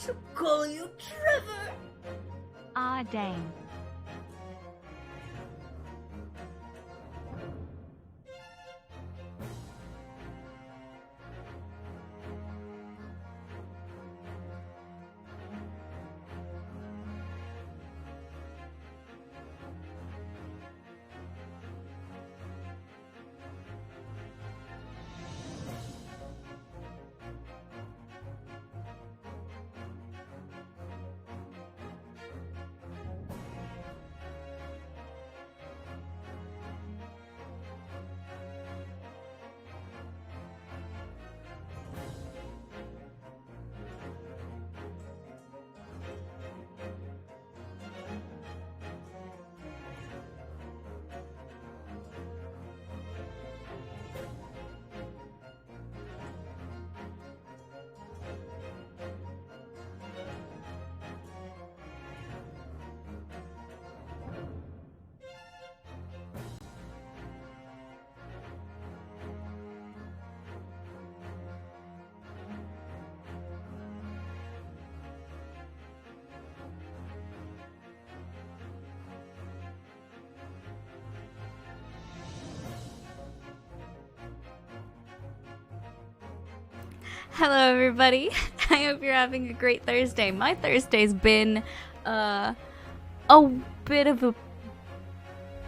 shall call you Trevor. Ah, dang. Hello everybody, I hope you're having a great Thursday. My Thursday's been a bit of a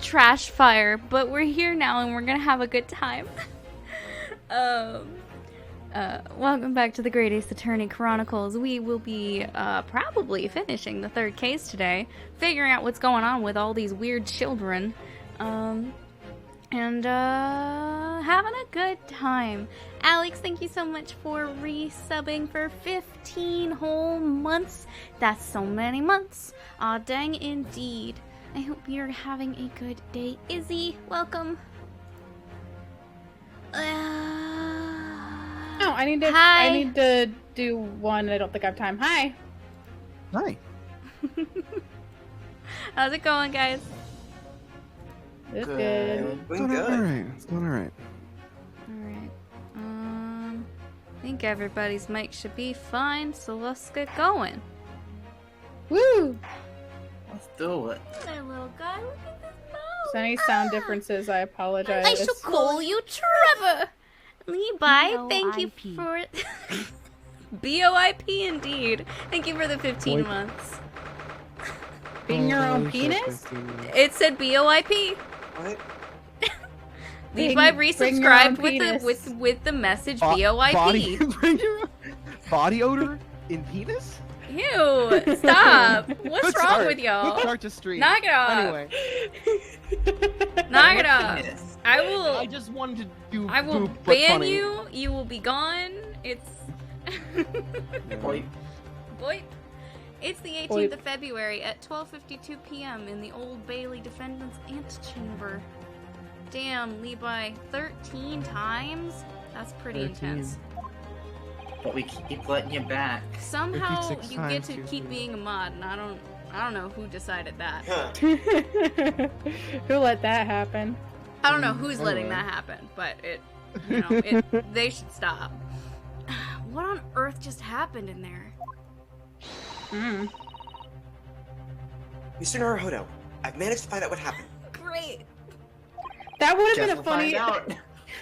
trash fire, but we're here now and we're gonna have a good time. Welcome back to the Great Ace Attorney Chronicles. We will be probably finishing the third case today, figuring out what's going on with all these weird children, and having a good time. Alex, thank you so much for resubbing for 15 whole months. That's so many months. Aw, dang indeed. I hope you're having a good day. Izzy, welcome. Oh, I need to. Hi. I need to do one. I don't think I have time. Hi. Hi. How's it going, guys? It's good. It's going alright. It's going alright. Alright. I think everybody's mic should be fine, so let's get going. Woo! Let's do it. There, little guy, look at this So any sound differences, I apologize. I shall call you Trevor. Levi, thank you B.O.I.P.. for B.O.I.P. indeed. Thank you for the 15 Boy. months. Being your own penis? It said B.O.I.P. What? Levi Bring your own resubscribed penis. with the message Body, B.O.I.P. body odor in penis? Ew, stop. What's Good wrong start. with y'all? Good start to stream. Knock it off. Anyway, Knock it off. Goodness. I will I just wanted to do. I will do what's ban funny. you. You will be gone. It's Boy, Boy. It's the 18th of February at 12:52 p.m. in the Old Bailey Defendant's Antechamber. Damn, Levi, 13 times? That's pretty 13. intense. but we keep letting you back. Somehow 56 you get times to too keep soon. being a mod, and I don't know who decided that. Who let that happen? I don't know who's letting Anyway. that happen, but they should stop. What on earth just happened in there? Mr. Naruhodo, I've managed to find out what happened. Great. That would have Guess been a we'll find funny. out.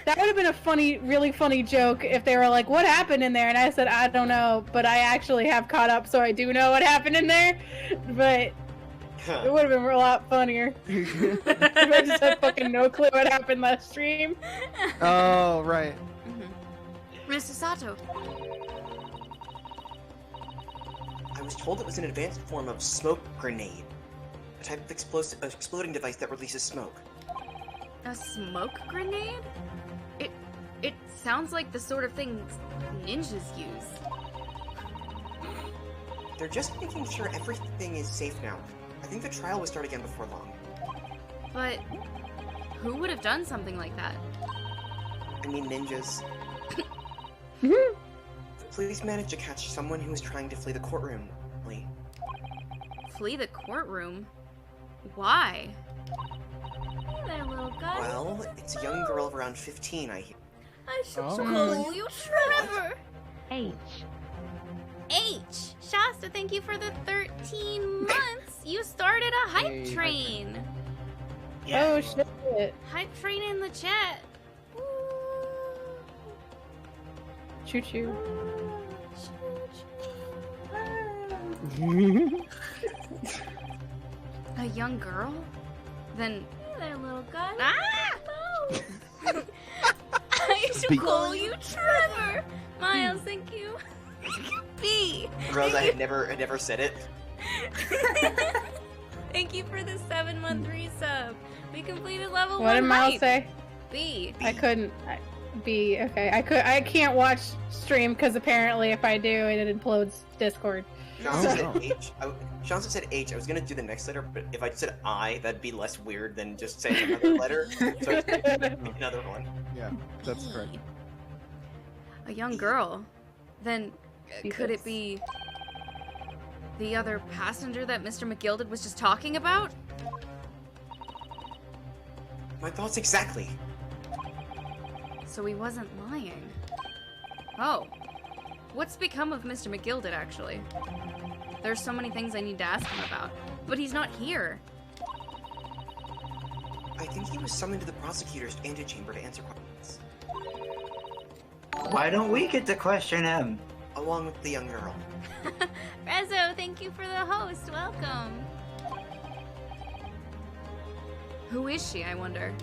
That would have been a funny, really funny joke if they were like, "What happened in there?" And I said, "I don't know, but I actually have caught up, so I do know what happened in there." But it would have been a lot funnier. If I just had fucking no clue what happened last stream. Oh, right. Mr. Sato. I was told it was an advanced form of smoke grenade, a type of exploding device that releases smoke. A smoke grenade? It sounds like the sort of thing ninjas use. They're just making sure everything is safe now. I think the trial will start again before long. But who would have done something like that? I mean ninjas. The police managed to catch someone who was trying to flee the courtroom. Lee. Flee the courtroom? Why? Hey there, little guy. Well, it's a young girl of around 15, I hear. I shall Oh. call you Trevor. H. H. Shut Pasta, thank you for the 13 months. You started a hype Hey, hype train. Yeah. Oh shit. Hype train in the chat. Woo. Choo choo. A young girl? Then Hey there, little guy. ah! I should Speak. call you Trevor. Miles, thank you. B. Rose, I had never said it. Thank you for the 7-month resub. We completed level What 1 did Miles hype. say? B. I couldn't. Okay. I can't watch stream because apparently if I do, it implodes Discord. Johnson Oh. said H. Johnson said H. I was gonna do the next letter, but if I said I, that'd be less weird than just saying another letter. So I was gonna do another one. Yeah, that's correct. A young girl. Then could Jesus. it be the other passenger that Mr. McGilded was just talking about? My thoughts exactly. So he wasn't lying. Oh. What's become of Mr. McGilded, actually? There's so many things I need to ask him about. But he's not here. I think he was summoned to the prosecutor's antechamber to answer questions, Why don't we get to question him? along with the young girl. Rezo, thank you for the host. Welcome. Who is she, I wonder?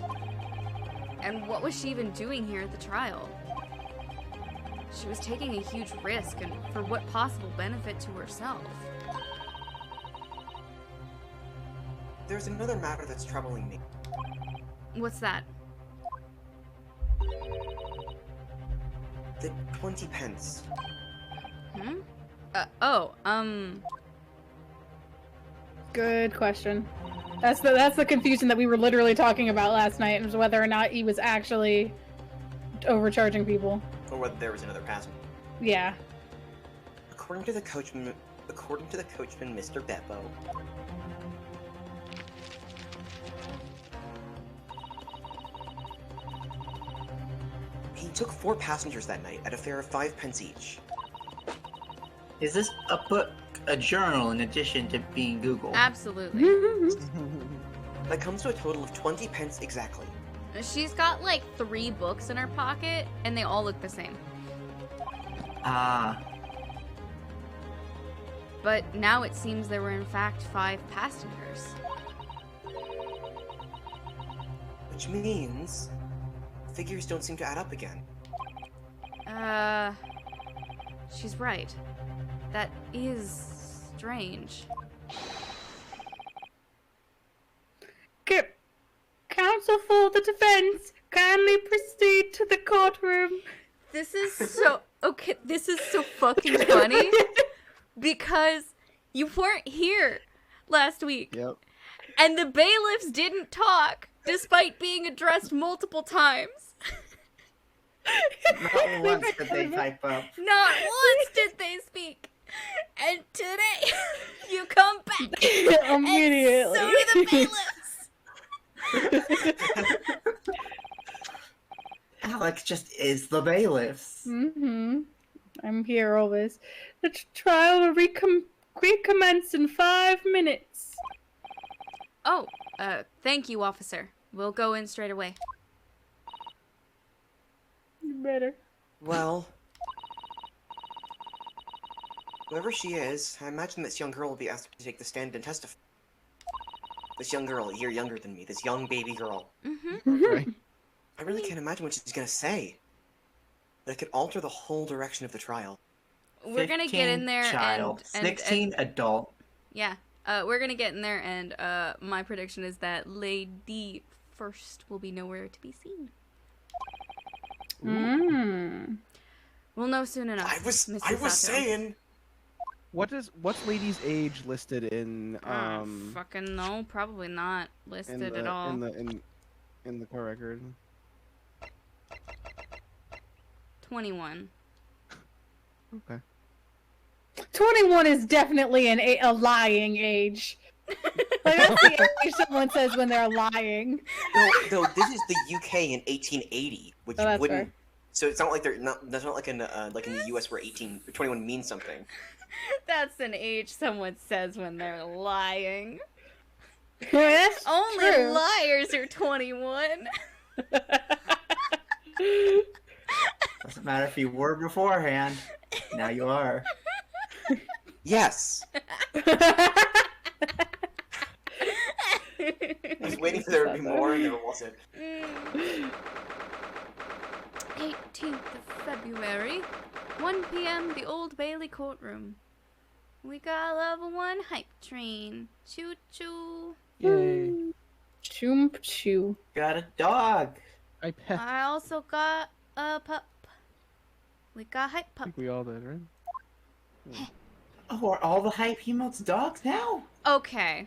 And what was she even doing here at the trial? She was taking a huge risk, and for what possible benefit to herself? There's another matter that's troubling me. What's that? The 20 pence. Hmm? Good question. That's the confusion that we were literally talking about last night, was whether or not he was actually overcharging people. Or whether there was another passenger. Yeah. According to the coachman, Mr. Beppo, he took 4 passengers that night at a fare of 5 pence each. Is this a book, a journal, in addition to being Google? Absolutely. That comes to a total of 20 pence exactly. She's got like 3 books in her pocket, and they all look the same. Ah, But now it seems there were in fact 5 passengers. Which means figures don't seem to add up again. She's right. That is strange. Counsel for the defense, kindly proceed to the courtroom. This is so okay. This is so fucking funny because you weren't here last week, Yep. and the bailiffs didn't talk despite being addressed multiple times. not once did they type up. Not once did they speak. And today, you come back. Immediately. And so do the bailiffs. Alex just is the bailiffs. Mm-hmm. I'm here always. The trial will recommence in 5 minutes. Oh, thank you, officer. We'll go in straight away. You better. Well, whoever she is, I imagine this young girl will be asked to take the stand and testify. This young girl, a year younger than me, this young baby girl. Mm-hmm. Right. I really can't imagine what she's gonna say. But it could alter the whole direction of the trial. We're gonna get in 15 there child, and 16 adult. yeah. We're gonna get in there and my prediction is that Lady First will be nowhere to be seen. Mm. We'll know soon enough. I was Sato. saying. What's lady's age listed in Fucking no, probably not listed at all. in the court record? 21. Okay. 21 is definitely a lying age. Like, that's the age someone says when they're lying. No, this is the UK in 1880, which Oh, that's wouldn't. fair. So it's not like they're not. That's not like in the US where 21 means something. That's an age someone says when they're lying. That's Only true. liars are 21. Doesn't matter if you were beforehand. Now you are. Yes. I was waiting for there to be more, and there wasn't. 18th of February, 1 p.m. The Old Bailey courtroom. We got a level 1 hype train. Choo choo. Yay. Choom choo. Got a dog. I pet. I also got a pup. We got hype I pup. think we all did, right? Oh, are all the hype emotes dogs now? Okay.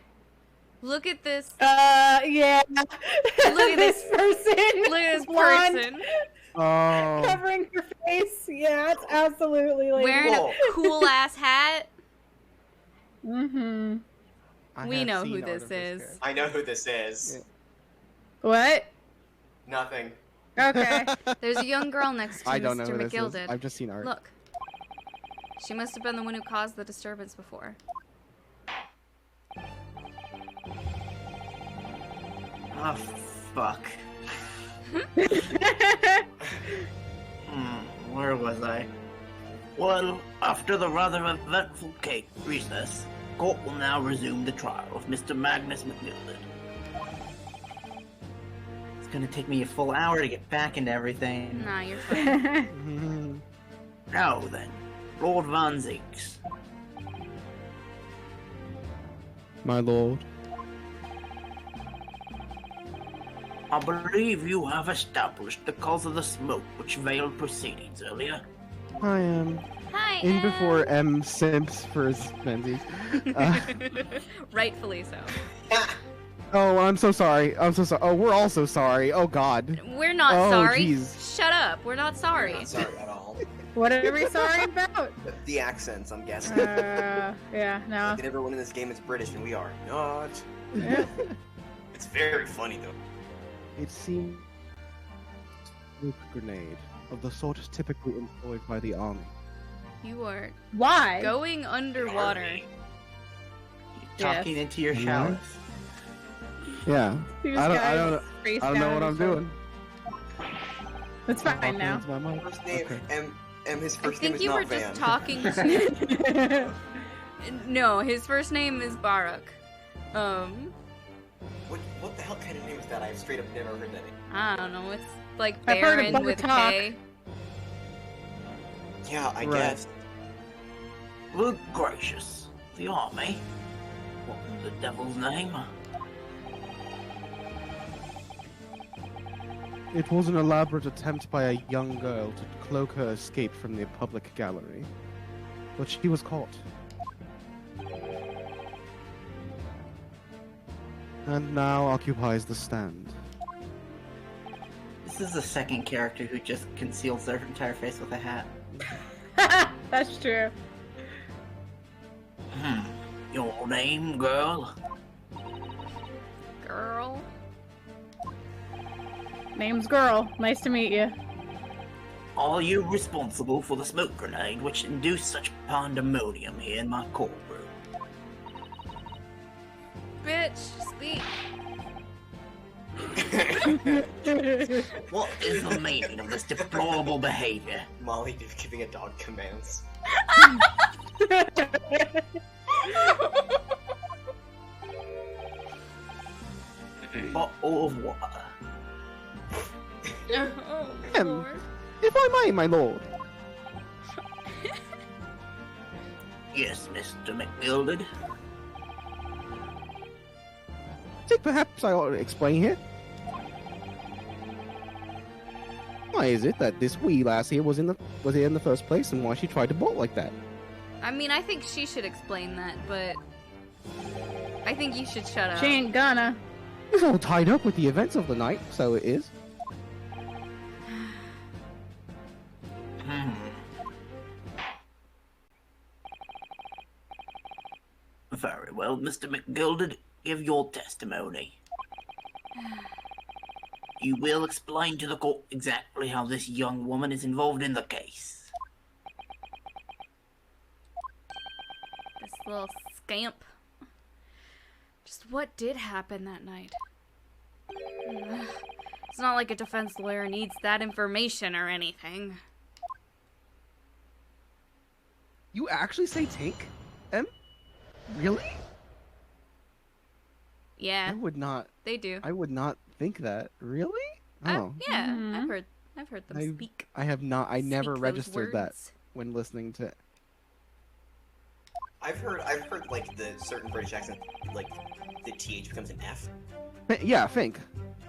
Look at this. Yeah. Look at this person. Look at this Blonde, person. Oh. covering her face. Yeah, it's absolutely like. Wearing Whoa. a cool ass hat. Mm-hmm. I We have know seen who art this of is. I know who this is. Yeah. What? Nothing. Okay. There's a young girl next to I don't know Mr. who this is. McGilded. I've just seen art. Look. She must have been the one who caused the disturbance before. Oh, fuck. Where was I? Well, after the rather eventful cake recess, court will now resume the trial of Mr. Magnus McGilded. It's gonna take me a full hour to get back into everything. Nah, you're fine. Mhm. Now then, Lord Van Zieks. My lord. I believe you have established the cause of the smoke which veiled proceedings earlier. I am Hi, in Em. before M simps for his menzies. Rightfully so. Oh, I'm so sorry. I'm so sorry. Oh, we're all so sorry. Oh God. We're not Oh, sorry. jeez. Shut up. We're not I'm sorry. not sorry at all. What are we sorry about? The accents, I'm guessing. Yeah, no. Like everyone in this game is British, and we are not. Yeah. It's very funny though. It seemed a grenade of the sort typically employed by the army. You are Why? going underwater. You're talking into your Yeah. showers. Yeah. These I don't guys face I don't know down what I'm each other. doing. It's I'm fine talking now. into my mic. First name, Okay. his I first name think is you were not Van. just talking to. No, his first name is Barak. What the hell kind of name is that? I've straight up never heard that name. I don't know. It's like I've heard of Baron with Bartok. K. Yeah, I Right. guess. Good gracious. The army? What in the devil's name? It was an elaborate attempt by a young girl to cloak her escape from the public gallery. But she was caught. And now occupies the stand. This is the second character who just conceals their entire face with a hat. That's true. Your name, girl? Girl. Name's Girl. Nice to meet you. Are you responsible for the smoke grenade which induced such pandemonium here in my courtroom? Bitch, speak. What is the meaning of this deplorable behavior? Molly giving a dog commands. Bottle of water. Oh, Em. Lord. If I may, my lord. Yes, Mr. McGilded. I think perhaps I ought to explain here. Why is it that this wee lass here was here in the first place, and why she tried to bolt like that? I mean, I think she should explain that, but I think you should shut up. She ain't gonna. It's all tied up with the events of the night, so it is. Very well, Mr. McGilded, give your testimony. You will explain to the court exactly how this young woman is involved in the case. Little scamp. Just what did happen that night? It's not like a defense lawyer needs that information or anything. You actually say Tink? Really? Yeah, I would not. they do. I would not think that. Really? Oh. Yeah, Mhm. I've heard them speak. I have not. I never Speak those registered that words. when listening to. I've heard like the certain British accent, like the TH becomes an F. Yeah, think.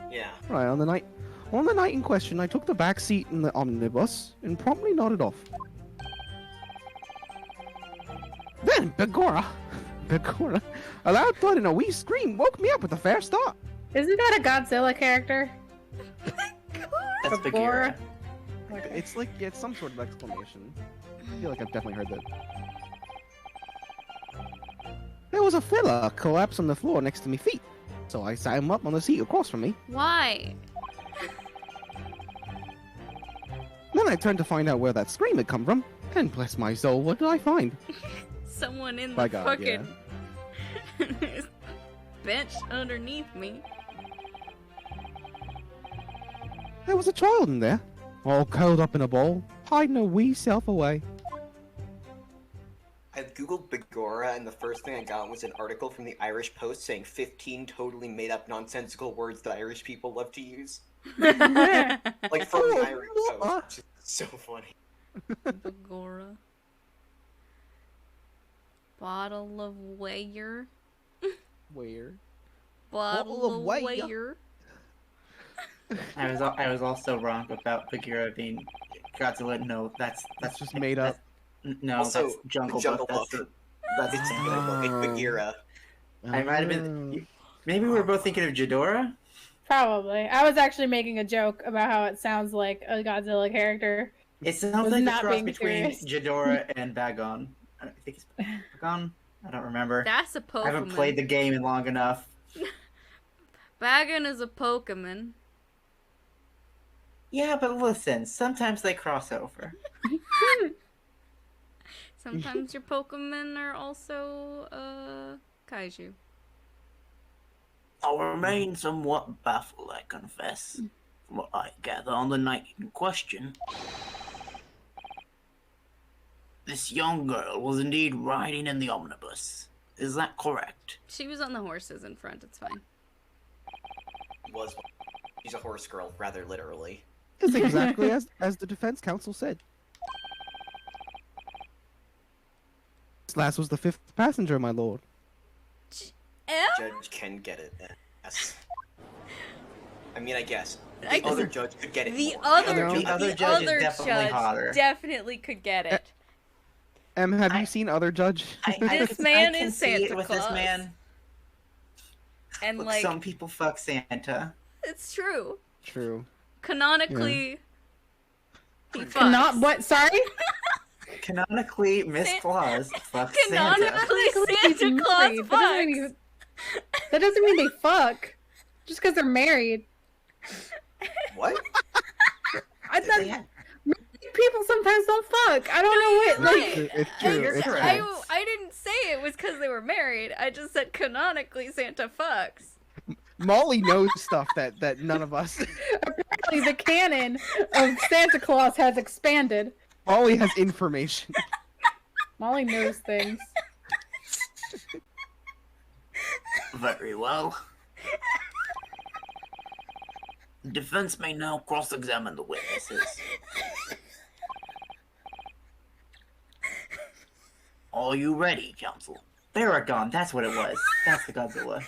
Yeah. Right on the night in question, I took the back seat in the omnibus and promptly nodded off. Then Begorra, a loud thud and a wee scream woke me up with a fair start. Isn't that a Godzilla character? That's Bagheera. Okay. It's like it's some sort of exclamation. I feel like I've definitely heard that. There was a fella collapsed on the floor next to me feet, so I sat him up on the seat across from me. Why? Then I turned to find out where that scream had come from, and bless my soul, what did I find? Someone in By the God, fucking bench underneath me. There was a child in there, all curled up in a ball, hiding her wee self away. I googled Begorra, and the first thing I got was an article from the Irish Post saying 15 totally made-up nonsensical words that Irish people love to use. Like from the Irish Post, which is so funny. Begorra. Bottle of Weyer. Where? Bottle of Weyer. Weyer. I was also wrong about Bagheera being Godzilla. No, that's just made up. No, Also, that's Jungle, Jungle Book. Book. That's It's Jungle Book. Bagheera. I might have been. Maybe we were both thinking of Ghidorah. Probably. I was actually making a joke about how it sounds like a Godzilla character. It sounds Was like a not cross being between serious. Ghidorah and Bagon. I think it's Bagon. I don't remember. That's a Pokemon. I haven't played the game in long enough. Bagon is a Pokemon. Yeah, but listen, sometimes they cross over. Sometimes your Pokemon are also, kaiju. I remain somewhat baffled, I confess. From what I gather on the night in question, this young girl was indeed riding in the omnibus. Is that correct? She was on the horses in front, it's fine. Was she's a horse girl, rather literally. It's exactly as the defense counsel said. This last was the 5th passenger, my lord. Judge can get it. Yes. I mean, I guess the I- other judge could get it. The more. other judge is definitely hotter. definitely could get it. Have I- you seen other judge? This man can is see it Santa with Claus. This man. And Look, like, some people fuck Santa. it's true. True. Canonically, he fucks. Not what? Sorry. Canonically, Miss San- Claus fucks Santa. Canonically, He's Santa Claus married. That doesn't mean they fuck. Just because they're married. What? I They thought ha- people sometimes don't fuck. I don't know what. Right. Like, It's true. You're It's true. correct. I didn't say it was because they were married. I just said canonically Santa fucks. Molly knows stuff that none of us. apparently, the canon of Santa Claus has expanded. Molly has information. Molly knows things. Very well. The defense may now cross-examine the witnesses. Are you ready, counsel? Baragon, that's what it was. That's the Godzilla.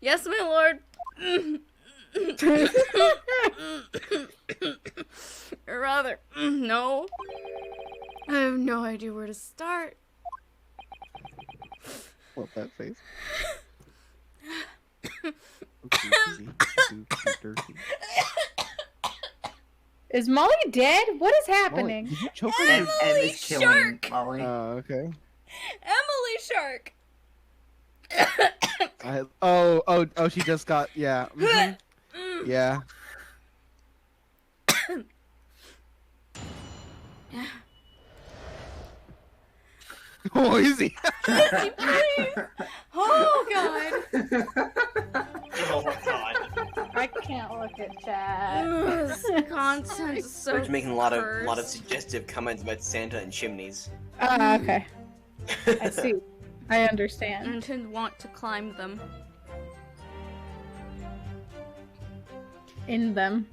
Yes, my lord. Or rather, no. I have no idea where to start. What that face? Is Molly dead? What is Molly, happening? did you choke And, her? and is killing Shark! Molly. Oh, okay. Emily Shark. Oh, she just got, yeah. Mhm. Yeah. Oh, is he? Izzy, please! Oh, God! Oh my god. I can't look at chat. Ugh, this content is so We're making a lot of cursed. suggestive comments about Santa and chimneys. Ah, okay. I see. I understand. And to want to climb them. In them.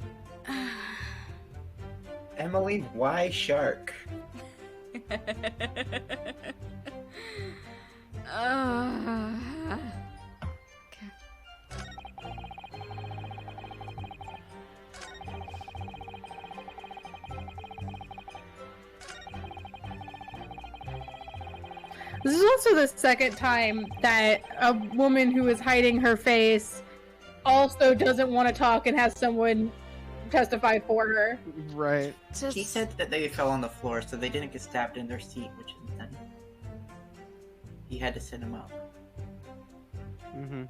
Emily, why shark? Okay. This is also the second time that a woman who is hiding her face also doesn't want to talk and has someone testify for her. Right. Just... He said that they fell on the floor, so they didn't get stabbed in their seat, which is then he had to sit them up. Mm-hmm.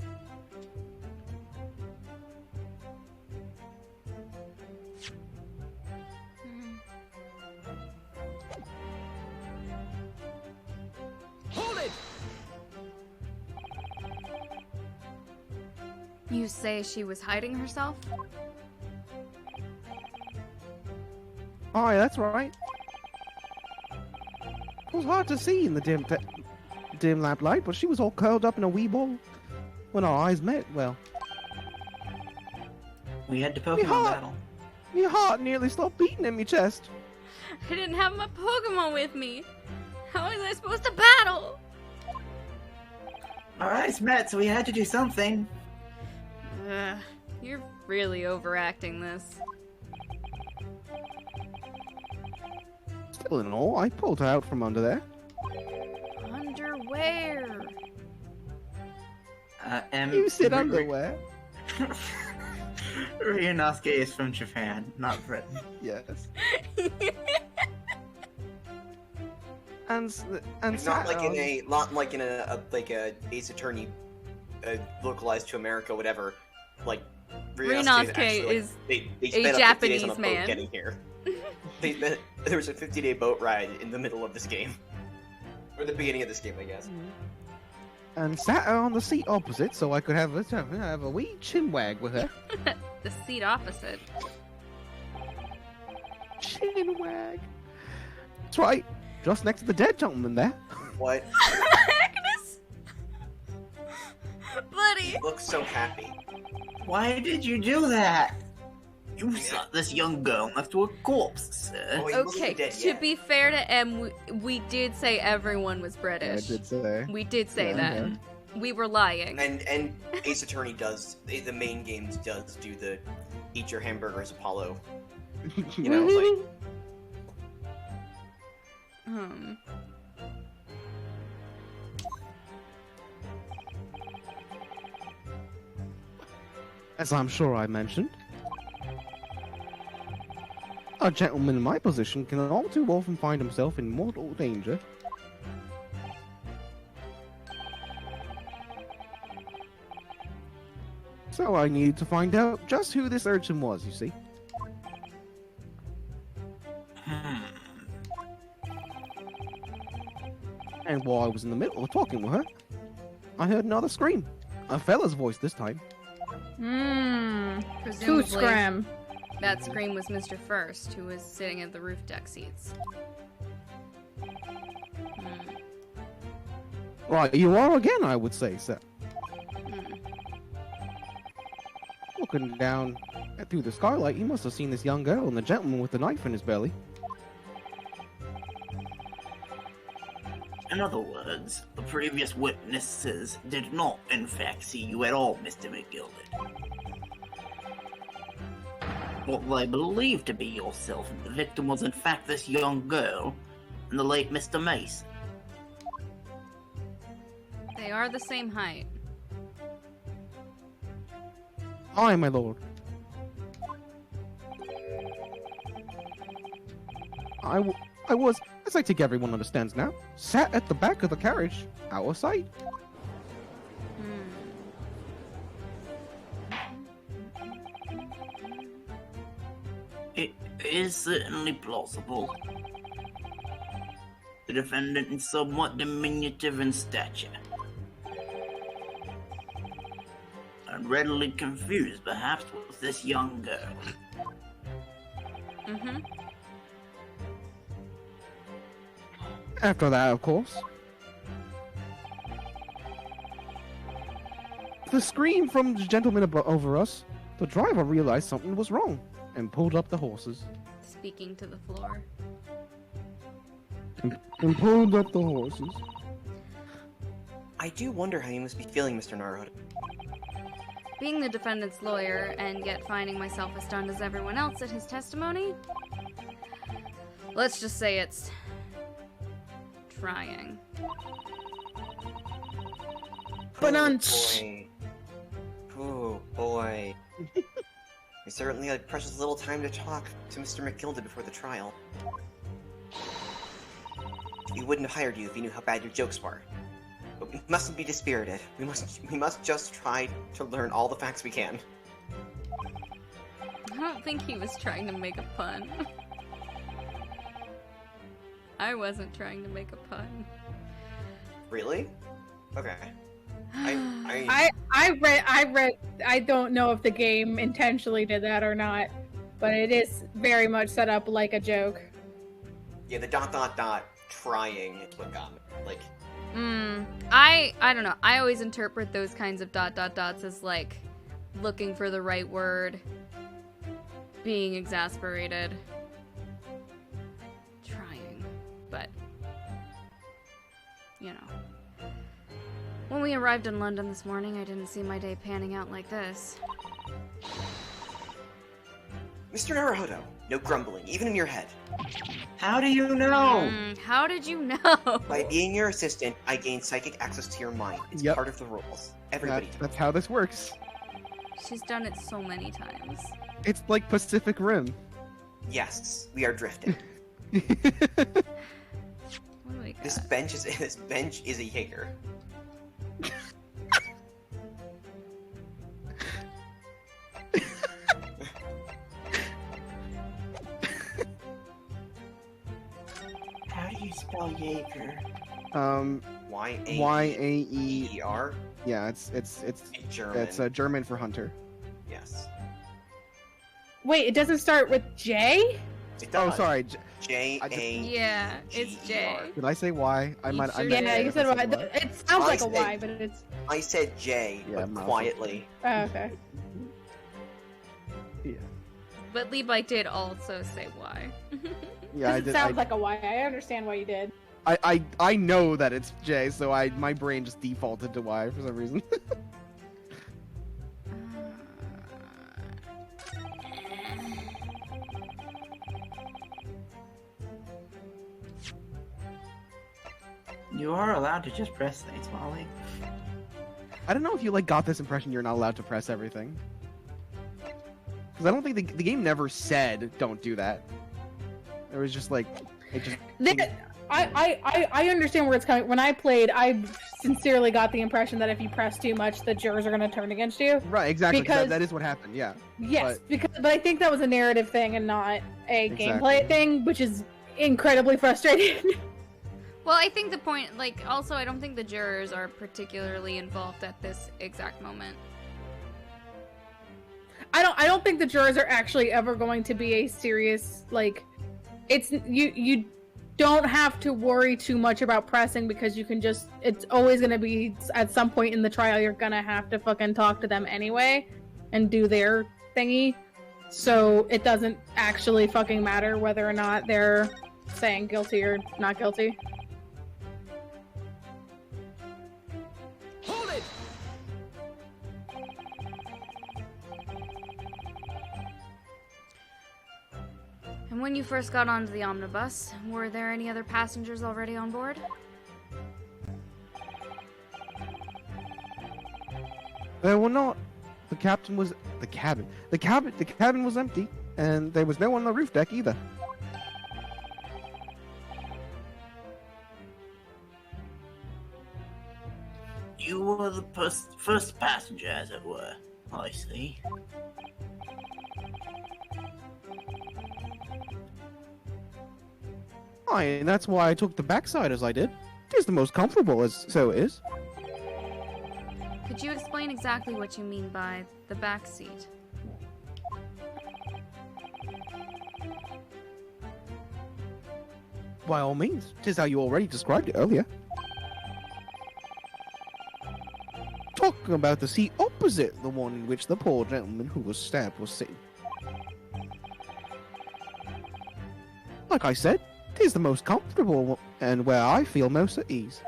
You say she was hiding herself? Oh, yeah, that's right. It was hard to see in the dim lamplight, but she was all curled up in a wee ball. When our eyes met, well, We had to Me Pokemon heart. battle. my heart nearly stopped beating in my chest. I didn't have my Pokemon with me. How was I supposed to battle? Our eyes met, so we had to do something. Ugh, you're really overacting this. Still in all, I pulled her out from under there. Underwear. You said underwear. Ryunosuke is from Japan, not Britain. Yes. And Not sat like in on- a like a Ace Attorney, localized to America, whatever. Like Ryunosuke is they a spent up 50 days on Japanese a boat man. getting here. There was a 50-day boat ride in the middle of this game, or the beginning of this game, I guess. and sat her on the seat opposite, so I could have a wee chin wag with her. the seat opposite. Chin wag. That's right, just next to the dead gentleman there. What? Agnes! Buddy! He looks so happy. Why did you do that? You shot this young girl next to a corpse, sir. Oh, he wasn't Okay, dead to yet. be fair to M, we did say everyone was I British. did say. We did say Yeah, that. yeah. We were lying. And Ace Attorney does the main games does do the eat your hamburgers Apollo. You know, like As I'm sure I mentioned, a gentleman in my position can all too often find himself in mortal danger. So I needed to find out just who this urchin was, you see. Hmm. And while I was in the middle of talking with her, I heard another scream. A fella's voice this time. Who Presumably, scram? that scream was Mr. First, who was sitting at the roof deck seats. Right, you are again, I would say, sir. Looking down through the skylight, he must have seen this young girl and the gentleman with the knife in his belly. In other words, the previous witnesses did not, in fact, see you at all, Mr. McGilded. What they believed to be yourself and the victim was, in fact, this young girl and the late Mr. Mace. They are the same height. Aye, my lord. I was, as I think everyone understands now, sat at the back of the carriage, out of sight. It is certainly plausible. The defendant is somewhat diminutive in stature. And readily confused, perhaps, with this young girl. Mm-hmm. After that, of course. The scream from the gentleman over us, the driver realized something was wrong and pulled up the horses. Speaking to the floor. And pulled up the horses. I do wonder how you must be feeling, Mr. Naruto. Being the defendant's lawyer and yet finding myself as stunned as everyone else at his testimony, let's just say it's trying. But on Oh boy. We certainly had precious little time to talk to Mr. McGilda before the trial. We wouldn't have hired you if we knew how bad your jokes were. But we mustn't be dispirited. We must just try to learn all the facts we can. I don't think he was trying to make a pun. I wasn't trying to make a pun. Really? Okay. I read. I don't know if the game intentionally did that or not, but it is very much set up like a joke. Yeah, the ... trying is what got me. Like, I don't know. I always interpret those kinds of ... as like looking for the right word, being exasperated, trying, but you know. When we arrived in London this morning, I didn't see my day panning out like this. Mr. Naruto, no grumbling, even in your head. How do you know? How did you know? By being your assistant, I gain psychic access to your mind. It's Yep. part of the rules. Everybody does. That's how this works. She's done it so many times. It's like Pacific Rim. Yes, we are drifting. What do we got? This bench is a Jaeger. How do you spell Jaeger? Y-A-E-R? Yeah, it's German. it's German for hunter. Yes. Wait, it doesn't start with J? It Oh, does. sorry. J-A... Yeah, it's J. Did I say Y? I might. sure I did. meant Yeah, to you if said I Y. It sounds like a said- Y, but it's. I said J, Yeah, but mouth. quietly. Oh, okay. Yeah. But Levi did also say Y. Yeah, I It did. sounds like a Y. I understand why you did. I know that it's J, so my brain just defaulted to Y for some reason. You are allowed to just press things, Molly. I don't know if you got this impression you're not allowed to press everything. Because I don't think the game never said don't do that. It was just it just. I understand where it's coming. When I played, I sincerely got the impression that if you press too much, the jurors are going to turn against you. Right, exactly. Because- That is what happened. Yeah. Yes, but I think that was a narrative thing and not a Exactly. gameplay thing, which is incredibly frustrating. Well, I think the point, also, I don't think the jurors are particularly involved at this exact moment. I don't think the jurors are actually ever going to be a serious it's you don't have to worry too much about pressing because you can just it's always going to be at some point in the trial you're going to have to fucking talk to them anyway and do their thingy. So it doesn't actually fucking matter whether or not they're saying guilty or not guilty. Hold it! And when you first got onto the omnibus, were there any other passengers already on board? There were not. The cabin was empty, and there was no one on the roof deck either. You were the first passenger, as it were. I see. Aye, and that's why I took the backside as I did. It is the most comfortable, as so it is. Could you explain exactly what you mean by the back seat? By all means, 'tis how you already described it earlier. Talking about the seat opposite the one in which the poor gentleman who was stabbed was sitting. Like I said, 'tis the most comfortable and where I feel most at ease.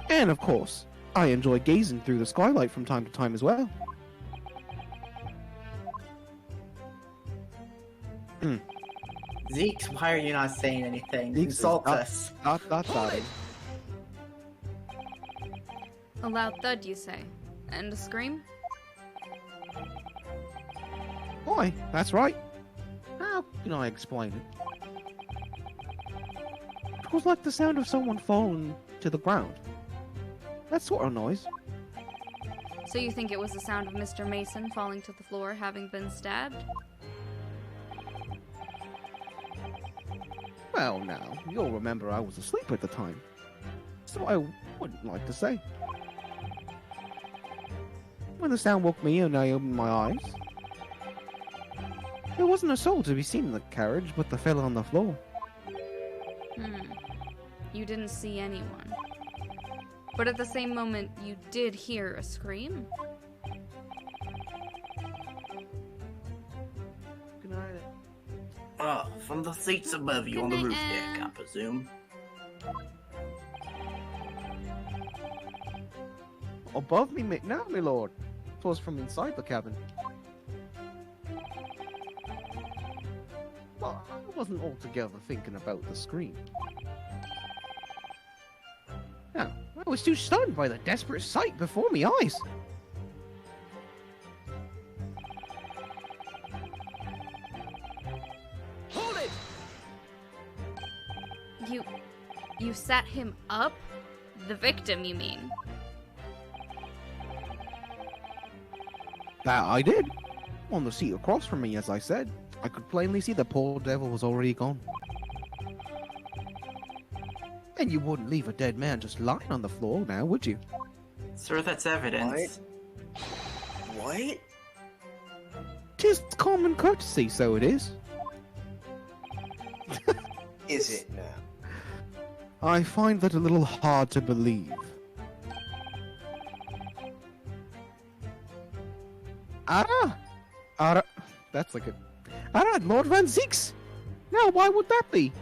And of course, I enjoy gazing through the skylight from time to time as well. Zeke, why are you not saying anything? Zeke Insult says, us. Sorry. A loud thud, you say? And a scream? Why, that's right. How can I explain it? It was like the sound of someone falling to the ground. That sort of noise. So you think it was the sound of Mr. Mason falling to the floor having been stabbed? Well, now, you'll remember I was asleep at the time. So I wouldn't like to say. When the sound woke me and I opened my eyes, there wasn't a soul to be seen in the carriage but the fellow on the floor. You didn't see anyone. But at the same moment, you did hear a scream? Good night. From the seats above you on the roof deck, I presume. Above me, no, my lord. 'Twas from inside the cabin. But I wasn't altogether thinking about the scream. No, I was too stunned by the desperate sight before me eyes. Hold it! You sat him up? The victim, you mean? That I did. On the seat across from me, as I said, I could plainly see the poor devil was already gone. And you wouldn't leave a dead man just lying on the floor now, would you? Sir, that's evidence. What? 'Tis common courtesy, so it is. Is it now? I find that a little hard to believe. That's like a... Lord Van Zeeks! Now, why would that be?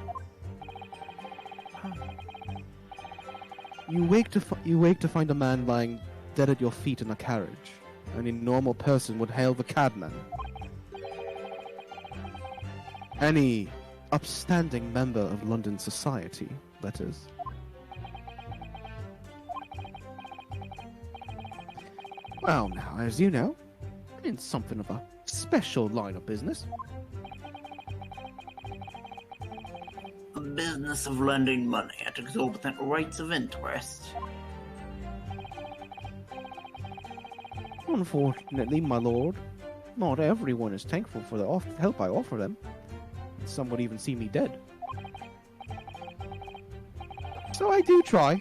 You wake to find a man lying dead at your feet in a carriage. Any normal person would hail the cabman. Any upstanding member of London society, that is. Well, now, as you know, I'm in something of a special line of business. The business of lending money at exorbitant rates of interest. Unfortunately, my lord, not everyone is thankful for the help I offer them. Some would even see me dead. So I do try,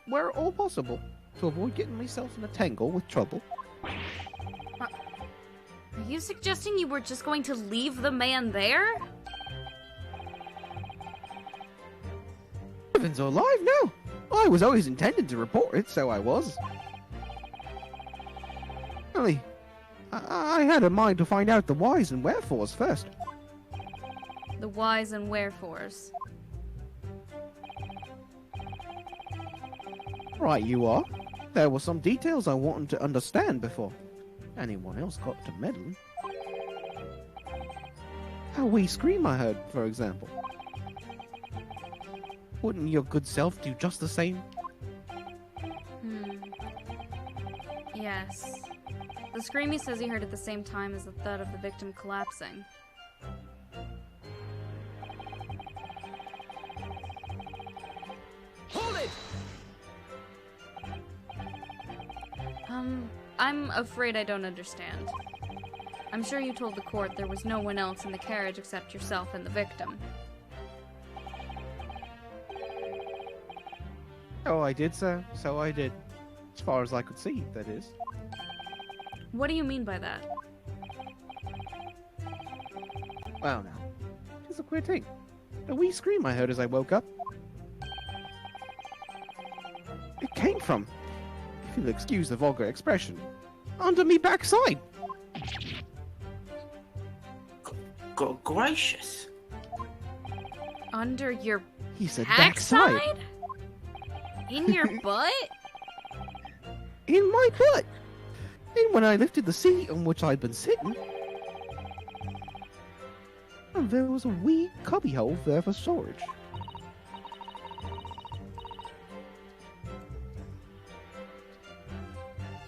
where all possible, to avoid getting myself in a tangle with trouble. Are you suggesting you were just going to leave the man there? Heavens alive, no! I was always intended to report it, so I was. Only, I had a mind to find out the whys and wherefores first. The whys and wherefores. Right you are. There were some details I wanted to understand before anyone else got to meddling. A wee scream I heard, for example. Wouldn't your good self do just the same? Yes. The scream he says he heard at the same time as the thud of the victim collapsing. Hold it! I'm afraid I don't understand. I'm sure you told the court there was no one else in the carriage except yourself and the victim. Oh, I did, sir. So I did. As far as I could see, that is. What do you mean by that? Well, now, here's a queer thing. A wee scream I heard as I woke up. It came from, if you'll excuse the vulgar expression, under me backside. Good gracious. Under your He said backside? backside. In your butt? In my butt. And when I lifted the seat on which I'd been sitting, and there was a wee cubbyhole there for storage.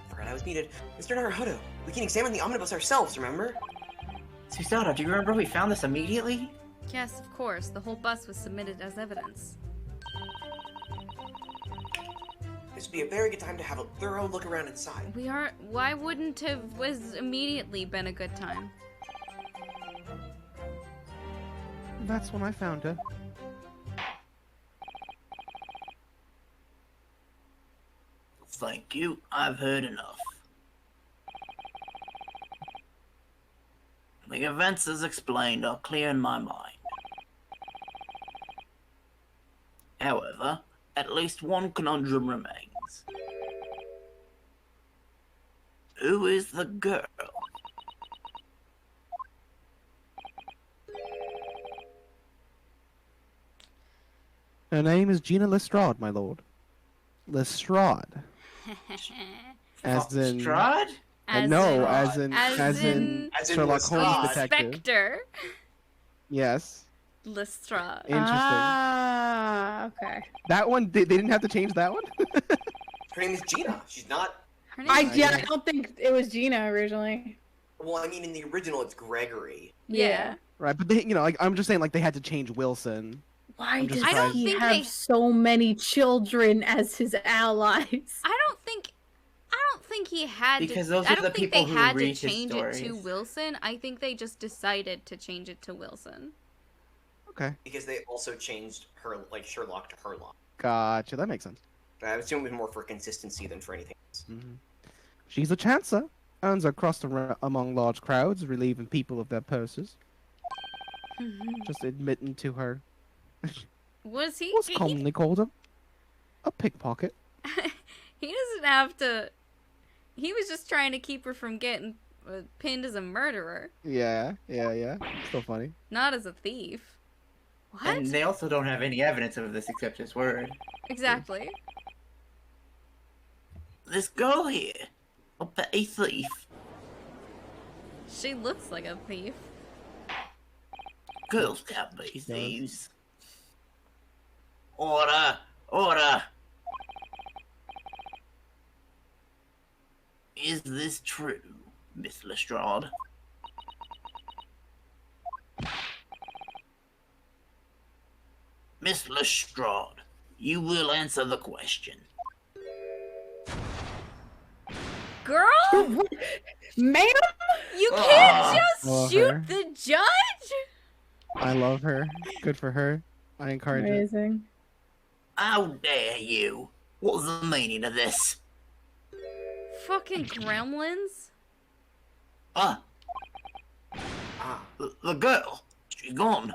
Forgot I was needed. Mr. Naruhodo, we can examine the omnibus ourselves, remember? Susanna, do you remember we found this immediately? Yes, of course. The whole bus was submitted as evidence. This would be a very good time to have a thorough look around inside. Why wouldn't have was immediately been a good time? That's when I found her. Thank you. I've heard enough. The events as explained are clear in my mind. However, at least one conundrum remains. Who is the girl? Her name is Gina Lestrade, my lord. Lestrade. As in... Strahd? No, as in Sherlock Lestrade. Holmes detective. Inspector Yes. Lestrade. Interesting. Ah, okay. That one, they didn't have to change that one? Her name is Gina. She's not... Her name I don't think it was Gina originally. Well, I mean, in the original, it's Gregory. Yeah. Right, but they, like, I'm just saying, like, they had to change Wilson. Why I'm just does I don't he think have they- so many children as his allies? I don't think he had Because to. those I are don't the think people they who had to read his change it to stories. Wilson. I think they just decided to change it to Wilson. Okay, Because they also changed her, like, Sherlock to Herlock. gotcha, that makes sense. I would assume it was more for consistency than for anything else. Mhm. She's a chancer, earns her crust among large crowds, relieving people of their purses. Just admitting to her. Was he? What's commonly called a pickpocket. He doesn't have to. He was just trying to keep her from getting pinned as a murderer, Yeah. Still funny. not as a thief. What? And they also don't have any evidence of this except his word. Exactly. This girl here, a petty thief. She looks like a thief. Girls can't be thieves. Order! Order! Is this true, Miss Lestrade? Miss Lestrade, you will answer the question. Girl, Ma'am? you Ah. can't just Love shoot her. the judge. I love her. Good for her. I encourage it. Amazing. How dare you? What's the meaning of this? Fucking gremlins. Ah, Ah, the girl. She's gone.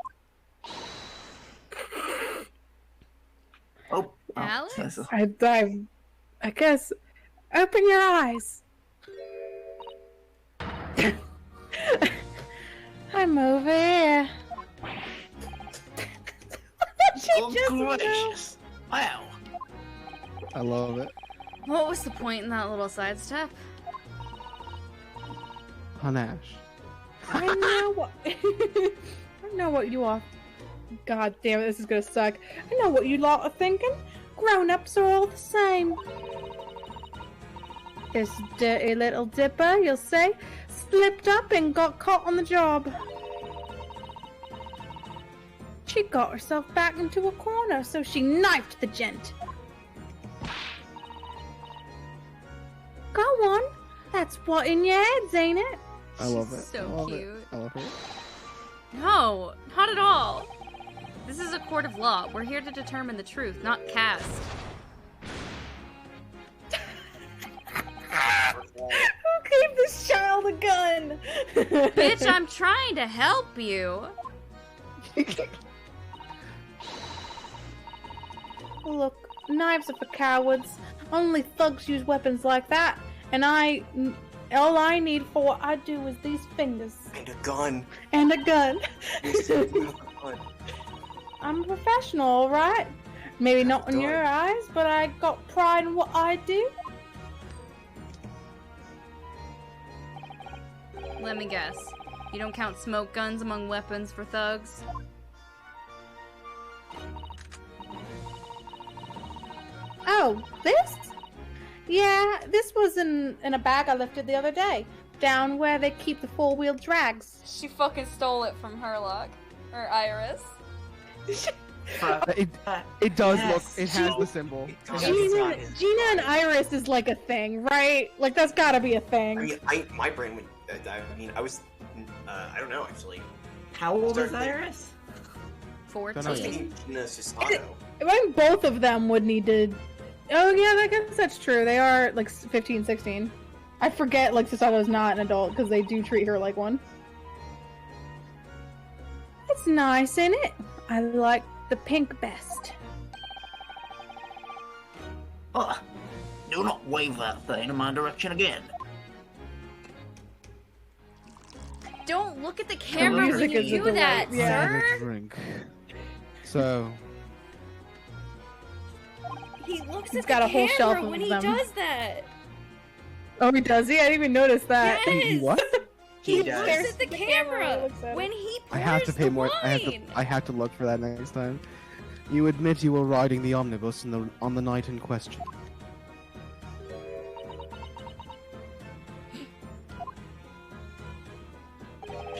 Oh, Alex? yes, I guess. Open your eyes. I'm over here. She oh, just knew. gracious. Wow. I love it. What was the point in that little sidestep? Panache. I know what. I know what you are. God damn it, this is gonna suck. I know what you lot are thinking. Grown-ups are all the same. This dirty little dipper, you'll say, slipped up and got caught on the job. She got herself back into a corner, so she knifed the gent. Go on. That's what in your heads, ain't it? I love it. So I love cute. It. I love it. No, not at all. This is a court of law. We're here to determine the truth, not caste. Who gave this child a gun? Bitch, I'm trying to help you. Look, knives are for cowards. Only thugs use weapons like that. And all I need for what I do is these fingers. And a gun. And a gun. Yes, you have a gun. I'm a professional, alright? Maybe not in Gun. your eyes, but I got pride in what I do. Let me guess. You don't count smoke guns among weapons for thugs? Oh, this? Yeah, this was in a bag I lifted the other day. Down where they keep the four-wheel drags. She fucking stole it from Herlock. Or Iris. It does look. Yes. It has the symbol. It has the Gina, symbol. Gina and Iris is like a thing, right? Like, that's gotta be a thing. I mean, my brain would. I was. I don't know actually. How old is Start there. Iris? 14. I was thinking Gina Susano. I think both of them would need to... Oh, yeah, I guess that's true. They are, like, 15, 16. I forget, like, Susano's not an adult, because they do treat her like one. It's nice, isn't it? I like the pink best. Do not wave that thing in my direction again. Don't look at the camera when music you is a do that, delight. Yeah. Have a sir! drink. So, He looks He's at got the a whole camera shelf of when he them. does that! Oh, he does? Yeah, I didn't even notice that. Yes! what? He He looks does. at the The camera camera looks at when it. he I pours have to pay the more. wine! I have to look for that next time. You admit you were riding the omnibus on the night in question.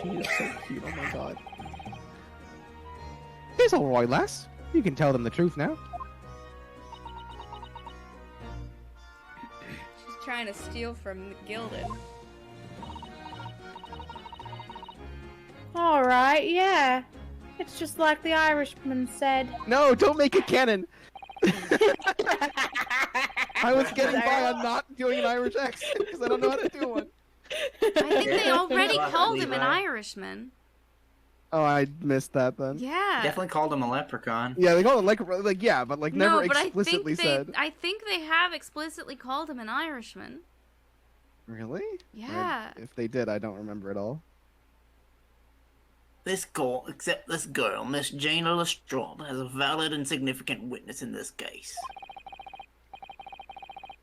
She is so cute. Oh my god. It's all right, lass. You can tell them the truth now. She's trying to steal from the Gilded. Alright, yeah. It's just like the Irishman said. No, don't make it canon. I was getting by on not doing an Irish accent because I don't know how to do one. I think they already Fuck, called him an Levi. Irishman. Oh, I missed that then. Yeah. Definitely called him a leprechaun. Yeah, they call it like yeah, but like never no, but explicitly I think they, said. I think they have explicitly called him an Irishman. Really? Yeah. If they did, I don't remember at all. This court, except this girl, Miss Jana Lestrade, has a valid and significant witness in this case.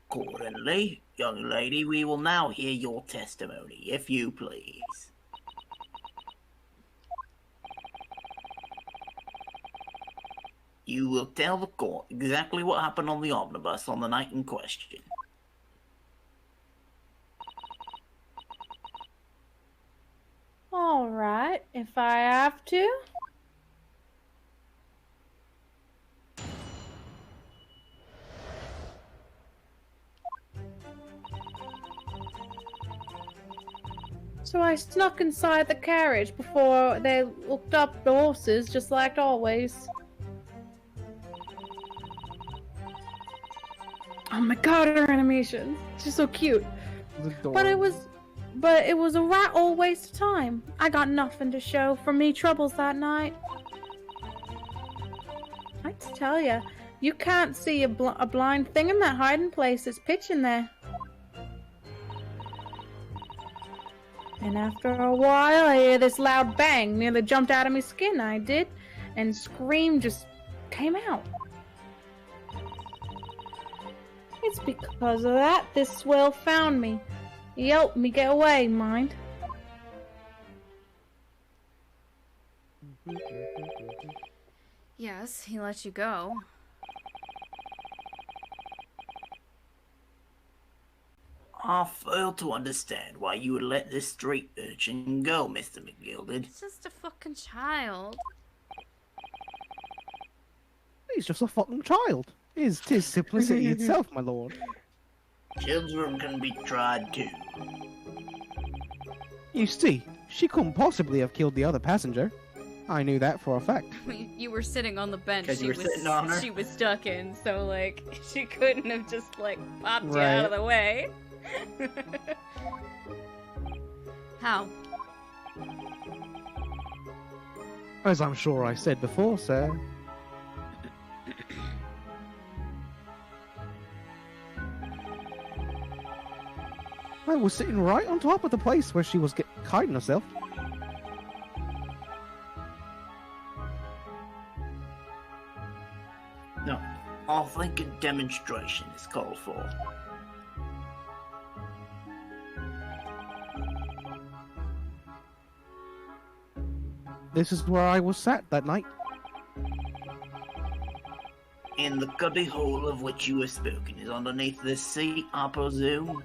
Accordingly, young lady, we will now hear your testimony, if you please. You will tell the court exactly what happened on the omnibus on the night in question. Alright, if I have to. So I snuck inside the carriage before they looked up the horses, just like always. Oh my god, her animation. She's so cute. But it was a right old waste of time. I got nothing to show for me troubles that night. I tell ya, you can't see a blind thing in that hiding place. It's pitch in there. And after a while, I hear this loud bang. Nearly jumped out of my skin, I did. And scream just came out. It's because of that this swell found me. He helped me get away, mind. Yes, he let you go. I fail to understand why you would let this street urchin go, Mr. McGilded. It's just a fucking child. He's just a fucking child. Tis simplicity itself, my lord. Children can be tried too. You see, she couldn't possibly have killed the other passenger. I knew that for a fact. You were sitting on the bench 'Cause you were sitting on her? she was stuck in, so like she couldn't have just like popped you Right. out of the way. How? As I'm sure I said before, sir. I was sitting right on top of the place where she was hiding herself. No, I think a demonstration is called for. This is where I was sat that night. In the cubby hole of which you have spoken is underneath this seat, I presume.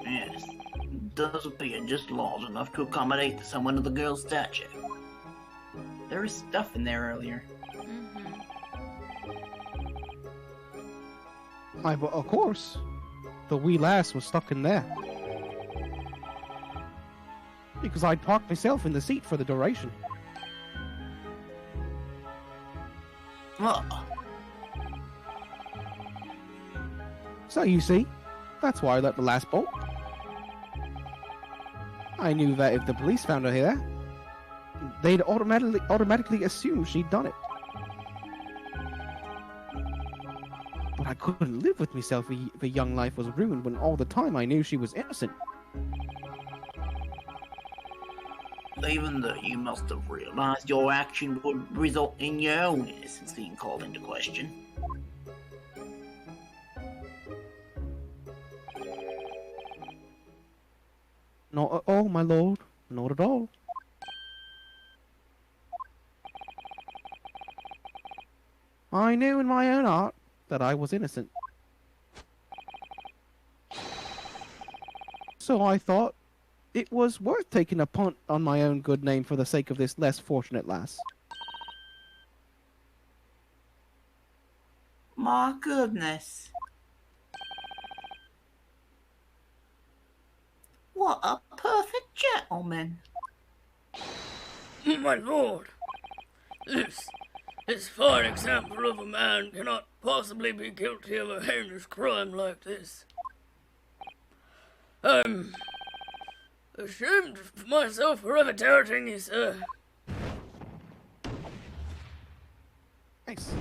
Yes. It does appear just large enough to accommodate someone of the girl's stature. There was stuff in there earlier. But of course, the wee lass was stuck in there. Because I'd parked myself in the seat for the duration. Ah, So you see, that's why I let the last bolt. I knew that if the police found her here, they'd automatically assume she'd done it. But I couldn't live with myself if a young life was ruined when all the time I knew she was innocent. even though you must have realized your action would result in your own innocence being called into question. Not at all, my lord. Not at all. I knew in my own heart that I was innocent. So I thought it was worth taking a punt on my own good name for the sake of this less fortunate lass. My goodness. What a perfect gentleman. My lord, this fine example of a man cannot possibly be guilty of a heinous crime like this. I'm ashamed of myself for ever doubting you, sir. Nice.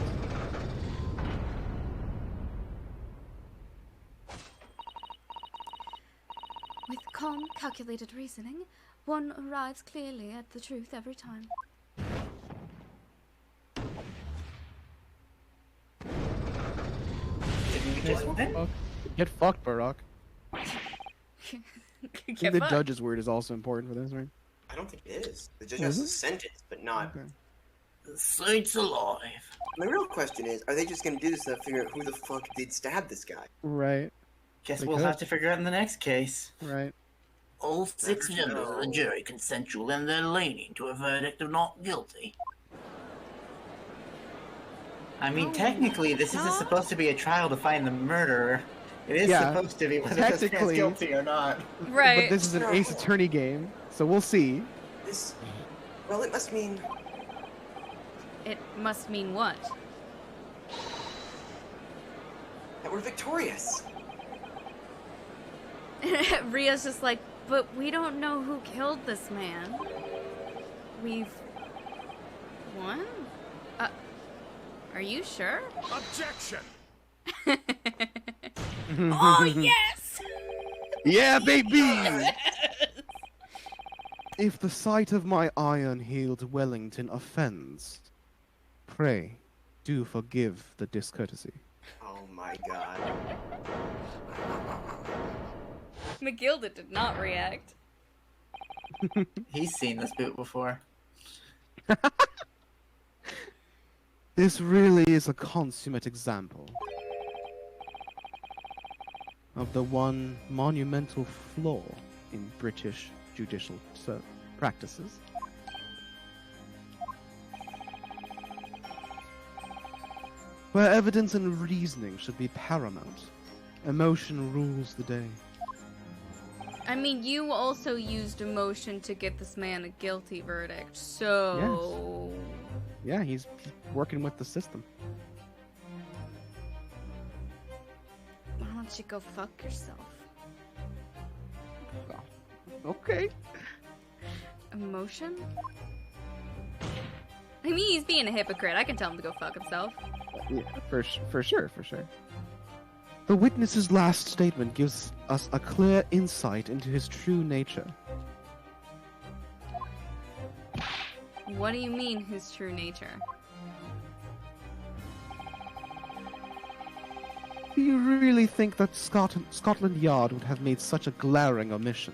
With calm, calculated reasoning, one arrives clearly at the truth every time. Didn't we just win? Get fucked, Barack. I Get think the fucked. judge's word is also important for this, right? I don't think it is. The judge has a sentence, but not. Okay. The saint's alive. The real question is, are they just gonna do this to figure out who the fuck did stab this guy? Right, Guess They we'll could. have to figure out in the next case. right. All six members of the jury consensual in their leaning to a verdict of not guilty. I mean, Oh, technically, this isn't no. supposed to be a trial to find the murderer. It is Yeah, supposed to be whether this man's technically- guilty or not. Right. But this is an Ace Attorney game, so we'll see. This. Well, it must mean. It must mean what? that we're victorious. Ria's just like, but we don't know who killed this man. We've won? Are you sure? Objection! Oh, yes! Yeah, baby! If the sight of my iron-heeled Wellington offends, pray, do forgive the discourtesy. Oh my god. McGilda did not react. He's seen this boot before. This really is a consummate example of the one monumental flaw in British judicial practices. Where evidence and reasoning should be paramount, emotion rules the day. I mean, you also used emotion to get this man a guilty verdict, so... Yeah, he's working with the system. Why don't you go fuck yourself? Okay. Emotion? I mean, he's being a hypocrite. I can tell him to go fuck himself. Yeah, for sure. The witness's last statement gives us a clear insight into his true nature. What do you mean, his true nature? Do you really think that Scotland Yard would have made such a glaring omission?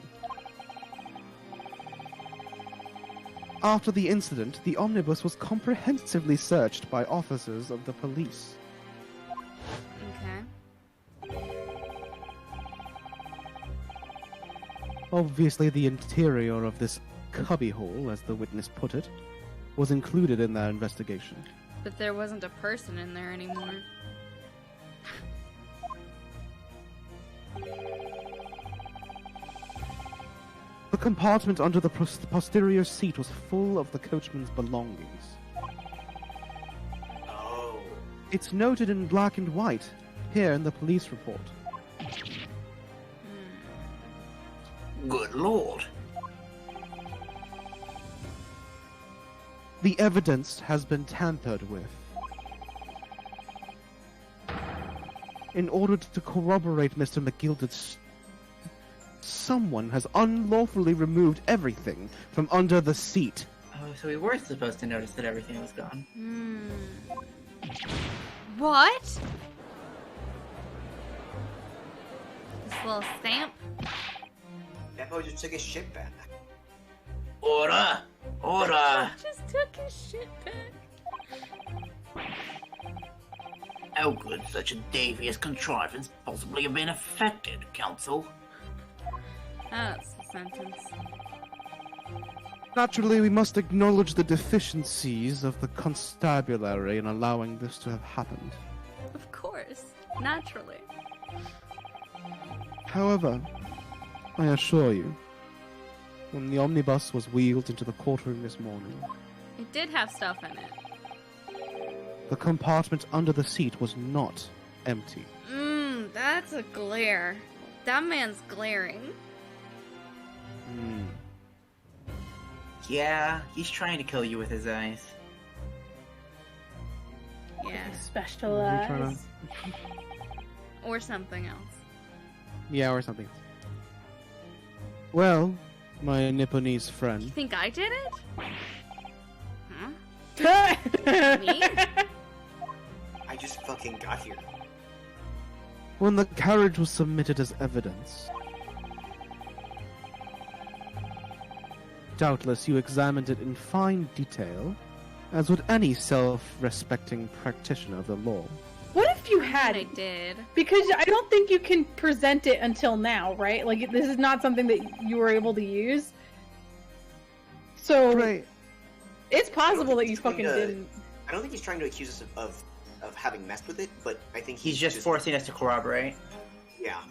After the incident, the omnibus was comprehensively searched by officers of the police. Okay. Obviously, the interior of this cubbyhole, as the witness put it, was included in that investigation. But there wasn't a person in there anymore. The compartment under the posterior seat was full of the coachman's belongings. Oh. It's noted in black and white, here in the police report. Good lord. The evidence has been tampered with. In order to corroborate Mr. McGilded's... Someone has unlawfully removed everything from under the seat. Oh, so we were supposed to notice that everything was gone. What? This little stamp? That boy just took his shit back. Order! Order! Just took his shit back. How could such a devious contrivance possibly have been affected, Counsel? That's the sentence. Naturally, we must acknowledge the deficiencies of the constabulary in allowing this to have happened. Of course. Naturally. However, I assure you, when the omnibus was wheeled into the courtroom this morning, It did have stuff in it. the compartment under the seat was not empty. That's a glare. That man's glaring. Yeah, he's trying to kill you with his eyes. Yeah. Specialized. Or something else. Yeah, or something else. Well, my Nipponese friend, You think I did it? Huh? Me? I just fucking got here. when the carriage was submitted as evidence, doubtless you examined it in fine detail, as would any self-respecting practitioner of the law. What if you had I it? did. Because I don't think you can present it until now, right? Like, this is not something that you were able to use. So, Right. it's possible that you he's trying fucking to- didn't. I don't think he's trying to accuse us of having messed with it, but I think He's just forcing us to corroborate. Yeah.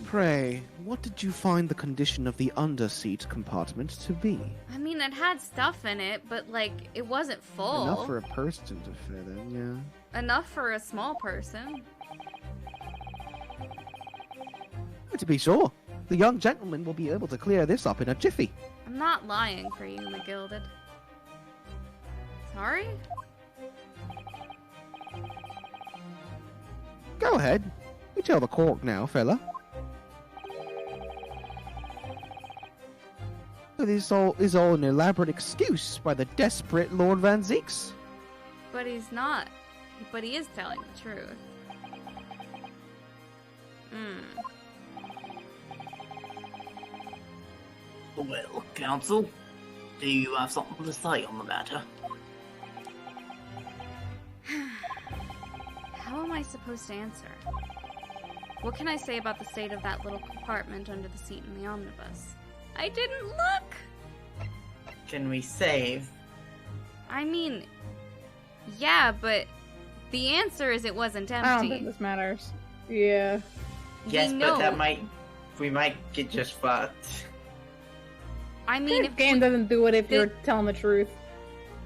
Pray, what did you find the condition of the under-seat compartment to be? I mean, it had stuff in it, but, like, it wasn't full. Enough for a person to fit in, yeah. Enough for a small person. To be sure, the young gentleman will be able to clear this up in a jiffy. I'm not lying for you, McGilded. Sorry? Go ahead. You tell the court now, fella. This is all an elaborate excuse by the desperate Lord Van Zeeks. But he's not. But he is telling the truth. Well, Counsel, do you have something to say on the matter? How am I supposed to answer? What can I say about the state of that little compartment under the seat in the omnibus? I didn't look! Can we save? I mean, yeah, but The answer is it wasn't empty. I don't think this matters. Yeah. Yes, We but know. we might get just fucked. I mean, The if game doesn't do it if the- you're telling the truth.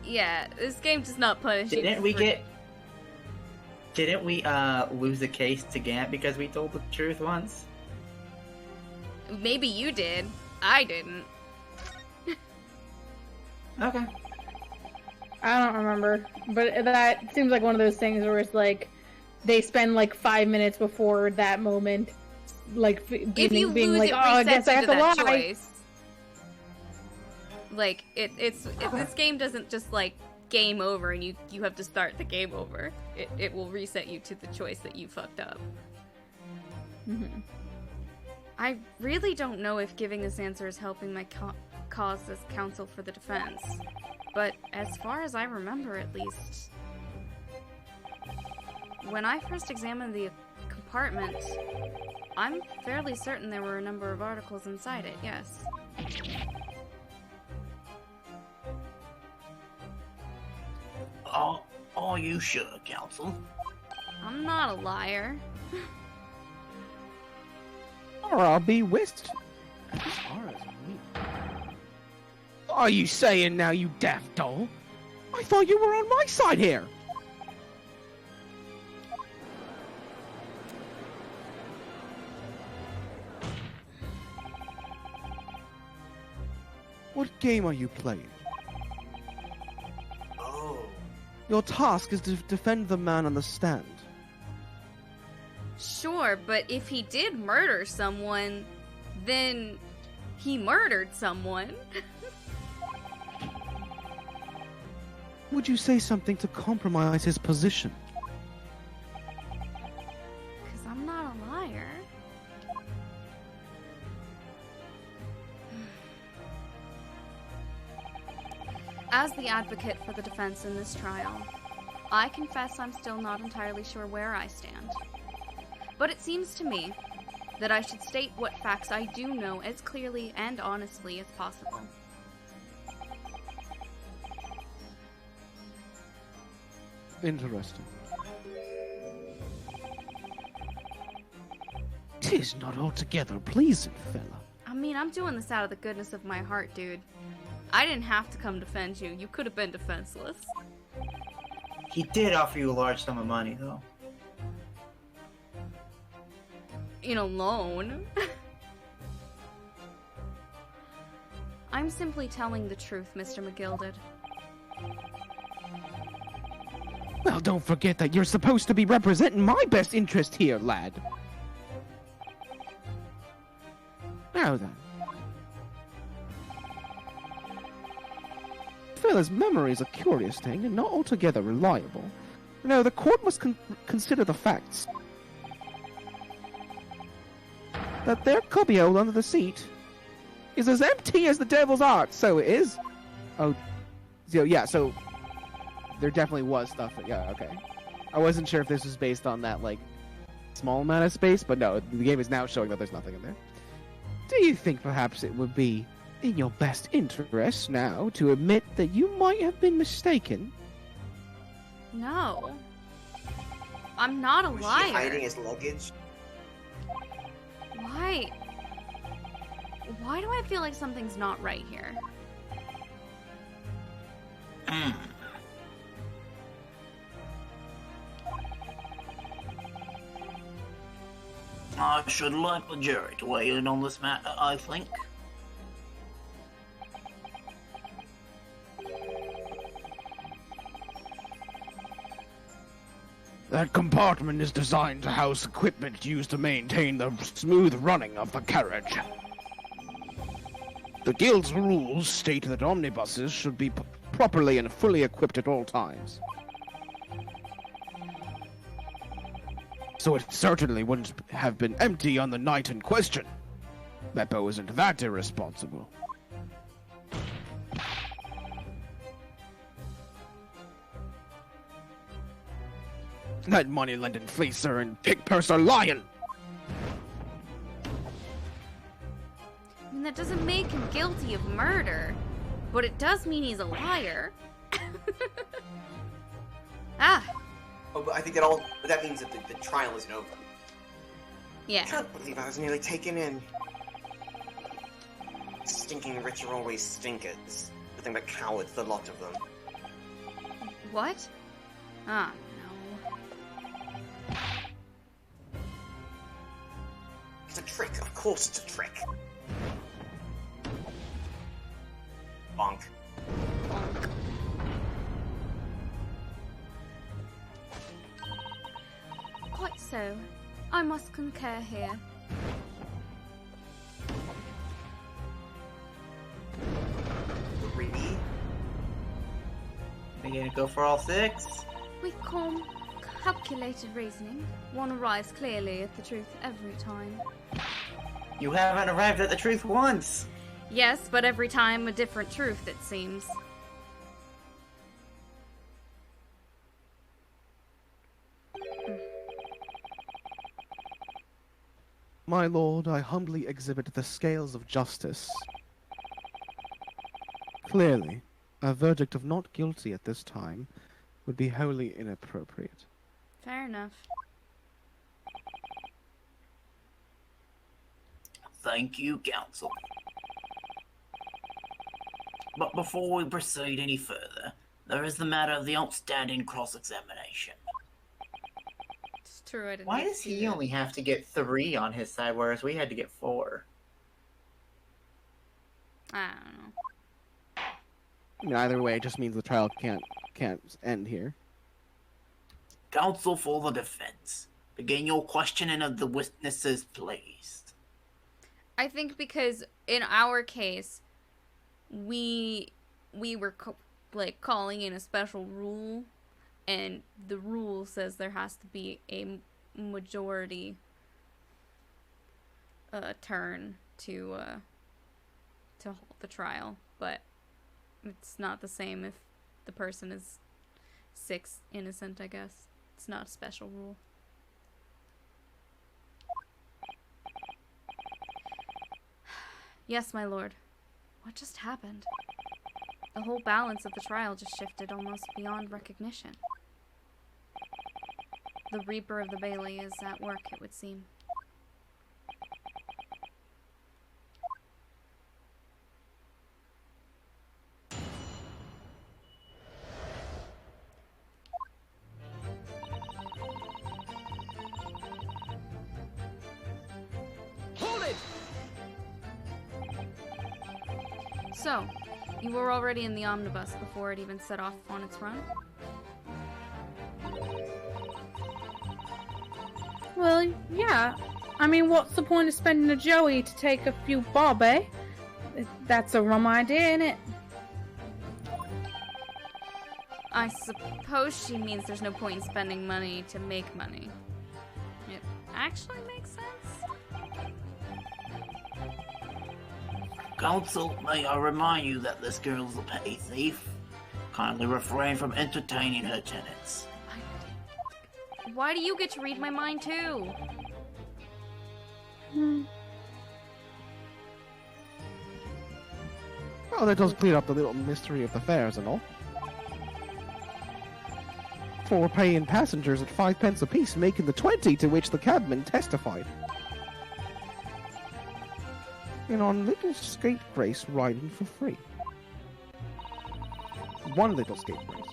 yeah, this game does not punish you. Didn't we for- lose the case to Gant because we told the truth once? Maybe you did. I didn't. Okay. I don't remember, but that seems like one of those things where it's like they spend like 5 minutes before that moment, like If you being lose, like, it "Oh, I resets guess I you have to to lie." that choice. Like this game doesn't just like game over and you have to start the game over. It will reset you to the choice that you fucked up. Mhm. I really don't know if giving this answer is helping my cause as counsel for the defense, but as far as I remember, at least, when I first examined the compartment, I'm fairly certain there were a number of articles inside it. Yes. Are you sure, Counsel? I'm not a liar. Or I'll be whisked. As far as me. Are you saying now, you daft doll? I thought you were on my side here. What game are you playing? Oh. Your task is to defend the man on the stand. Sure, but if he did murder someone, then he murdered someone. Would you say something to compromise his position? Because I'm not a liar. As the advocate for the defense in this trial, I confess I'm still not entirely sure where I stand. But it seems to me that I should state what facts I do know as clearly and honestly as possible. Interesting. 'Tis not altogether pleasing, fella. I mean, I'm doing this out of the goodness of my heart, dude. I didn't have to come defend you. You could have been defenseless. He did offer you a large sum of money, though. In a loan. I'm simply telling the truth, Mr. McGilded. Well, don't forget that you're supposed to be representing my best interest here, lad. Now then. Fella's memory is a curious thing and not altogether reliable. Now, the court must consider the facts. That their cubbyhole under the seat is as empty as the devil's art, so it is. Oh, so yeah, so there definitely was stuff. Yeah, okay. I wasn't sure if this was based on that, like, small amount of space, but no, the game is now showing that there's nothing in there. Do you think perhaps it would be in your best interest now to admit that you might have been mistaken? No. I'm not a Was liar. he hiding his luggage? Why? Why do I feel like something's not right here? I should like the jury to weigh in on this matter, I think. That compartment is designed to house equipment used to maintain the smooth running of the carriage. The Guild's rules state that omnibuses should be properly and fully equipped at all times. So it certainly wouldn't have been empty on the night in question. Beppo isn't that irresponsible. That money-lending fleecer and pig-purse are lying! I mean, that doesn't make him guilty of murder, but it does mean he's a liar. Ah, Oh, but I think that means that the trial isn't over. I Yeah. can't believe I was nearly taken in. Stinking rich are always stinkers. The thing about cowards, the lot of them. What? Ah, no. It's a trick. Of course it's a trick. Bonk. Bonk. Quite so. I must concur here. Three. Are you gonna go for all 6? With calm, calculated reasoning, one arrives clearly at the truth every time. You haven't arrived at the truth once! Yes, but every time a different truth, it seems. My lord, I humbly exhibit the scales of justice. Clearly, a verdict of not guilty at this time would be wholly inappropriate. Fair enough. Thank you, counsel. But before we proceed any further, there is the matter of the outstanding cross-examination. It's true, I didn't Why get does to he do only have to get 3 on his side, whereas we had to get 4? that. I don't know. I mean, either way, it just means the trial can't end here. Counsel for the defense, begin your questioning of the witnesses, please. I think because in our case, we were calling in a special rule, and the rule says there has to be a majority turn to hold the trial, but it's not the same if the person is 6 innocent, I guess. It's not a special rule. Yes, my lord. What just happened? The whole balance of the trial just shifted almost beyond recognition. The Reaper of the Bailey is at work, it would seem. So, you were already in the omnibus before it even set off on its run? Well, yeah. I mean, what's the point of spending a Joey to take a few bob, eh? That's a rum idea, innit? I suppose she means there's no point in spending money to make money. It actually makes sense. Counsel, may I remind you that this girl's a petty thief? Kindly refrain from entertaining her tenants. Why do you get to read my mind too? Well, that does clear up the little mystery of the fares and all. 4 paying passengers at 5 pence apiece, making the 20 to which the cabman testified. And on little scapegrace riding for free. One little scapegrace.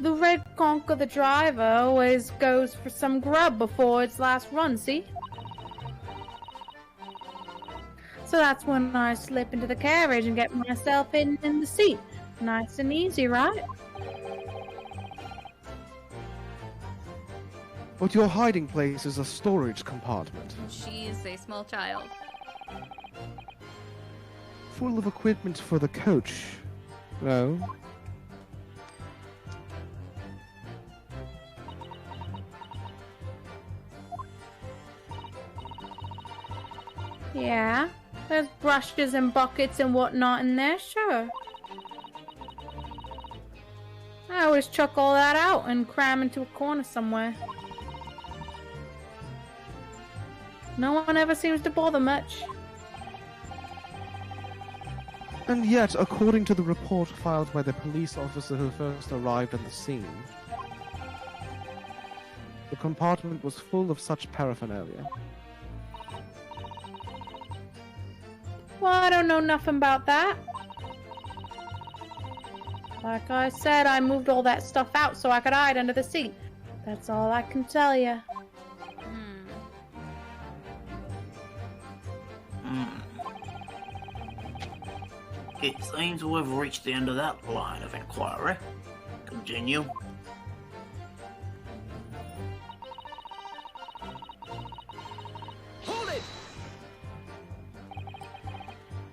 The red conch of the driver always goes for some grub before its last run, see? So that's when I slip into the carriage and get myself in the seat. Nice and easy, right? But your hiding place is a storage compartment, She is a small child. full of equipment for the coach. No? Yeah. There's brushes and buckets and whatnot in there, sure. I always chuck all that out and cram into a corner somewhere. No one ever seems to bother much. And yet, according to the report filed by the police officer who first arrived on the scene, the compartment was full of such paraphernalia. Well, I don't know nothing about that. Like I said, I moved all that stuff out so I could hide under the seat. That's all I can tell you. It seems we've reached the end of that line of inquiry. Continue. Hold it!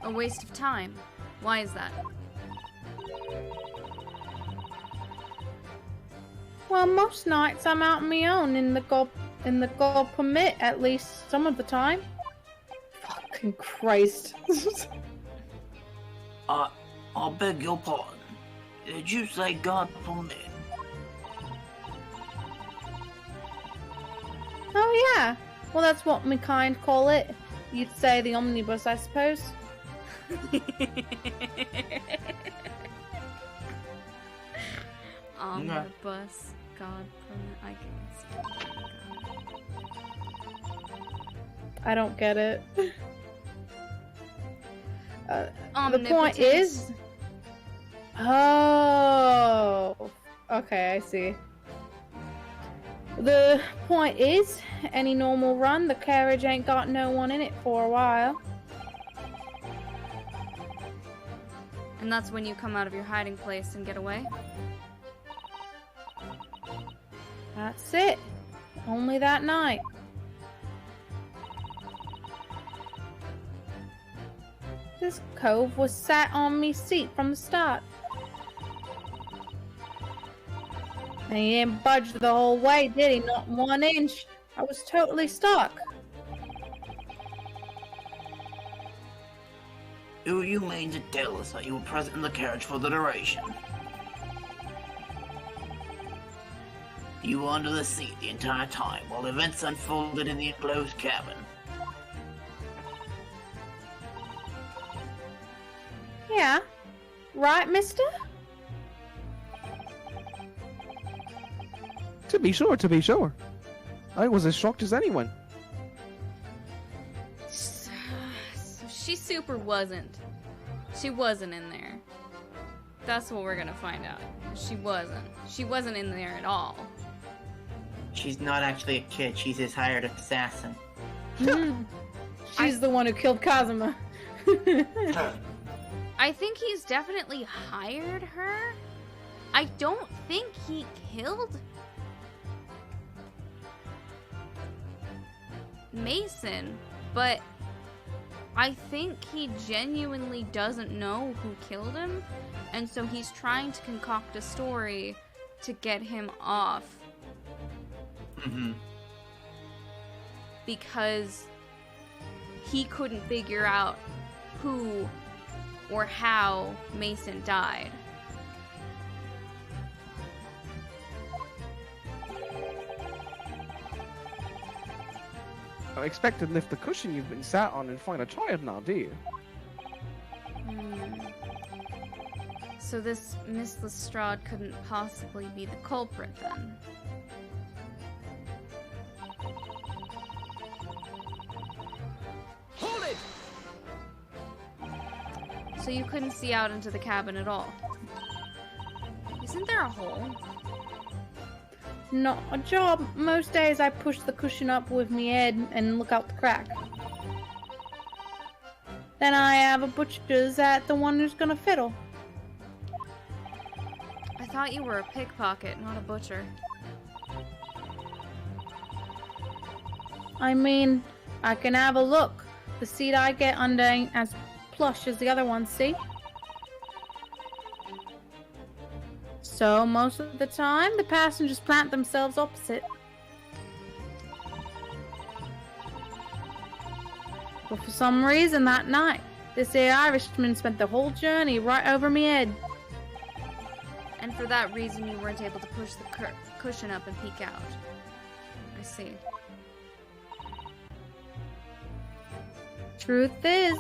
A waste of time. Why is that? Well, most nights I'm out on my own in the gold permit, at least some of the time. Fucking Christ. I beg your pardon. Did you say God permit? Oh yeah. Well, that's what my kind call it. You'd say the omnibus, I suppose. Omnibus. God permit. I guess. I don't get it. The point is... Oh... Okay, I see. The point is, any normal run, the carriage ain't got no one in it for a while. And that's when you come out of your hiding place and get away? That's it. Only that night. This cove was sat on me seat from the start. And he didn't budge the whole way, did he? Not 1 inch. I was totally stuck. Do you mean to tell us that you were present in the carriage for the duration? You were under the seat the entire time while events unfolded in the enclosed cabin. Yeah. Right, mister? To be sure, to be sure. I was as shocked as anyone. So she super wasn't. She wasn't in there. That's what we're gonna find out. She wasn't. She wasn't in there at all. She's not actually a kid, she's his hired assassin. She's the one who killed Kazuma. I think he's definitely hired her. I don't think he killed Mason, but I think he genuinely doesn't know who killed him, and so he's trying to concoct a story to get him off. Because he couldn't figure out who or how Mason died. I expect to lift the cushion you've been sat on and find a child now, do you? So this Miss Lestrade couldn't possibly be the culprit then. Hold it! So you couldn't see out into the cabin at all. Isn't there a hole? Not a job. Most days I push the cushion up with me head and look out the crack. Then I have a butcher's at the one who's gonna fiddle. I thought you were a pickpocket, not a butcher. I mean, I can have a look. The seat I get under ain't as plush as the other ones, see? So, most of the time, the passengers plant themselves opposite. But for some reason, that night, this here Irishman spent the whole journey right over me head. And for that reason, you weren't able to push the cushion up and peek out. I see. Truth is,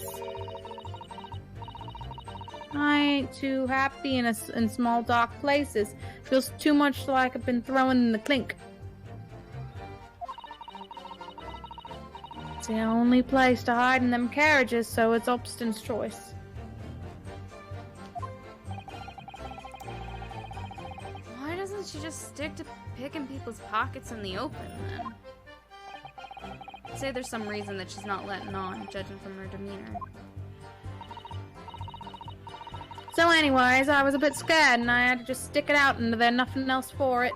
I ain't too happy in small dark places. Feels too much like I've been thrown in the clink. It's the only place to hide in them carriages, so it's Upston's choice. Why doesn't she just stick to picking people's pockets in the open, then? I'd say there's some reason that she's not letting on, judging from her demeanor. So anyways, I was a bit scared and I had to just stick it out and there's nothing else for it.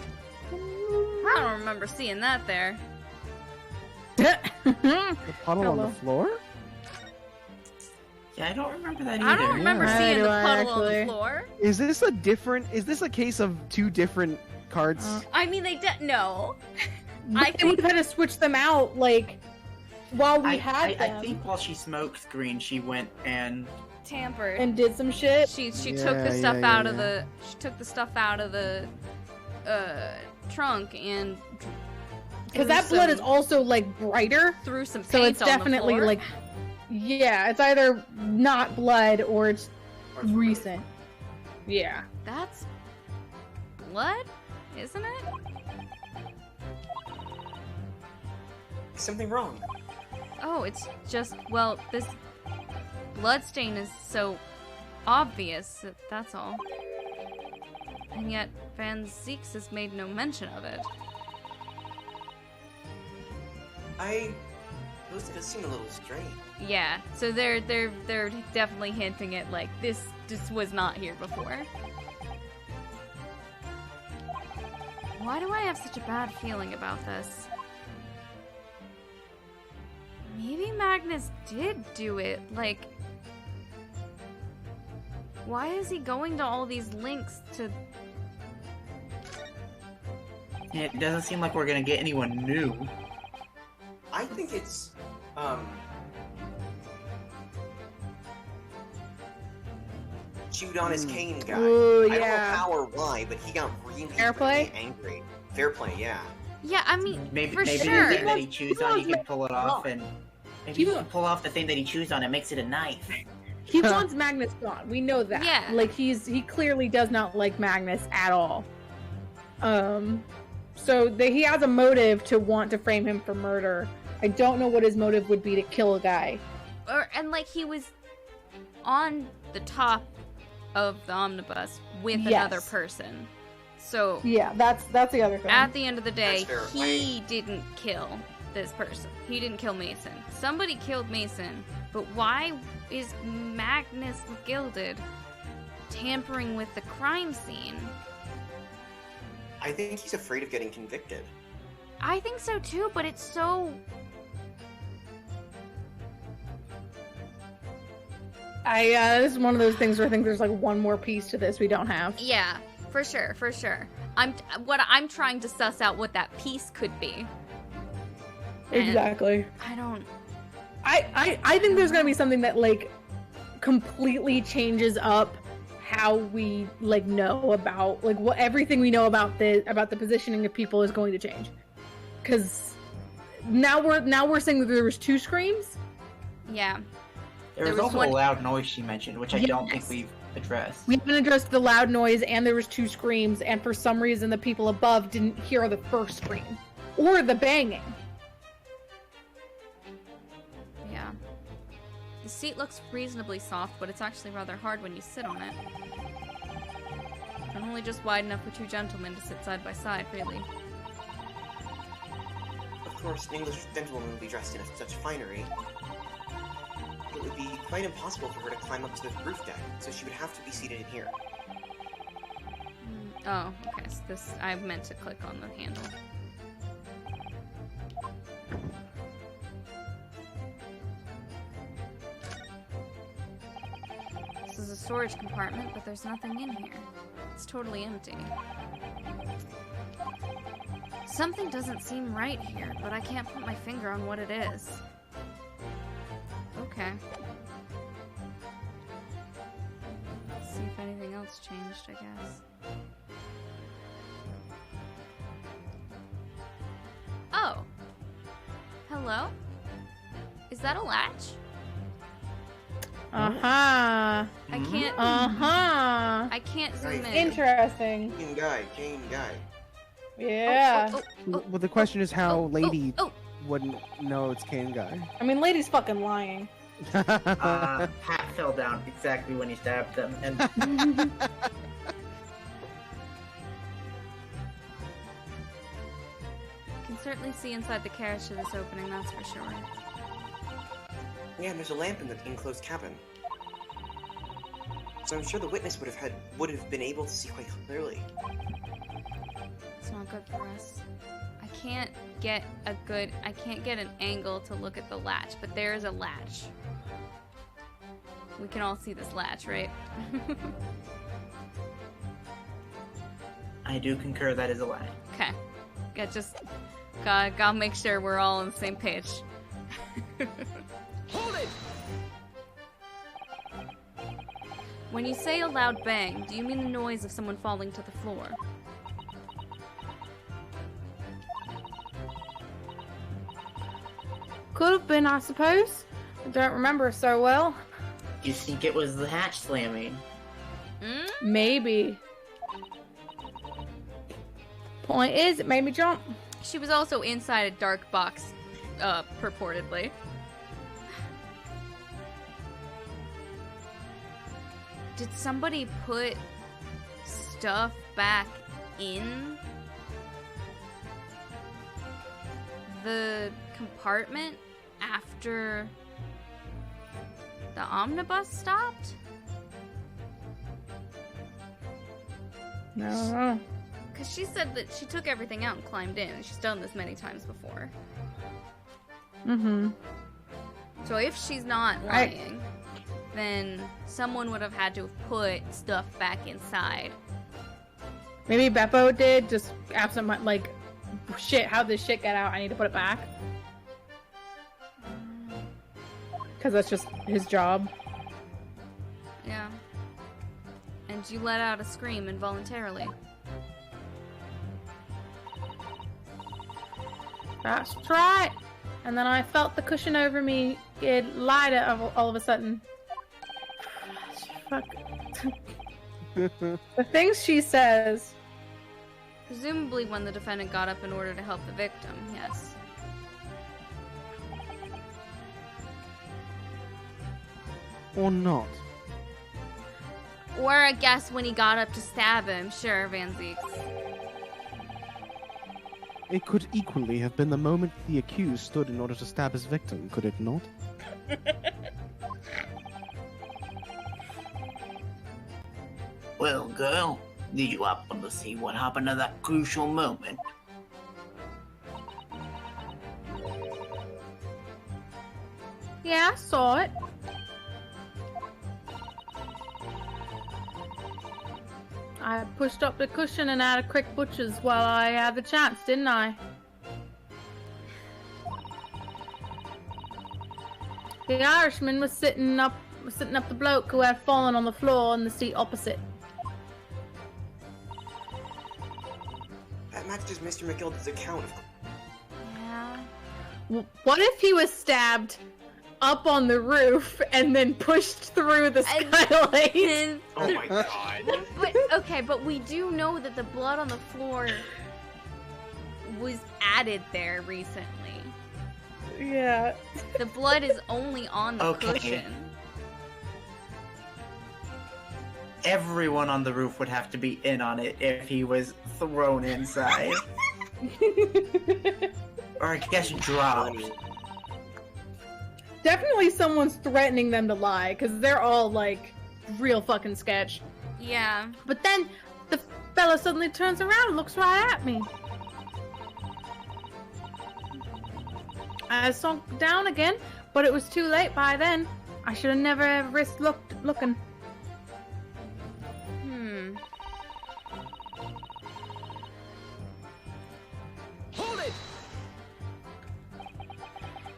I don't remember seeing that there. The puddle on the floor? Yeah, I don't remember that either. I don't remember Yeah. seeing the I puddle on the actually. floor. Is this a case of two different cards? I mean, no. I think we've had to switch them out, like, while we I had them. I think while she smoked green, she went and Tampered. And did some shit. She took Yeah, the stuff yeah, out of yeah. the trunk and Because that blood is also, like, brighter. threw some paint So it's on the definitely, floor. like, yeah, it's either not blood or it's recent. Yeah. That's blood, isn't it? Is something wrong? Oh, it's just, well, this blood stain is so obvious, that's all. And yet, Van Zeeks has made no mention of it. Those does seem a little strange. Yeah, so they're definitely hinting at, like, this was not here before. Why do I have such a bad feeling about this? Maybe Magnus did do it, like... Why is he going to all these links to... yeah, it doesn't seem like we're gonna get anyone new. I think it's, chewed on his cane guy. Ooh, I don't know yeah. how or why, but he got really, Fair play? really angry. Fair play, yeah. Yeah, I mean, Maybe for the sure. thing that he chews on, he can pull it off, and maybe He he wa- can pull off the thing that he chews on and makes it a knife. He wants Magnus gone. We know that. Yeah. Like he clearly does not like Magnus at all. So he has a motive to want to frame him for murder. I don't know what his motive would be to kill a guy. And like he was on the top of the omnibus with Yes. another person. So Yeah, that's the other thing. at the end of the day, That's fair. he didn't kill this person. He didn't kill Mason. Somebody killed Mason, but why is Magnus Gilded tampering with the crime scene? I think he's afraid of getting convicted. I think so too, but it's so... This is one of those things where I think there's like one more piece to this we don't have. Yeah, for sure, for sure. I'm trying to suss out what that piece could be. And Exactly. I don't... I think there's gonna be something that like completely changes up how we like know about like what everything we know about the positioning of people is going to change. Because now we're saying that there was 2 screams. Yeah. There There was was also one- a loud noise she mentioned, which I don't think Yes. we've addressed. We haven't addressed the loud noise, and there was 2 screams, and for some reason the people above didn't hear the first scream or the banging. Yeah. The seat looks reasonably soft, but it's actually rather hard when you sit on it. And only just wide enough for 2 gentlemen to sit side by side, really. Of course, an English gentlewoman would be dressed in such finery. It would be quite impossible for her to climb up to the roof deck, so she would have to be seated in here. Oh, okay. So this, I meant to click on the handle. This is a storage compartment, but there's nothing in here. It's totally empty. Something doesn't seem right here, but I can't put my finger on what it is. Okay. Let's see if anything else changed, I guess. Oh. Hello? Is that a latch? Uh-huh. I can't... Uh-huh. I can't zoom in. Interesting. Kane guy. Yeah. Well, the question is how Lady oh. wouldn't know it's Kane Guy. I mean, Lady's fucking lying. Pat fell down exactly when he stabbed them, and You can certainly see inside the carriage to this opening, that's for sure. Yeah, and there's a lamp in the enclosed cabin. So I'm sure the witness would have been able to see quite clearly. It's not good for us. I can't get an angle to look at the latch, but there is a latch. We can all see this latch, right? I do concur that is a lie. Okay. Gotta make sure we're all on the same page. Hold it! When you say a loud bang, do you mean the noise of someone falling to the floor? Could have been, I suppose. I don't remember so well. You think it was the hatch slamming? Maybe. Point is, it made me jump. She was also inside a dark box, purportedly. Did somebody put stuff back in the compartment after the omnibus stopped? No. Because she said that she took everything out and climbed in, and she's done this many times before. Mm-hmm. So if she's not lying, then someone would have had to have put stuff back inside. Maybe Beppo did, just absent my, like, shit, how'd this shit get out? I need to put it back. Because that's just his job. Yeah. And you let out a scream involuntarily. That's right. And then I felt the cushion over me get lighter all of a sudden. Fuck. The things she says. Presumably when the defendant got up in order to help the victim, yes. Or not. Or I guess when he got up to stab him, sure, Van Zeek. It could equally have been the moment the accused stood in order to stab his victim, could it not? Well, girl, did you happen to see what happened at that crucial moment? Yeah, I saw it. I pushed up the cushion and had a quick butcher's while I had the chance, didn't I? The Irishman was sitting up the bloke who had fallen on the floor in the seat opposite. That matches Mr. McGilda's account of... Yeah. What if he was stabbed up on the roof and then pushed through the skylight? Oh my god. But we do know that the blood on the floor was added there recently. Yeah. The blood is only on the cushion. Everyone on the roof would have to be in on it if he was thrown inside. Or I guess dropped. Definitely someone's threatening them to lie, because they're all, like, real fucking sketch. Yeah. But then, the fella suddenly turns around and looks right at me. I sunk down again, but it was too late by then. I should have never have risked looking.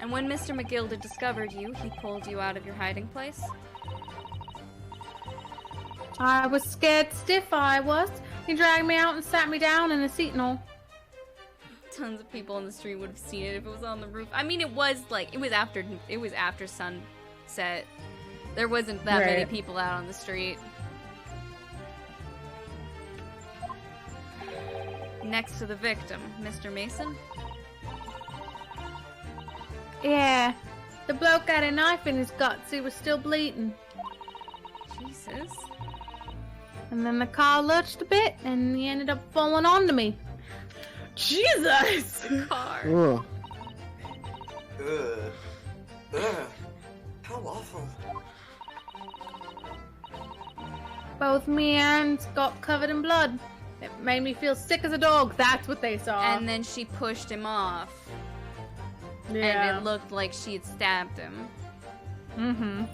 And when Mr. McGilda discovered you, he pulled you out of your hiding place? I was scared stiff, I was. He dragged me out and sat me down in a seat and all. Tons of people on the street would have seen it if it was on the roof. I mean, it was after sunset. There wasn't that many people out on the street. Next to the victim, Mr. Mason? Yeah. The bloke had a knife in his guts. He was still bleeding. Jesus. And then the car lurched a bit, and he ended up falling onto me. Jesus! The car. Ugh. Ugh. Ugh. How awful. Both me and got covered in blood. It made me feel sick as a dog. That's what they saw. And then she pushed him off. yeah. And it looked like she had stabbed him. Mm-hmm.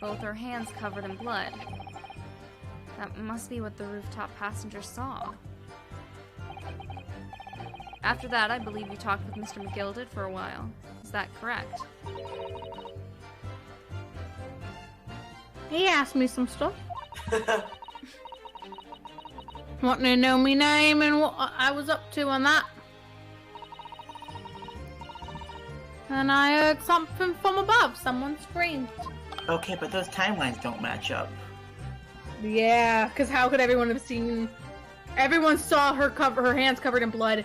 Both her hands covered in blood. That must be what the rooftop passenger saw. After that, I believe you talked with Mr. McGilded for a while. Is that correct? He asked me some stuff. Wanting to know me name and what I was up to on that. And I heard something from above. Someone screamed. Okay, but those timelines don't match up. Yeah, because how could everyone have seen... Everyone saw her hands covered in blood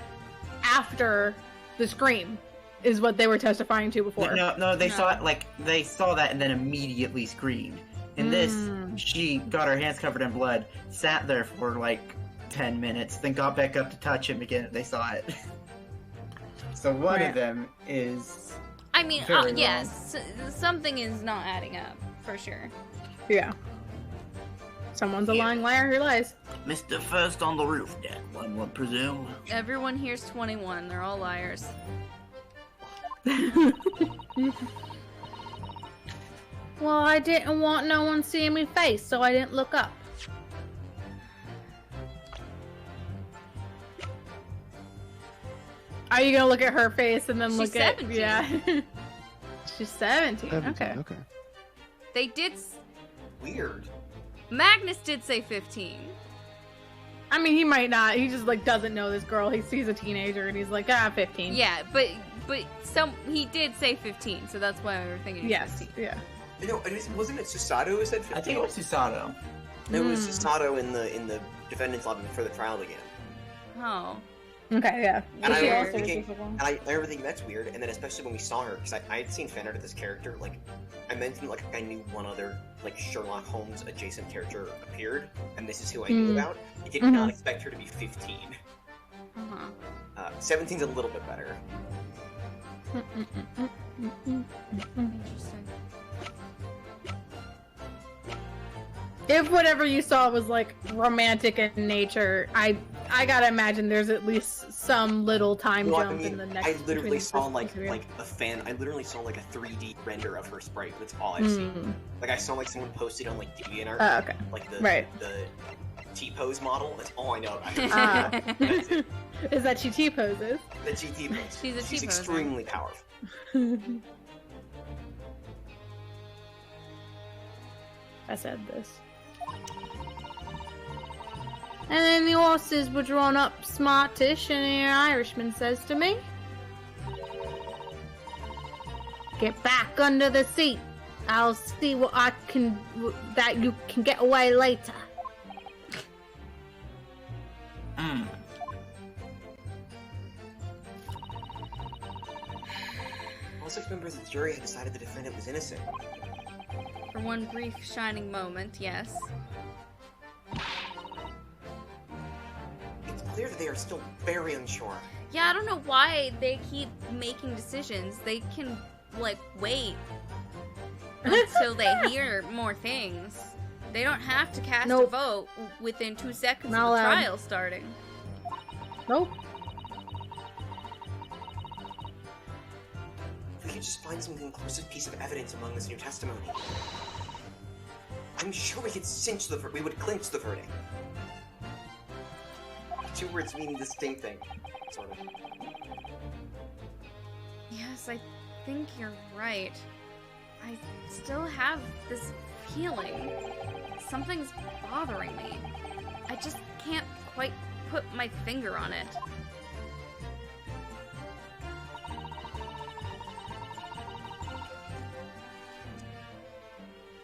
after the scream, is what they were testifying to before. No, they saw it, they saw that and then immediately screamed. In this, she got her hands covered in blood, sat there for 10 minutes, then got back up to touch him again, and they saw it. So one of them is... I mean, very yes, something is not adding up, for sure. Yeah. Someone's a lying liar who lies. Mr. First on the roof, then, one would presume. Everyone here's 21, they're all liars. Well, I didn't want no one seeing me face, so I didn't look up. Are you gonna look at her face and then She's look at... 17. Yeah. She's 17. Okay. They did... Weird. Magnus did say 15. I mean, he might not. He just, doesn't know this girl. He sees a teenager and he's like, 15. Yeah, but he did say 15, so that's why we were thinking he was 15. Yeah. No, wasn't it Susato who said 15? I think it was Susato. It was Susato in the defendant's lobby before the trial began. Oh. Okay, yeah. And I Weird. remember thinking, that's weird, and then especially when we saw her, because I had seen fan art of this character, I mentioned, I knew one other, Sherlock Holmes adjacent character appeared, and this is who I knew about. You did not expect her to be 15. Uh-huh. 17's a little bit better. Interesting. If whatever you saw was romantic in nature, I gotta imagine there's at least some little time jump in the next. I literally saw a fan. I literally saw a 3D render of her sprite. That's all I've seen. I saw someone posted on DeviantArt. Oh, okay. The T-pose model. That's all I know about her. That's it. Is that she T-poses? The T-pose. She's a She's T-poser. extremely powerful. I said this. And then the horses were drawn up smartish, and the Irishman says to me, "Get back under the seat. I'll see what I can, that you can get away later." All 6 members of the jury had decided the defendant was innocent. For one brief shining moment, yes. It's clear that they are still very unsure. Yeah, I don't know why they keep making decisions. They can, wait until they hear more things. They don't have to cast a vote within 2 seconds Not of the allowed. trial starting. Nope. If we could just find some conclusive piece of evidence among this new testimony, I'm sure we could we would clinch the verdict. 2 words meaning the same thing, sort of. Alex, I think you're right. I still have this feeling. Something's bothering me. I just can't quite put my finger on it.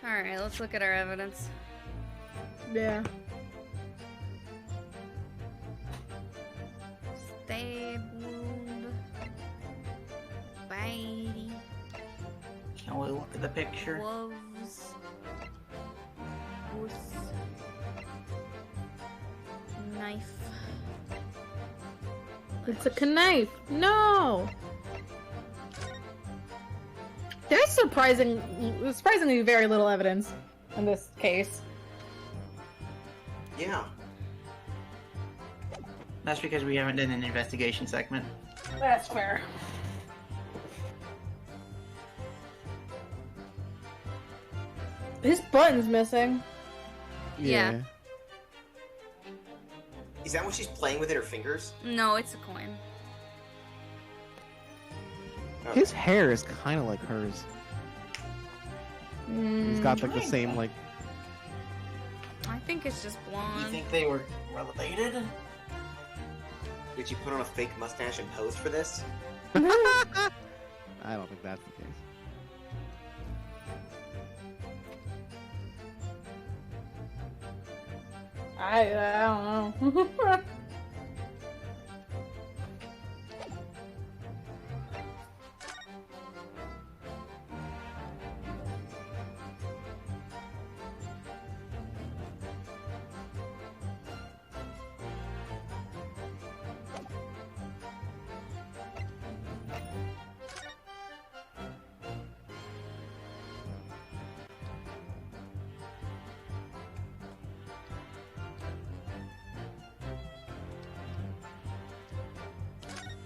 Alright, let's look at our evidence. Yeah. Stab wound. Bitey. Can we look at the picture? Gloves. Goose. Knife. It's a knife. No. There's surprisingly very little evidence in this case. Yeah. That's because we haven't done an investigation segment. That's fair. His button's missing. Yeah. Is that when she's playing with it, her fingers? No, it's a coin. Oh. His hair is kind of like hers. He's got like the same like. I think it's just You blonde. think they were related? Did she put on a fake mustache and pose for this? I don't think that's the case. I don't know.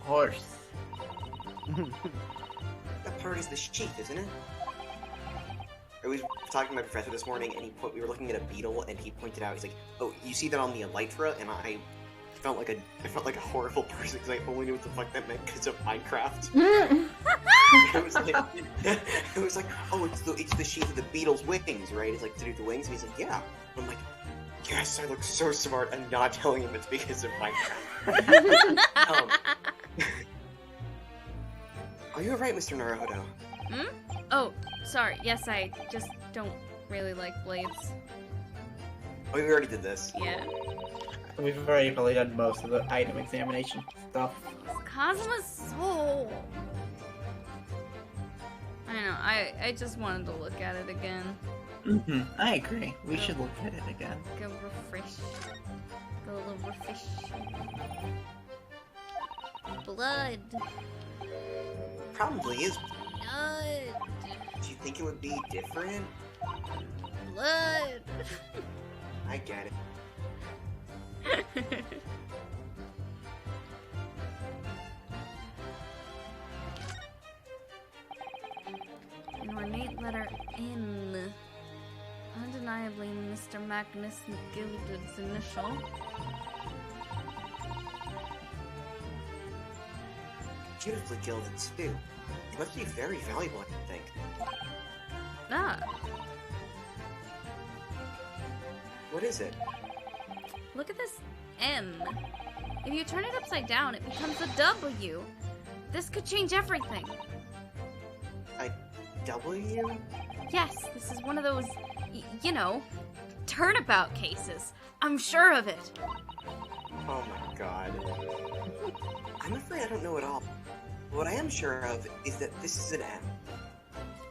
Horse. That part is the sheath, isn't it? I was talking to my professor this morning, and we were looking at a beetle, and he pointed out, he's like, "Oh, you see that on the elytra?" And I felt like a horrible person because I only knew what the fuck that meant because of Minecraft. I was like, "Oh, it's the sheath of the beetle's wings, right?" It's like to do the wings, and he's like, "Yeah." And I'm like, "Yes, I look so smart," and not telling him it's because of Minecraft. Are you alright, Mr. Naruhodo? Hmm? Oh, sorry. Yes, I just don't really like blades. Oh, we already did this. Yeah. We've already probably done most of the item examination stuff. Kazuma's soul. I don't know. I just wanted to look at it again. Mm-hmm. I agree. We should look at it again. Go refresh. Go a little refresh. Blood. Probably is. Blood. Do you think it would be different? Blood. I get it. An ornate letter N. Undeniably Mr. Magnus McGilded's initial. Beautifully gilded too. It must be very valuable, I think. Ah, What is it? look at this M. If you turn it upside down, it becomes a W. This could change everything. A W? Yes, this is one of those, you know, turnabout cases. I'm sure of it. Oh my god. I'm afraid I don't know at all. What I am sure of is that this is an M.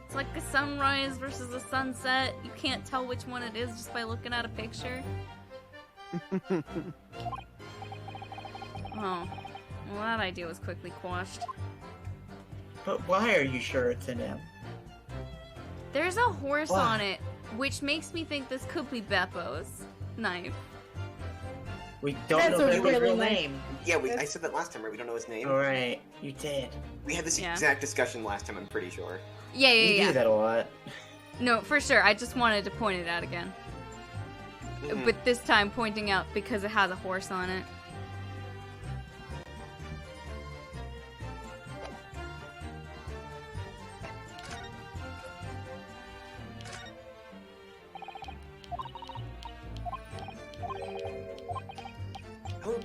It's like a sunrise versus a sunset. You can't tell which one it is just by looking at a picture. Oh, well, that idea was quickly quashed. But why are you sure it's an M? There's a horse Why? on it, which makes me think this could be Beppo's knife. We don't That's know a Beppo's really real nice- name. Yeah, I said that last time, right? We don't know his name. Alright, you did. We had this Yeah. exact discussion last time, I'm pretty sure. Yeah, You yeah, do yeah. that a lot. No, for sure. I just wanted to point it out again. Mhm. But this time pointing out because it has a horse on it.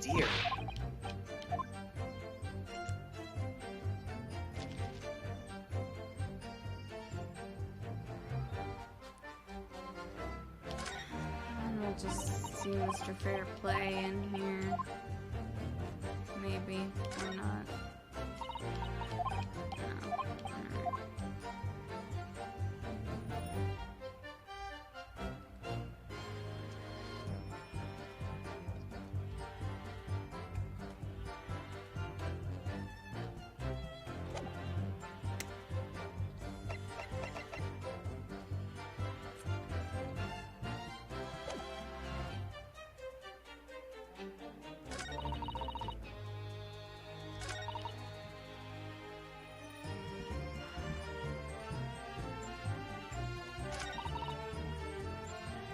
dear. And we'll just see Mr. Fair Play in here. Maybe, or not. No. Alright.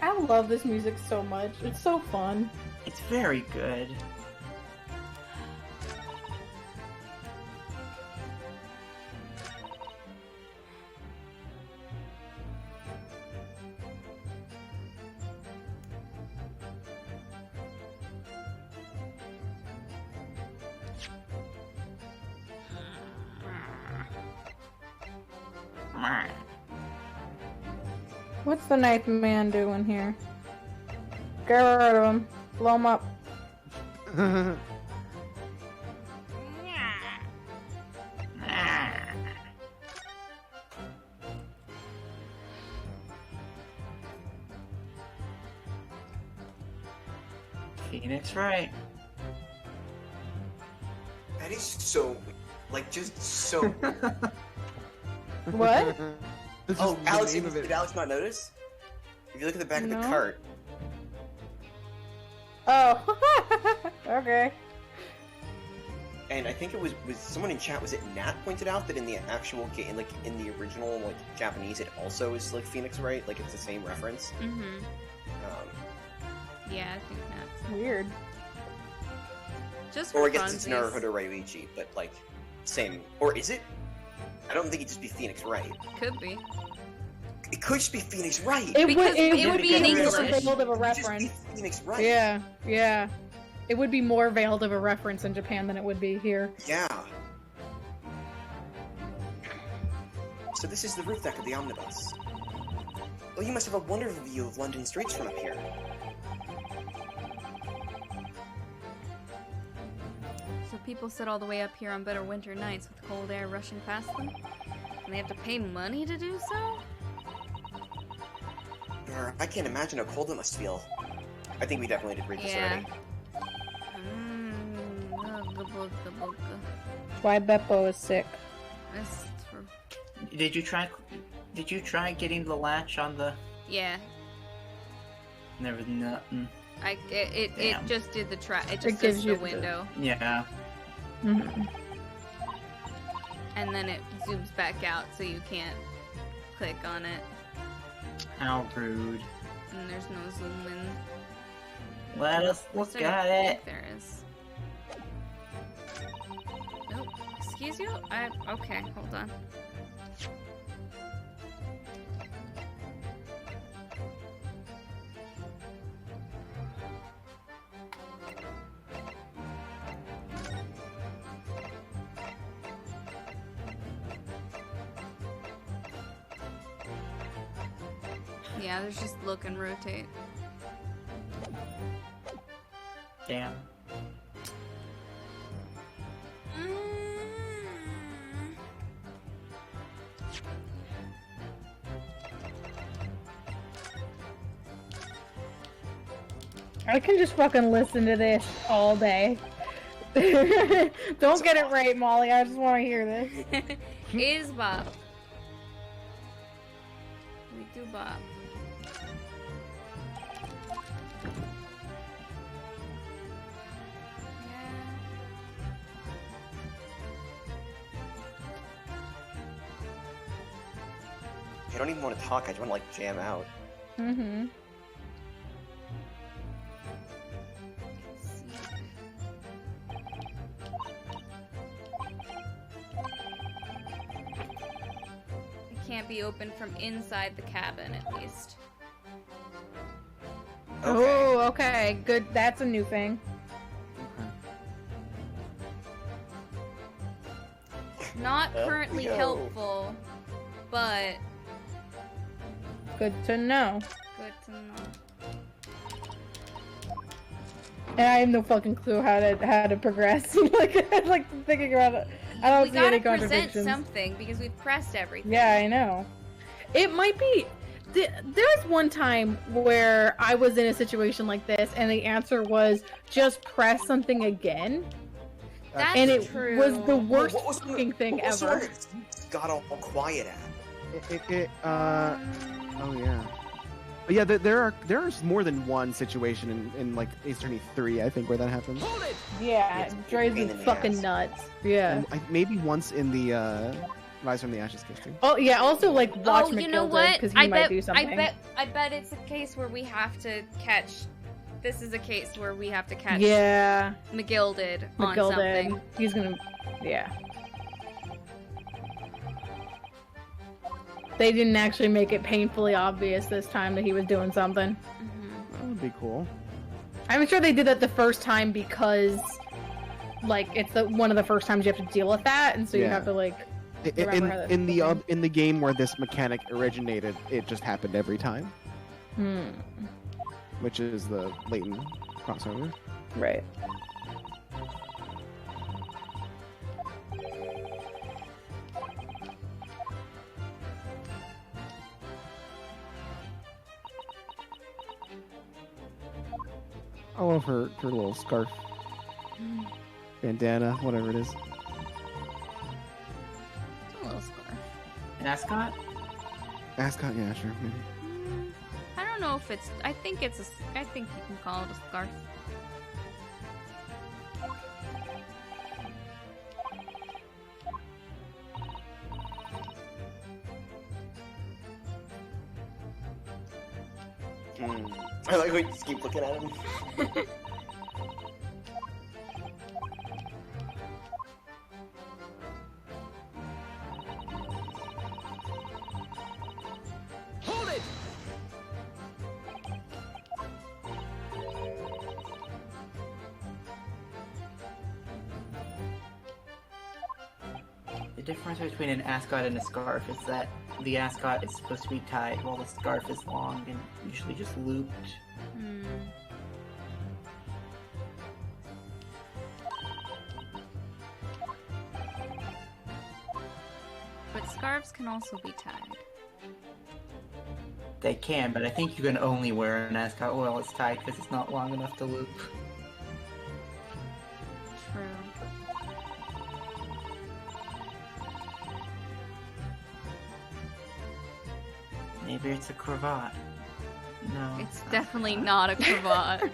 I love this music so much. It's so fun. It's very good. What's the ninth man doing here? Get rid of him. Blow him up. Phoenix, right? That is so, like, just so. What? This Oh, is the Alex, name of did it. Alex not notice? If you look at the back of No. the cart, Oh. Okay. and I think it was someone in chat, was it Nat pointed out that in the actual game, like in the original like Japanese, it also is like Phoenix Wright, like it's the same reference. Mm-hmm. Yeah, I think that's Weird. just for Or I guess it's funsies. Naruhodo Ryuichi, but like same. Or is it? I don't think it'd just be Phoenix Wright. Could be. It could just be Phoenix Wright. Because it would be in more English. veiled of a It could just be reference. Phoenix Wright. Yeah, yeah. It would be more veiled of a reference in Japan than it would be here. Yeah. So this is the roof deck of the omnibus. Oh, you must have a wonderful view of London streets from up here. So people sit all the way up here on bitter winter nights with cold air rushing past them? And they have to pay money to do so? I can't imagine how cold it must feel. I think we definitely did read this Yeah. already. The book. Why Beppo is sick. This for... Did you try getting the latch on the? Yeah. There was nothing. It Damn. just did the try. It It just gives does you the the- window, Yeah. Mm-hmm. and then it zooms back out, so you can't click on it, How rude. and there's no zoom in. Let us At least look I at don't it. think there is. Nope. Excuse you? Okay, hold on. Yeah, there's just look and rotate. Damn. I can just fucking listen to this all day. Don't get it right, Molly. I just want to hear this. Is Bob. We do Bob. I don't even want to talk, I just want to like jam out. Mm-hmm. It can't be opened from inside the cabin, at least. Oh, okay. Good. That's a new thing. Not Up we currently go. helpful, but Good to know. good to know. And I have no fucking clue how to progress. like thinking about it. I don't We see any gotta present contradictions. something because we've pressed everything. Yeah, I know. It might be. There's one time where I was in a situation like this, and the answer was just press something again, That's and it true. was the worst What was fucking thing what was the ever. one that got all quiet at? Oh yeah. But yeah, there's more than one situation in like Ace Attorney 3, I think, where that happens. Yeah, It's it drives pain me in the fucking ass. nuts. Yeah. And maybe once in the Rise from the Ashes case too. Oh yeah. Also, like watch you know McGilded, what? because he might do something. I bet it's a case where we have to catch. This is a case where we have to catch. Yeah, McGilded on McGilded. something. He's gonna. Yeah. They didn't actually make it painfully obvious this time that he was doing something. Mhm. That would be cool. I'm sure they did that the first time because, like, it's one of the first times you have to deal with that, and so you Yeah. have to like. In Remember how that's in the looking. in the game where this mechanic originated, it just happened every time, which is the Layton crossover. Right. I love her little scarf, bandana, whatever it is. It's a little scarf. An ascot? Ascot, yeah, sure, maybe. I don't know if it's. I think it's a. I think you can call it a scarf. I like how you just keep looking at him. The difference between an ascot and a scarf is that the ascot is supposed to be tied while the scarf is long and usually just looped. Hmm. But scarves can also be tied. They can, but I think you can only wear an ascot while it's tied because it's not long enough to loop. True. Maybe it's a cravat. No. It's definitely not a cravat.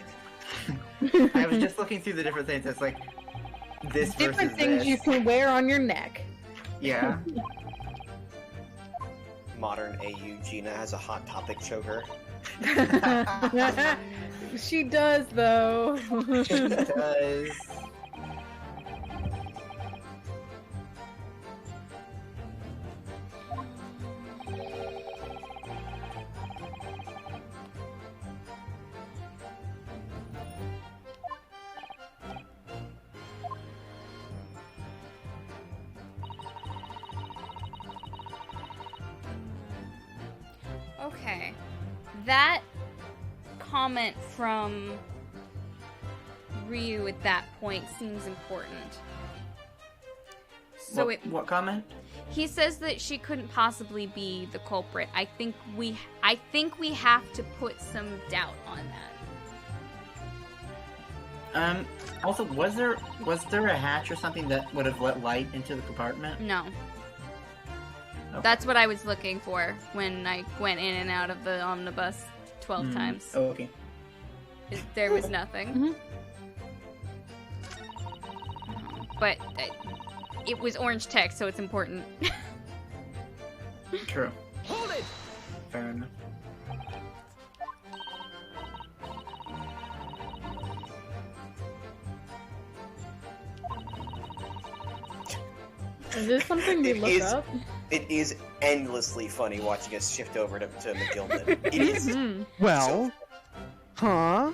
I was just looking through the different things. It's like this Different versus things this. you can wear on your neck. Yeah. Modern AU Gina has a hot topic choker. She does though. It does. Okay. That comment from Ryu at that point seems important. So What comment? he says that she couldn't possibly be the culprit. I think we have to put some doubt on that. Also, was there a hatch or something that would have let light into the compartment? No. Okay. That's what I was looking for when I went in and out of the omnibus 12 times. Oh, okay. There was nothing. Mhm. But it was orange text, so it's important. True. Hold it. Fair enough. Is this something we It look is- up? It is endlessly funny watching us shift over to McGilded. It is. Hmm. Well, huh?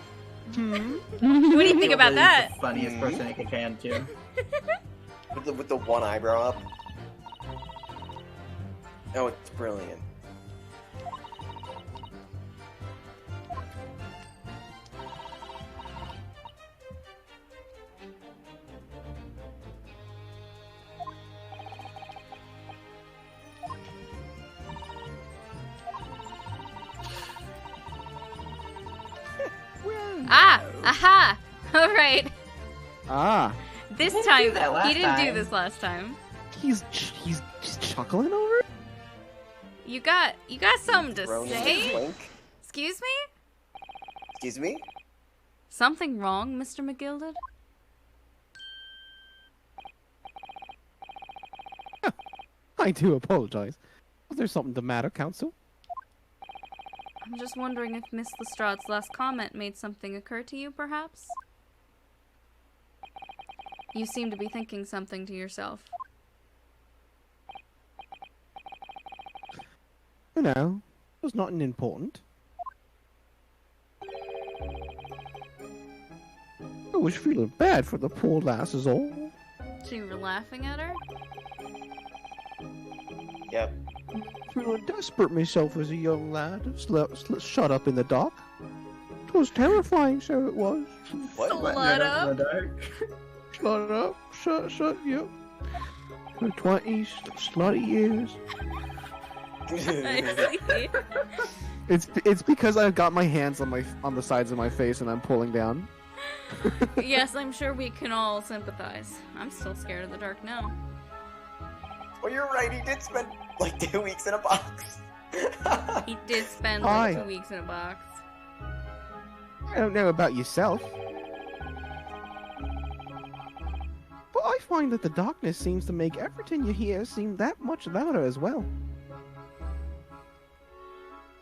What do you think about Gilda is that? the funniest person I can can too. With the one eyebrow up. Oh, it's brilliant. Ah! Aha! Alright. Ah, This He didn't time, do that last he didn't do time. this last time. he's just chuckling over it. You got something to Thrown in the say? clink. Excuse me? Excuse me? Something wrong, Mr. McGilded? I do apologize. Was there something the matter, Council? I'm just wondering if Miss Lestrade's last comment made something occur to you, perhaps? You seem to be thinking something to yourself. No, it was nothing important. I was feeling bad for the poor lass is all. So you were laughing at her? Yep. Feeling desperate myself as a young lad, shut up in the dark. 'Twas terrifying, so it was. What? Slut up? Shut up, shut you. For 20 slutty years. I see. It's because I've got my hands on the sides of my face and I'm pulling down. Yes, I'm sure we can all sympathize. I'm still scared of the dark now. Oh, you're right. He did spend like 2 weeks in a box. He did spend Hi. like 2 weeks in a box. I don't know about yourself, but I find that the darkness seems to make everything you hear seem that much louder as well.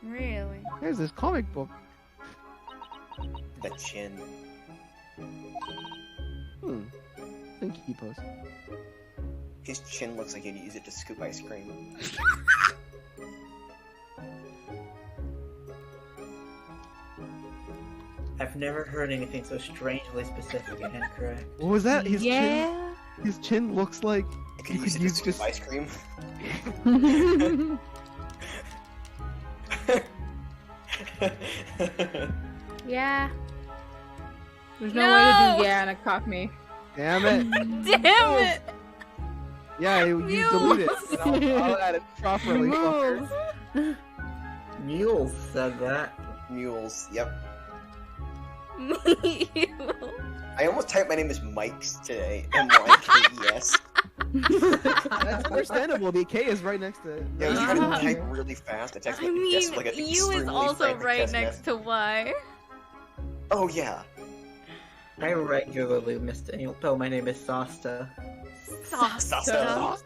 Really? There's this comic book. The chin. Think he post. His chin looks like he'd use it to scoop ice cream. I've never heard anything so strangely specific and incorrect. What was that? His Yeah. chin. His chin looks like I could You use could it to use scoop just- ice cream. Yeah. There's no, No! way to do yeah and a cockney. damn it. Damn it! Yeah, you Mules. delete it. I'll add it properly. fucker. Moves. Mule said that. Mules. Yep. Mule. I almost typed my name as Mike's today. M-Y-K-E-S. That's understandable. The K is right next to. Yeah, I was trying to type really fast. I I texted mean, just like an U is extremely also frantic right test next message. to Y. Oh yeah. I regularly misspell my name is Sasta. Sasta.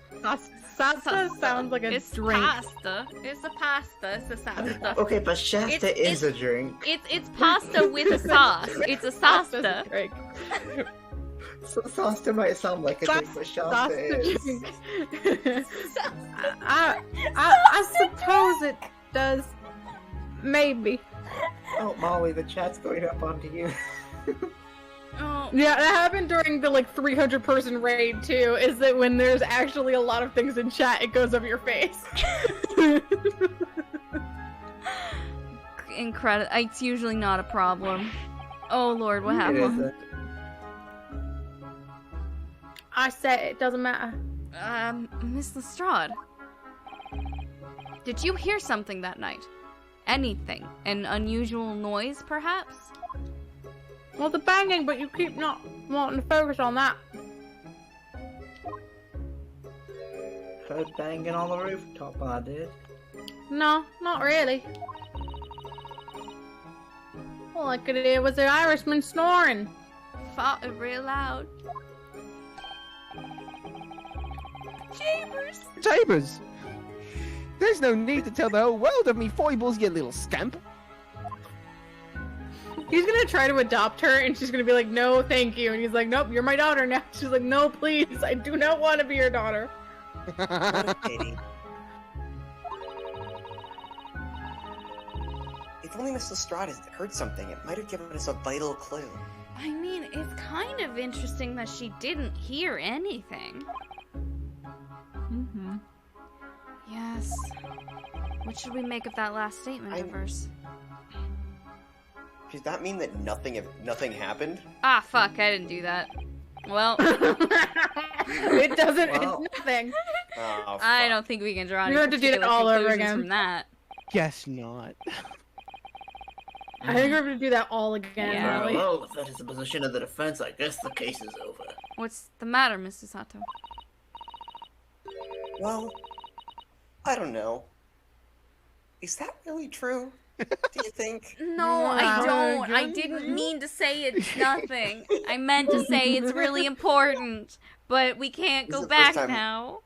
Sasta sounds like a It's drink. pasta. It's a pasta. It's a pasta. Okay, but Shasta It's- is a drink. It's pasta with a sauce. It's a Sasta's sasta. a drink. Sasta might sound like a drink, but Shasta is. I suppose it does. Maybe. Oh, Molly, the chat's going up onto you. Oh, Yeah, that happened during the 300 person raid too. Is that when there's actually a lot of things in chat, it goes over your face. incredible. It's usually not a problem. Oh Lord, what It happened? isn't. I said it doesn't matter. Miss Lestrade, did you hear something that night? Anything? An unusual noise, perhaps? Well, the banging, but you keep not wanting to focus on that. Heard banging on the rooftop, I did. No, not really. All I could hear was the Irishman snoring. Fought it real loud. Chambers! Chambers! There's no need to tell the whole world of me foibles, you little scamp. He's gonna try to adopt her, and she's gonna be like, "No, thank you." And he's like, "Nope, you're my daughter now." She's like, "No, please, I do not want to be your daughter." What a pity. If only Miss Lestrade had heard something, it might have given us a vital clue. I mean, it's kind of interesting that she didn't hear anything. Mm-hmm. Yes. What should we make of that last statement of hers? Does that mean that nothing happened? Ah, fuck, I didn't do that. Well, It doesn't. Well. It's nothing. Oh, I fuck. don't think we can draw any You have to do that particular all over conclusions again. from that. Guess not. I think we're gonna do that all again, Yeah. Molly. Well, if that is the position of the defense, I guess the case is over. What's the matter, Mr. Sato? Well, I don't know. Is that really true? Do you think? No, I don't. I didn't mean to say it's nothing. I meant to say it's really important. But we can't This is go the first back time- now.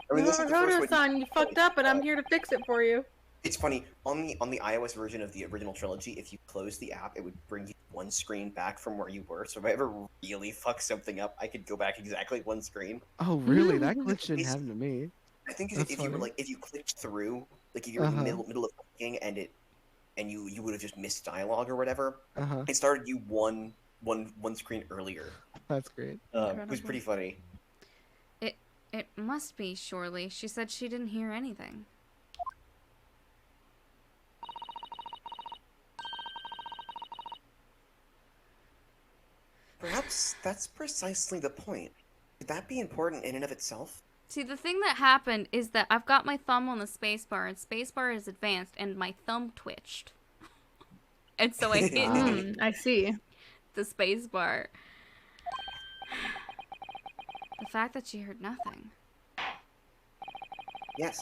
I mean, You this is the wrote first us one. on. You fucked up, and I'm here to fix it for you. It's funny on the iOS version of the original trilogy. If you close the app, it would bring you one screen back from where you were. So if I ever really fuck something up, I could go back exactly one screen. Oh, really? That glitch didn't happen to me. I think That's if you were funny. like if you clicked through, like if you were in the Uh-huh. middle of clicking and you would have just missed dialogue or whatever, Uh-huh. it started you one screen earlier. That's great. It was pretty funny. It must be, surely. She said she didn't hear anything. Perhaps that's precisely the point. Could that be important in and of itself? See, the thing that happened is that I've got my thumb on the spacebar, and spacebar is advanced, and my thumb twitched. And so I hit I see. the spacebar. The fact that she heard nothing. Yes.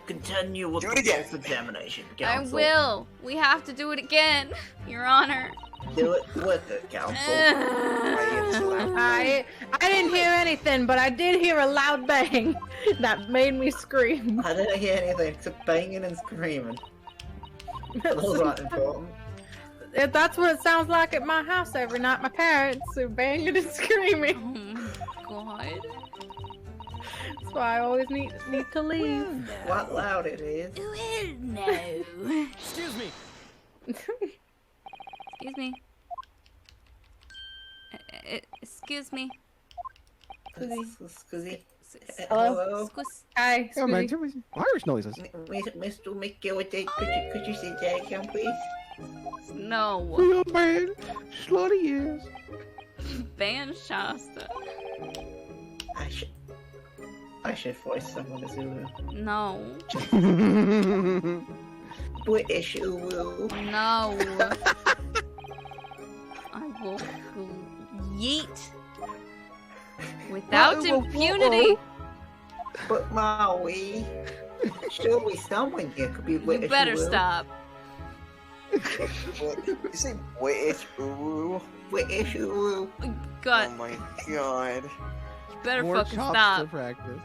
Continue with Do it the again. self-examination, I counsel. will. We have to do it again, Your Honor. Do it with it, counsel. I didn't hear anything, but I did hear a loud bang that made me scream. I didn't hear anything except banging and screaming. Those aren't important. That's what it sounds like at my house every night. My parents are banging and screaming. Oh my god. That's why I always need to leave. What loud it is. Well, no. Excuse me. Excuse me. Excuse me. Scusi. Hello? Excuse. Hi, Yeah, man, Squeezy. Irish noises. Mr. McGillicuddy, could you sit down again, please? No. Real man, slutty is. Ban Shasta. I should voice someone as Zulu. No. British Zulu. No. I will yeet. Without Whoa, whoa, impunity. But Maui, surely someone here could be You British better Zulu. stop. What? You say British Uru? British Zulu. Oh God, my god. you better More fucking chops stop. to practice.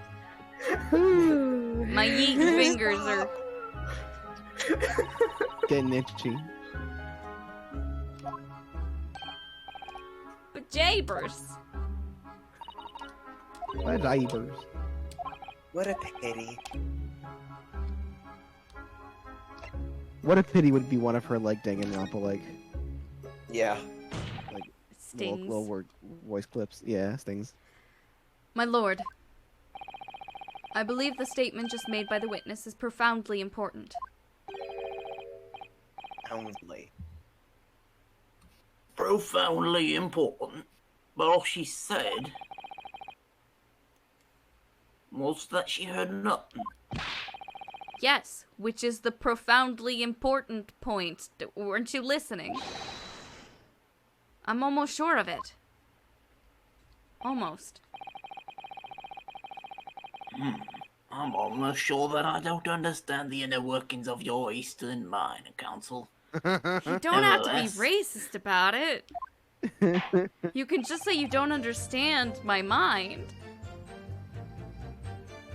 My yeet fingers are. Getting itchy. But Jabers. My divers. What a pity. What a pity would be one of her like Danganronpa like Yeah. Stings. little word voice clips. Yeah, stings. My lord, I believe the statement just made by the witness is profoundly important. Profoundly. Profoundly important, but all she said was that she heard nothing. Yes, which is the profoundly important point. Weren't you listening? I'm almost sure of it. Almost. I'm almost sure that I don't understand the inner workings of your Eastern mind, Counsel. You don't have to be Nevertheless. racist about it. You can just say you don't understand my mind.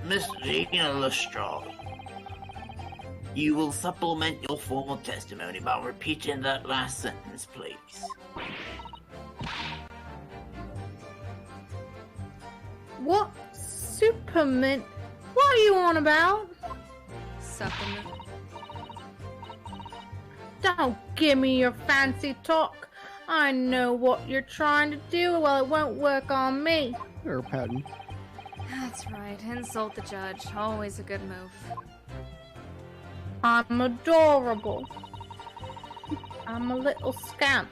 Miss Gina Lestrade, you will supplement your formal testimony by repeating that last sentence, please. What? Superman? What are you on about? Supplement. Don't give me your fancy talk. I know what you're trying to do. Well, it won't work on me. Or pattern. That's right. Insult the judge. Always a good move. I'm adorable. I'm a little scamp.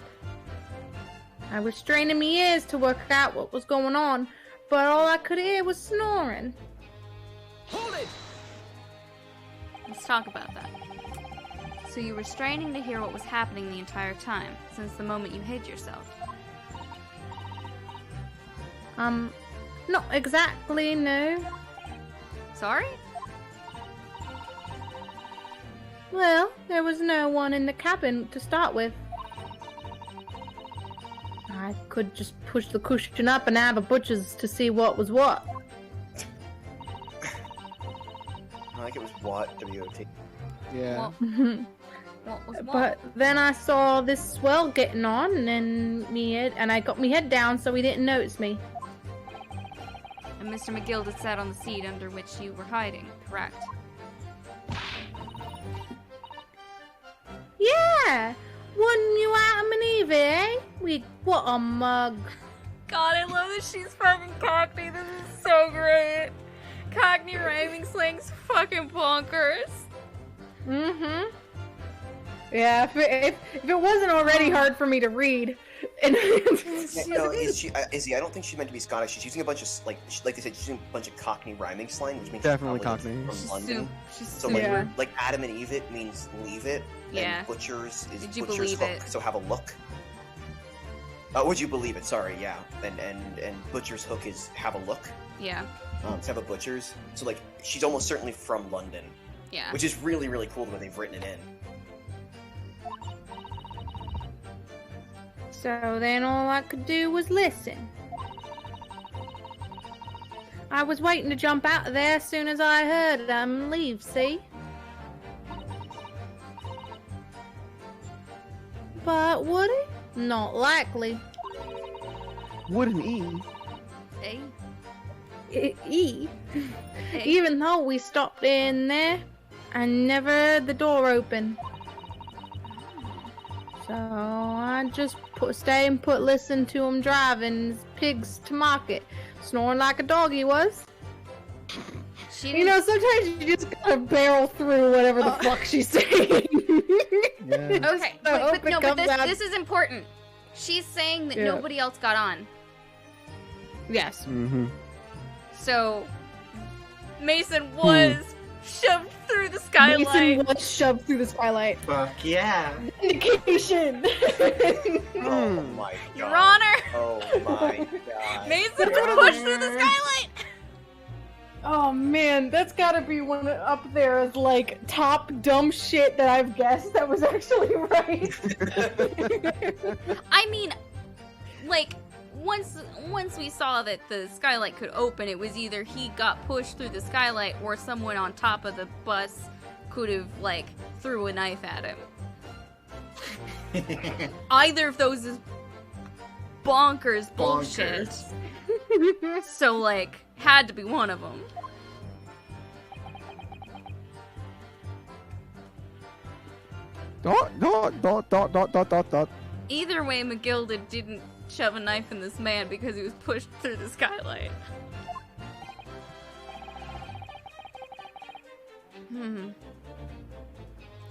I was straining my ears to work out what was going on, but all I could hear was snoring. Hold it! Let's talk about that. So you were straining to hear what was happening the entire time, since the moment you hid yourself. Not exactly, no. Sorry? Well, there was no one in the cabin to start with. I could just push the cushion up and have a butcher's to see what was what. I think it was what, W-O-T. Yeah. What was what? But then I saw this swell getting on, and I got my head down so he didn't notice me. And Mr. McGill had sat on the seat under which you were hiding, correct? Yeah! Wasn't you Adam and Eve, eh? What a mug. God, I love that she's fucking Cockney. This is so great. Cockney rhyming slang's fucking bonkers. Mm-hmm. Yeah, if it wasn't already hard for me to read. And No, Izzy, I don't think she's meant to be Scottish. She's using a bunch of, like they said, she's using a bunch of Cockney rhyming slang, which means Definitely she's probably Cockney. from London. She's So Yeah. like Adam and Eve it means leave it. Yeah. And butchers is Did you butcher's believe hook, it? so have a look. Would you believe it? Sorry, yeah. And butcher's hook is have a look. Yeah, So have a butcher's. So like she's almost certainly from London, yeah. which is really really cool the way they've written it in. So then all I could do was listen. I was waiting to jump out of there as soon as I heard them leave, see? But would he? Not likely. Wouldn't E? Hey, E. hey. Even though we stopped in there, I never heard the door open. So I just stayed and listen to him driving his pigs to market, snoring like a dog he was. She You didn't- know, sometimes you just gotta barrel through whatever the fuck she's saying. Yeah. Okay, I hope it comes out- this is important. She's saying that Yeah. nobody else got on. Yes. Mm-hmm. So Mason was shoved through the skylight. Mason was shoved through the skylight. Fuck yeah. Indication. Oh my god. Your Honor, Oh my god. Mason was pushed through the skylight. Oh man, that's gotta be one up there as like top dumb shit that I've guessed that was actually right. I mean, like once we saw that the skylight could open, it was either he got pushed through the skylight or someone on top of the bus could have like threw a knife at him. Either of those is bonkers bullshit. So like had to be one of them. Dot. Either way, McGilda didn't shove a knife in this man because he was pushed through the skylight.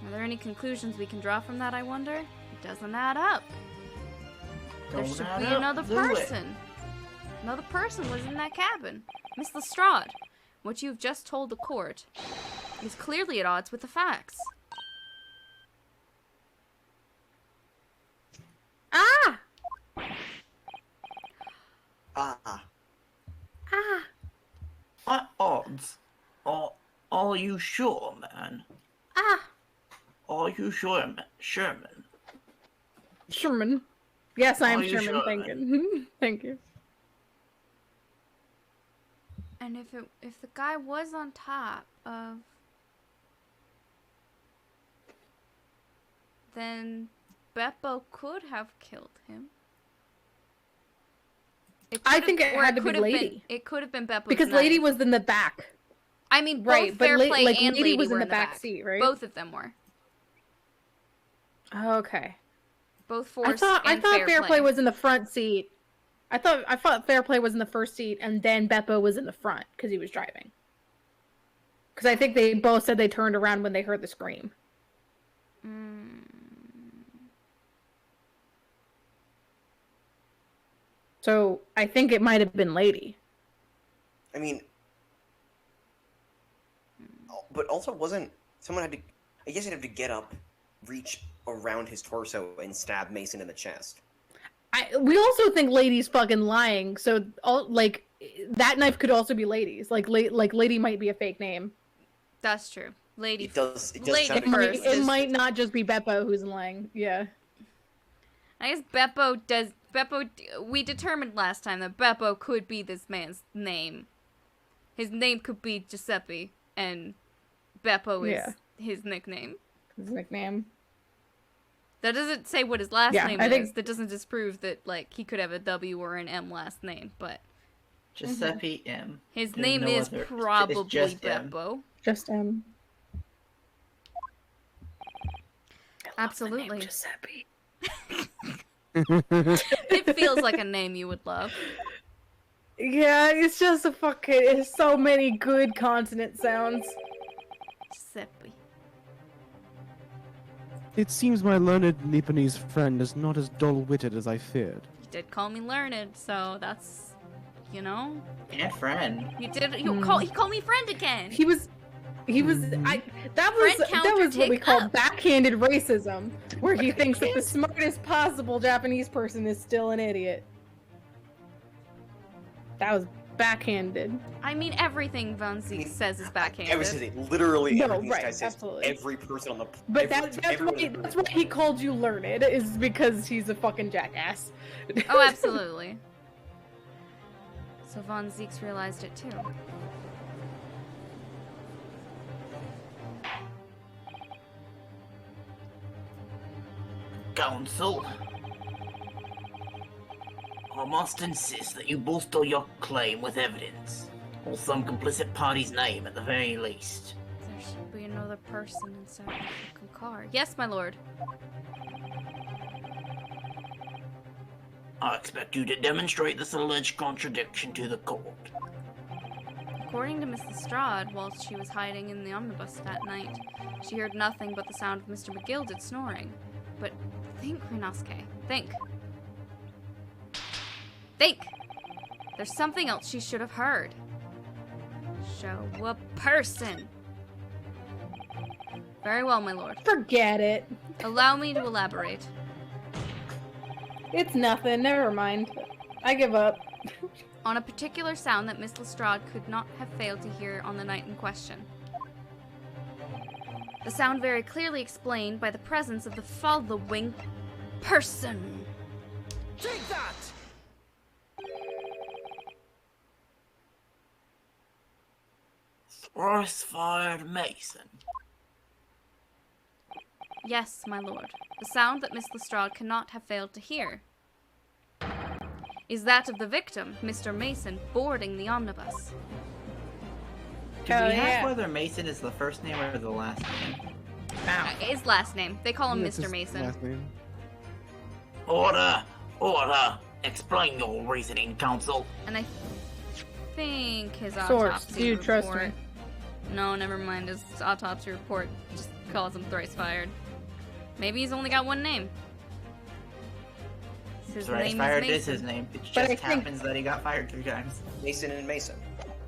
Are there any conclusions we can draw from that, I wonder? It doesn't add up. There Don't should add be up, another do it. person. Another person was in that cabin. Miss Lestrade, what you've just told the court is clearly at odds with the facts. Ah! Ah. Ah! What odds? Are you sure, man? Ah! Are you sure, Sherman? Sherman. Yes, I am Are you Sherman, sure? thank you. Thank you. And if the guy was on top of, then Beppo could have killed him. I think it or had to be could have been- Lady. It could have been Beppo's Because knife. Lady was in the back. I mean, both Right, but Fairplay like and Lady Lady was were in the back seat, right? Both of them were. Okay. Both I Force thought and Fairplay was in the front seat. I thought Fairplay was in the first seat, and then Beppo was in the front because he was driving. Because I think they both said they turned around when they heard the scream. So I think it might have been Lady. I mean, but also wasn't someone had to? I guess he'd have to get up, reach around his torso, and stab Mason in the chest. We also think Lady's fucking lying. So like that knife could also be Lady's. Like Lady might be a fake name. That's true. Lady. It does Lady sound first. It might not just be Beppo who's lying. Yeah. I guess Beppo does. Beppo. We determined last time that Beppo could be this man's name. His name could be Giuseppe, and Beppo is his nickname. His nickname. That doesn't say what his last name I is. think... That doesn't disprove that, like, he could have a W or an M last name, but... Giuseppe M. His There's name no is other. probably It's just M. Beppo. Just M. Absolutely. Giuseppe. It feels like a name you would love. Yeah, it's just a fucking... It's so many good consonant sounds. Giuseppe. It seems my learned Nipponese friend is not as dull-witted as I feared. He did call me learned, so that's... You know? And friend. He did... He called me friend again! That was what we call backhanded racism, where he thinks that the smartest possible Japanese person is still an idiot. That was backhanded. I mean, everything Von Zeke says is backhanded. I was saying, literally everything this guy says, absolutely. every person on the... But that's why he called you learned, is because he's a fucking jackass. Oh, absolutely. So Von Zeke's realized it too. Counsel, I must insist that you bolster your claim with evidence, or some complicit party's name at the very least. There should be another person inside the fucking car. Yes, my lord. I expect you to demonstrate this alleged contradiction to the court. According to Miss Lestrade, whilst she was hiding in the omnibus that night, she heard nothing but the sound of Mr. McGilded snoring. But think, Rinosuke. Think. Think! There's something else she should have heard. Show a person. Very well, my lord. Forget it. Allow me to elaborate. It's nothing. Never mind. I give up. On a particular sound that Miss Lestrade could not have failed to hear on the night in question. The sound very clearly explained by the presence of the following person. Take that! Thrice-fired Mason. Yes, my lord. The sound that Miss Lestrade cannot have failed to hear is that of the victim, Mr. Mason, boarding the omnibus. Do we have whether Mason is the first name or the last name? His last name. They call him It's Mr. his Mason. last name. Order! Order! Explain your reasoning, counsel. And I think his Source, autopsy do you report... trust me? No, never mind. His autopsy report just calls him thrice fired. Maybe he's only got one name. His Thrice name fired is is Mason. his name. It But just I think- happens that he got fired 3 times. Mason and Mason.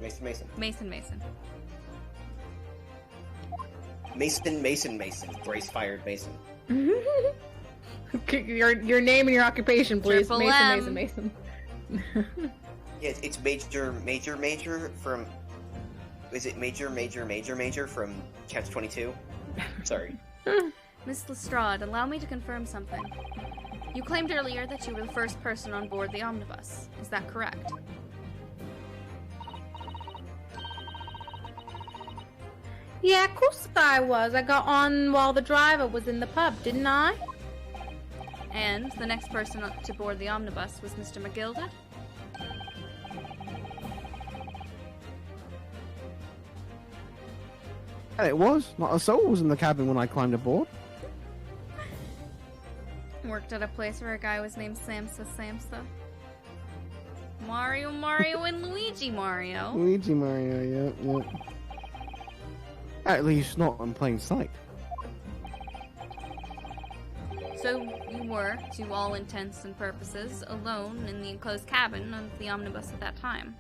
Mason, Mason. Mason. Mason. Thrice fired Mason. Your name and your occupation, please. Triple M. Mason. Yeah, it's Major from... Is it Major from Catch-22? Sorry. Miss Lestrade, allow me to confirm something. You claimed earlier that you were the first person on board the omnibus. Is that correct? Yeah, of course I was. I got on while the driver was in the pub, didn't I? And the next person to board the omnibus was Mr. McGilded? And it was. Not a soul was in the cabin when I climbed aboard. Worked at a place where a guy was named Samsa. Mario, and Luigi Mario. Luigi Mario, yep. At least not in plain sight. So you were, to all intents and purposes, alone in the enclosed cabin of the omnibus at that time.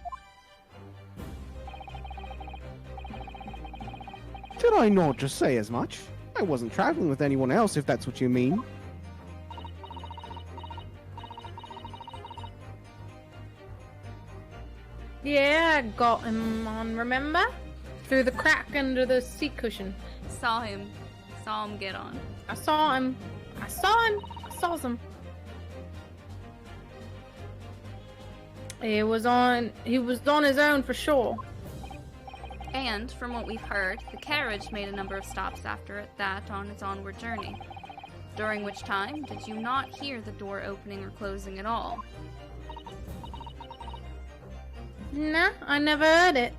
Did I not just say as much? I wasn't traveling with anyone else, if that's what you mean. Yeah, I got him on, remember? Through the crack under the seat cushion. Saw him get on. I saw him. I saw him. He was on his own for sure. And, from what we've heard, the carriage made a number of stops after that on its onward journey. During which time, did you not hear the door opening or closing at all? Nah, I never heard it.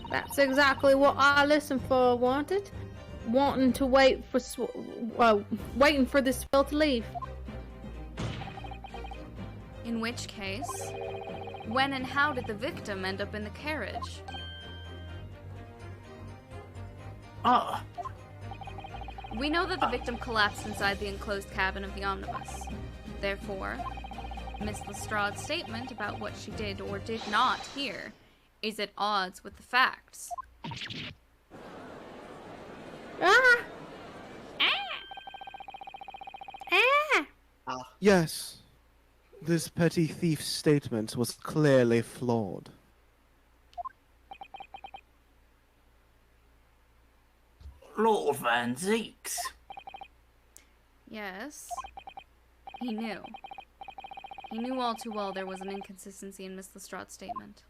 That's exactly what I listened for, wanting to wait for waiting for the swell to leave. In which case, when and how did the victim end up in the carriage? We know that the victim collapsed inside the enclosed cabin of the omnibus. Therefore, Miss Lestrade's statement about what she did or did not hear is at odds with the facts. Ah! Yes. This petty thief's statement was clearly flawed. Lord Van Zeeks. Yes. He knew. He knew all too well there was an inconsistency in Miss Lestrade's statement.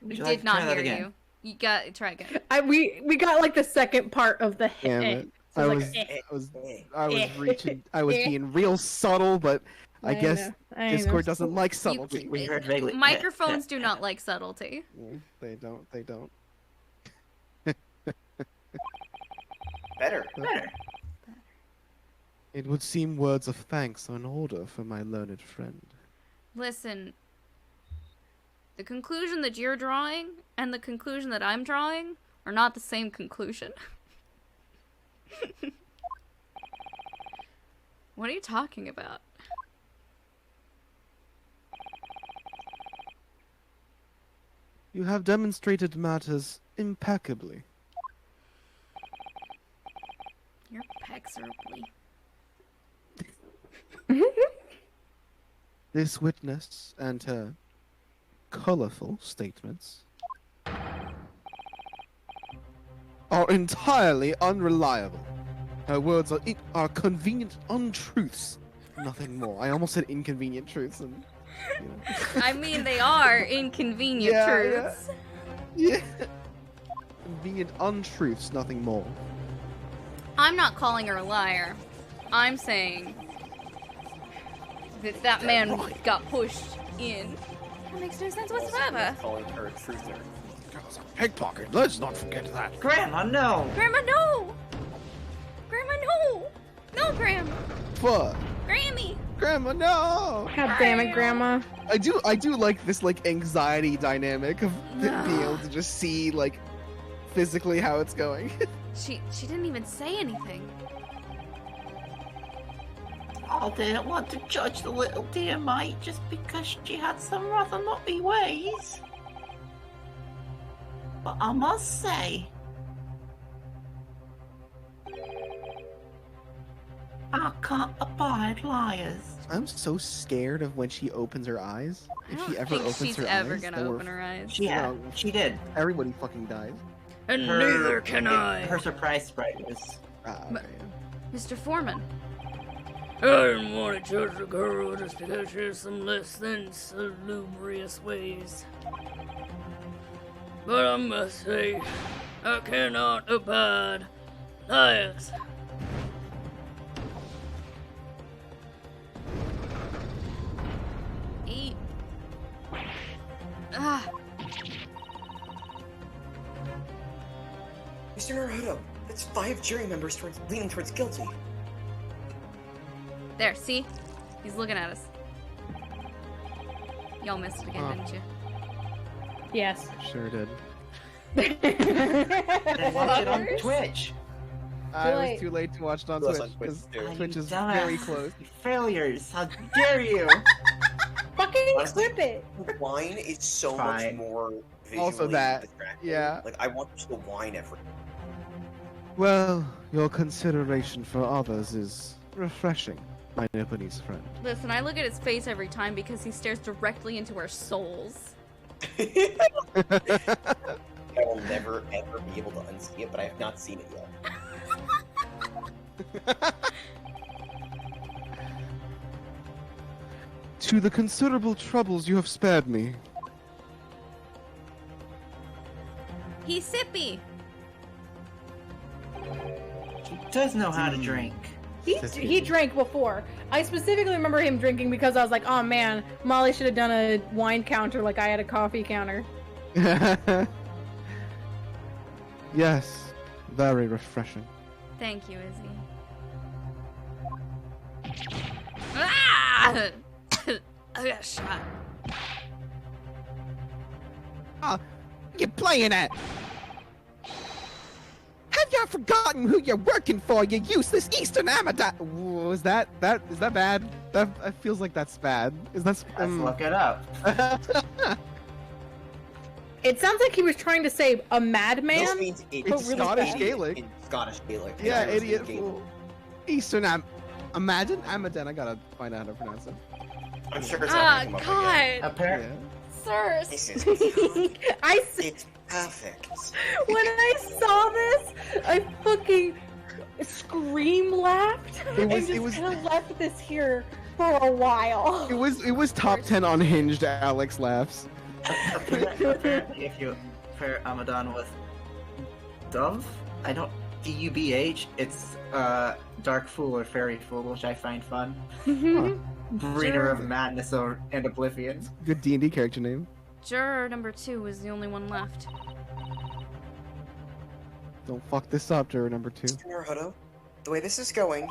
We did not hear you. You got try again. We got like the second part of the Damn it. I was being real subtle, but I guess Discord doesn't like subtlety. We heard vaguely. Microphones do not like subtlety. Yeah, they don't. Better. It would seem words of thanks are in order for my learned friend. Listen, the conclusion that you're drawing and the conclusion that I'm drawing are not the same conclusion. What are you talking about? You have demonstrated matters impeccably. You're pexerably. This witness and her colorful statements are entirely unreliable. Her words are convenient untruths, nothing more. I almost said inconvenient truths, and you know. I mean, they are inconvenient truths. Yeah. Convenient untruths, nothing more. I'm not calling her a liar. I'm saying that man got pushed in. That makes no sense whatsoever. Calling her a truther. Pickpocket, let's not forget that. Grandma, no! Grandma, no! Grandma, no! No, Grandma! Fuck. Grammy! Grandma, no! God damn it, Grandma. I do like this anxiety dynamic of being able to just see physically how it's going. She didn't even say anything. I didn't want to judge the little dear mate just because she had some rather naughty ways. But I must say, I can't abide liars. I'm so scared of when she opens her eyes. If she ever opens she's her ever eyes, gonna open her eyes. She did. Everybody fucking dies. And neither can I. Her surprise sprite was. Okay. Mr. Foreman. I didn't want to judge the girl just because she has some less than salubrious ways. But I must say, I cannot abide liars. Eat. Ah. Mr. Naruto, That's 5 jury members leaning towards guilty. There, see? He's looking at us. Y'all missed it again, didn't you? Yes. Sure did. And watch it on Twitch. I was too late to watch it on Plus Twitch on Twitch, because too. Twitch is Dumbass. very close. Failures. How dare you? Fucking Honestly, clip it. Wine is so Fine. much more visually Also that, distracting. yeah. Like, I want just to whine every. Well, your consideration for others is refreshing, my Nipponese friend. Listen, I look at his face every time because he stares directly into our souls. I will never ever be able to unsee it, but I have not seen it yet. To the considerable troubles you have spared me. He's sippy. He does know how to drink. He drank before. I specifically remember him drinking because I was like, oh man, Molly should have done a wine counter like I had a coffee counter. Yes, very refreshing. Thank you, Izzy. Ah! I got shot. You're playing at. Have you forgotten who you're working for, you useless Eastern Amateur? Is that bad? That feels like that's bad. Is that? Let's look it up. It sounds like he was trying to say a madman. This means It's really Scottish bad. Gaelic. In Scottish Gaelic. Yeah, Irish idiot Gaelic. fool. Eastern Imagine Amaden. I gotta find out how to pronounce it. I'm sure it's Ah, not come up again. God. Apparently, Yeah. Sir. This is It's perfect. when I saw this, I fucking scream laughed and just kind of left this here for a while. It was top 10 unhinged Alex laughs. apparently, if you pair Amadan with Dove, I don't DUBH. It's Dark Fool or Fairy Fool, which I find fun. Breeder of madness and oblivion. Good D&D character name. Juror number 2 is the only one left. Don't fuck this up, juror number 2. Mr. Naruto, the way this is going,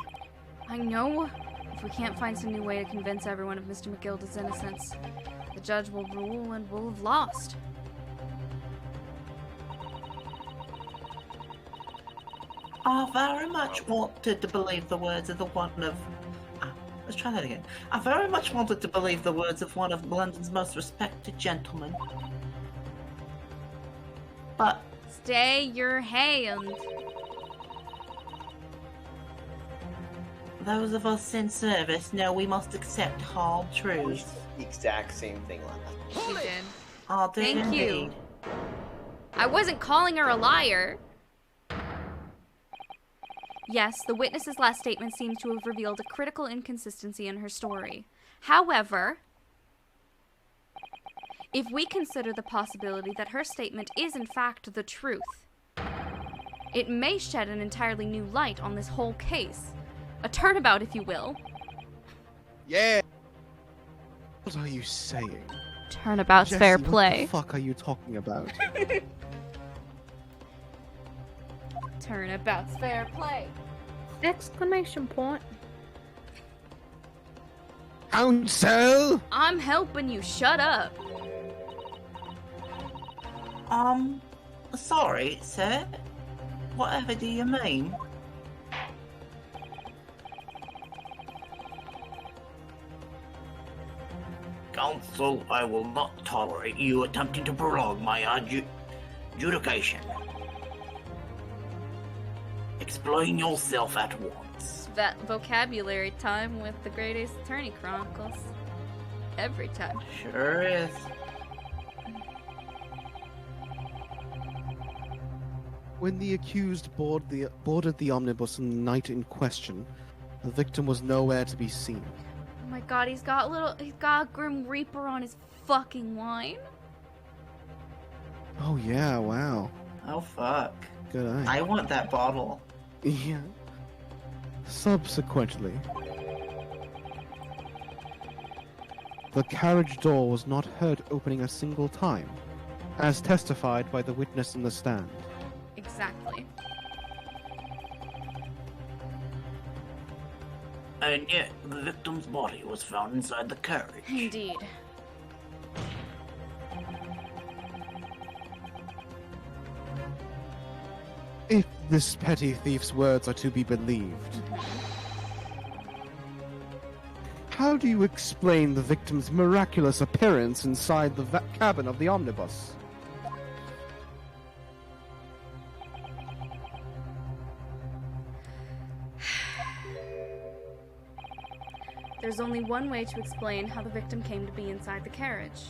I know. If we can't find some new way to convince everyone of Mr. McGilda's innocence, the judge will rule and we'll have lost. I very much wanted to believe the words of the one of. Let's try that again. I very much wanted to believe the words of one of London's most respected gentlemen. But Stay your hand. those of us in service know we must accept hard truths. the exact same thing last. She did. I do Thank you. indeed. I wasn't calling her a liar. Yes, the witness's last statement seems to have revealed a critical inconsistency in her story. However, if we consider the possibility that her statement is in fact the truth, it may shed an entirely new light on this whole case. A turnabout, if you will. Yeah. What are you saying? Turnabout's Jesse, fair what play. the fuck are you talking about? Turnabout's fair play. Exclamation point. Counsel! I'm helping you shut up. Sorry, sir. Whatever do you mean? Counsel, I will not tolerate you attempting to prolong my adjudication. Explain yourself at once. That vocabulary time with the Great Ace Attorney Chronicles. Every time. Sure is. When the accused boarded the omnibus on the night in question, the victim was nowhere to be seen. Oh my god, he's got a Grim Reaper on his fucking wine. Oh yeah, wow. Oh fuck. Good eye. I want that bottle. Yeah. Subsequently, the carriage door was not heard opening a single time, as testified by the witness in the stand. Exactly. And yet, the victim's body was found inside the carriage. Indeed. If this petty thief's words are to be believed, how do you explain the victim's miraculous appearance inside the cabin of the omnibus? There's only one way to explain how the victim came to be inside the carriage.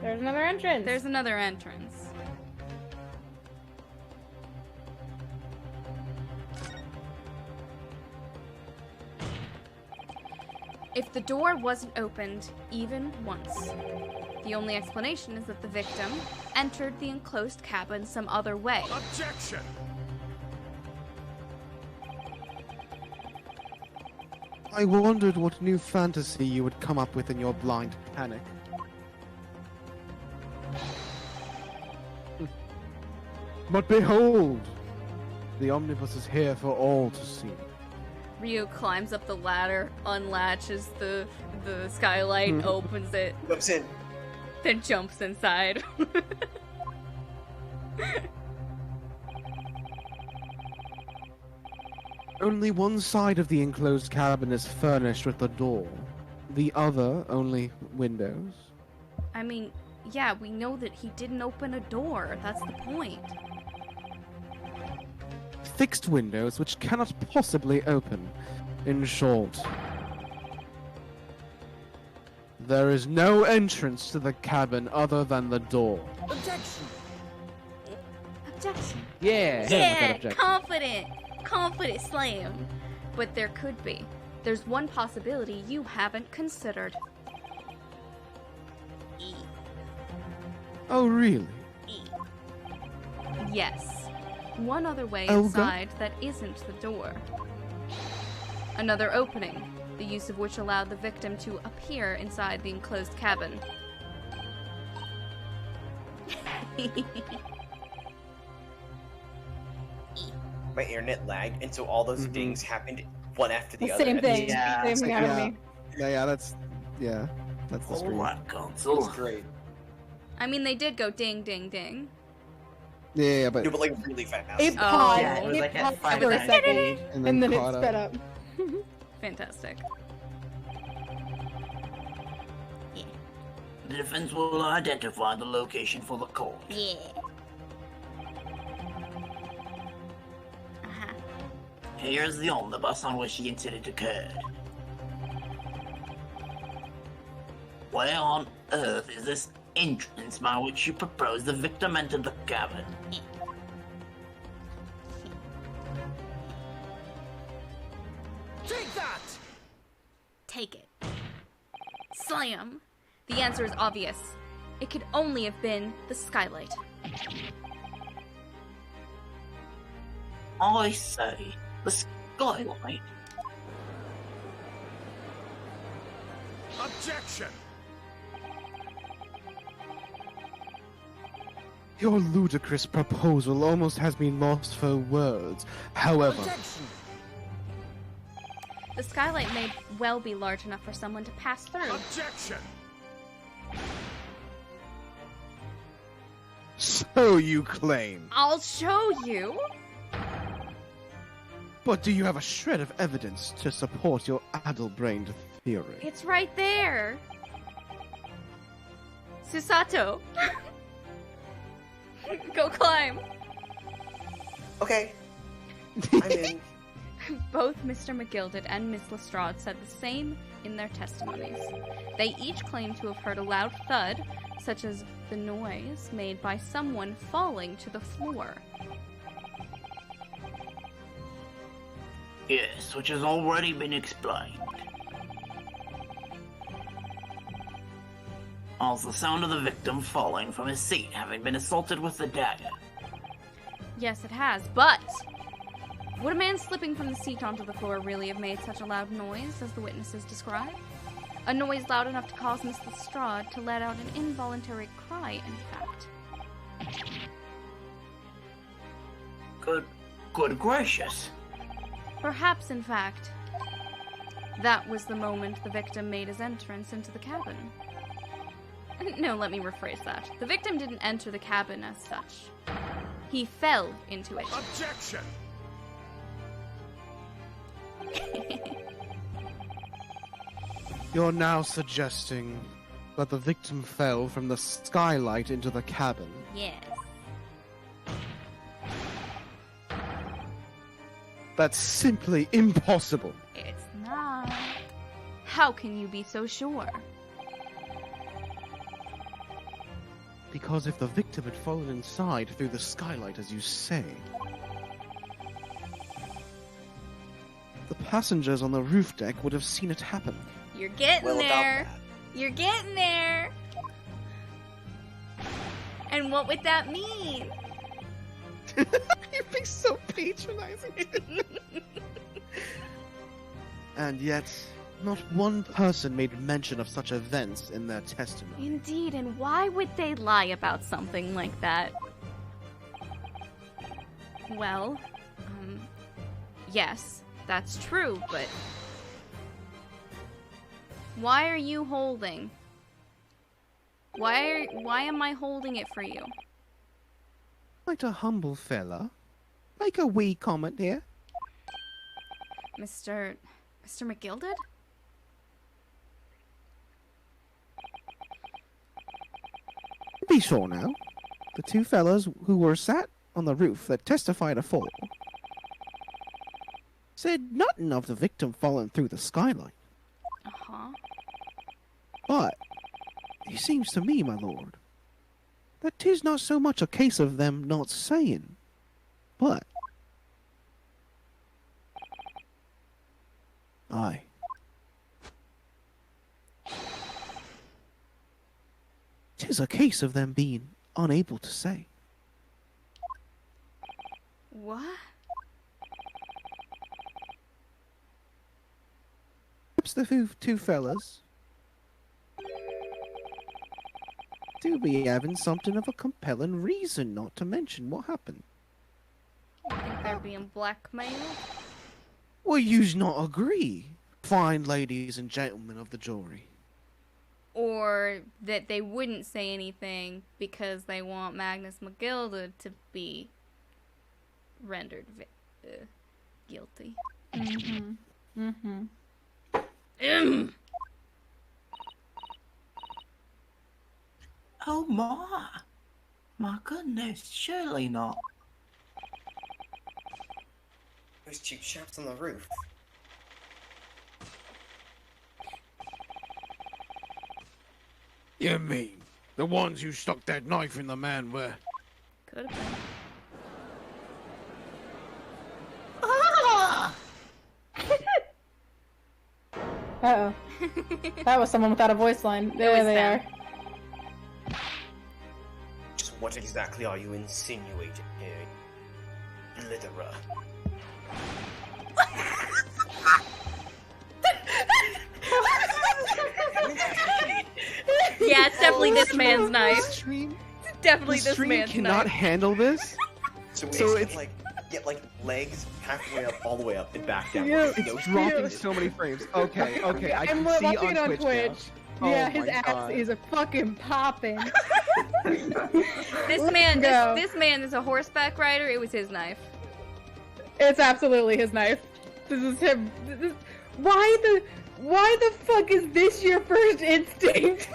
There's another entrance. There's another entrance. If the door wasn't opened even once, the only explanation is that the victim entered the enclosed cabin some other way. Objection! I wondered what new fantasy you would come up with in your blind panic. But behold, the omnibus is here for all to see. Ryu climbs up the ladder, unlatches the skylight, opens it, Jumps in. then jumps inside. Only one side of the enclosed cabin is furnished with a door. The other only windows. I mean, yeah, we know that he didn't open a door. That's the point. Fixed windows which cannot possibly open. In short, there is no entrance to the cabin other than the door. Objection! Objection. Yeah! Yeah, confident slam. But there could be. There's one possibility you haven't considered. E. Oh, really? E. Yes. One other way Olga? inside that isn't the door. Another opening, the use of which allowed the victim to appear inside the enclosed cabin. My internet lagged, and so all those dings happened one after the The other. same thing. Yeah, Same thing happened to me. That's the screen. Alright, It console. was great. I mean, they did go ding, ding, ding. Yeah, but No, but like really fast. It Oh. paused. Yeah, it was like at paused 5 for a times second, speed. and and then it caught sped up. Fantastic. The defense will identify the location for the court. Yeah. Uh-huh. Here's the omnibus on which the incident occurred. Where on earth is this entrance by which you propose the victim entered the cabin? Take that! Take it. Slam! The answer is obvious. It could only have been the skylight. I say, the skylight. Objection! your ludicrous proposal almost has me lost for words. However, Objection! The skylight may well be large enough for someone to pass through. Objection! so you claim. I'll show you. But do you have a shred of evidence to support your addle-brained theory? It's right there. Susato. Go climb. Okay. I'm in. Both Mr. McGilded and Miss Lestrade said the same in their testimonies. They each claimed to have heard a loud thud, such as the noise made by someone falling to the floor. Yes, which has already been explained. Also, the sound of the victim falling from his seat, having been assaulted with the dagger. Yes, it has, but would a man slipping from the seat onto the floor really have made such a loud noise as the witnesses describe? A noise loud enough to cause Miss Lestrade to let out an involuntary cry, in fact. Good gracious. Perhaps, in fact, that was the moment the victim made his entrance into the cabin. No, let me rephrase that. The victim didn't enter the cabin as such. He fell into it. Objection! You're now suggesting that the victim fell from the skylight into the cabin. Yes. That's simply impossible. It's not. How can you be so sure? Because if the victim had fallen inside through the skylight, as you say, the passengers on the roof deck would have seen it happen. You're getting Well, about there. that. You're getting there. And what would that mean? You're being so patronizing. And yet, not one person made mention of such events in their testimony. Indeed, and why would they lie about something like that? Well, yes, that's true, but why are you holding? Why am I holding it for you? Quite a humble fella. Make a wee comment here. Mr. McGilded? Be sure now. The two fellas who were sat on the roof that testified afore said nothing of the victim falling through the skylight. Uh-huh. But it seems to me, my lord, that 'tis not so much a case of them not saying, but aye. 'Tis a case of them being unable to say. What? Perhaps the two fellas do be having something of a compelling reason not to mention what happened. You think they're being blackmailed? Will yous not agree, fine ladies and gentlemen of the jury? Or that they wouldn't say anything because they want Magnus McGilded to be rendered guilty. Mm-hmm. Mm-hmm. Oh my goodness, surely not. Those two chaps on the roof. You mean the ones who stuck that knife in the man where? Could have been. Ah! Uh-oh. That was someone without a voice line. There was they them. are. Just what exactly are you insinuating here, Blitherer? Yeah, it's definitely this man's knife. Stream, It's definitely the this stream man's cannot knife. handle this. So So it's it's- like like legs halfway up, all the way up, and back down. Yeah, With no It's dropping stream. so many frames. Okay, okay, I I'm can see watching on it on Twitch. Twitch. Now. Yeah, Oh his my ass God. is a fucking popping. This man, go. this man is a horseback rider. It was his knife. It's absolutely his knife. This is him. Why the fuck is this your first instinct?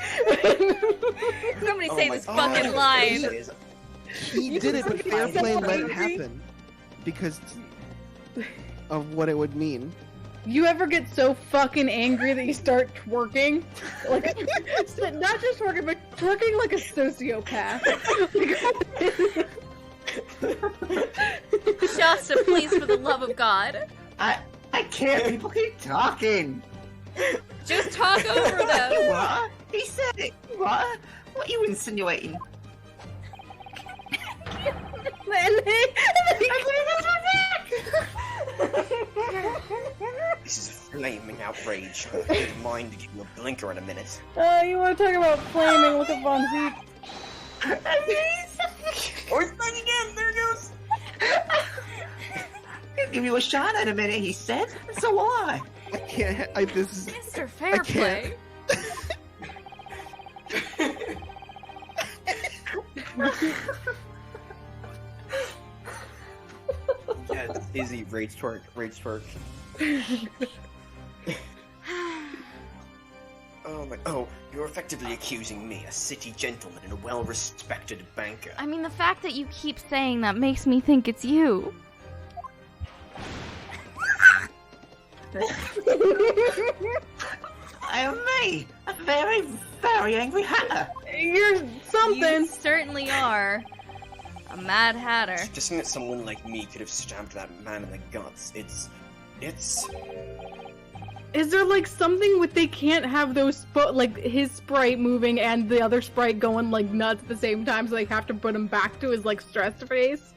Somebody Oh say my this God. fucking line. He did it, but fucking fair play let it crazy. happen because of what it would mean. You ever get so fucking angry that you start twerking? Like, not just twerking, but twerking like a sociopath. Shasta, please, for the love of God, I can't. People keep talking. just talk over them. What? He said it. What? What are you insinuating? This is flaming outrage. Mind to give you a blinker in a minute. You want to talk about flaming? Look at Von Zeke. Or it's back again. There it goes. give you a shot in a minute, he said. So will I. I can't. This is. Mr. Fair can't. Play. Yeah, Izzy, rage twerk. Oh, you're effectively accusing me, a city gentleman and a well-respected banker. I mean, the fact that you keep saying that makes me think it's you. I am me, a very, very angry hatter. You're something. You certainly are. A Mad Hatter. Just think that someone like me could have stabbed that man in the guts. It's... Is there like something with they can't have those like his sprite moving and the other sprite going like nuts at the same time, so they have to put him back to his like stressed face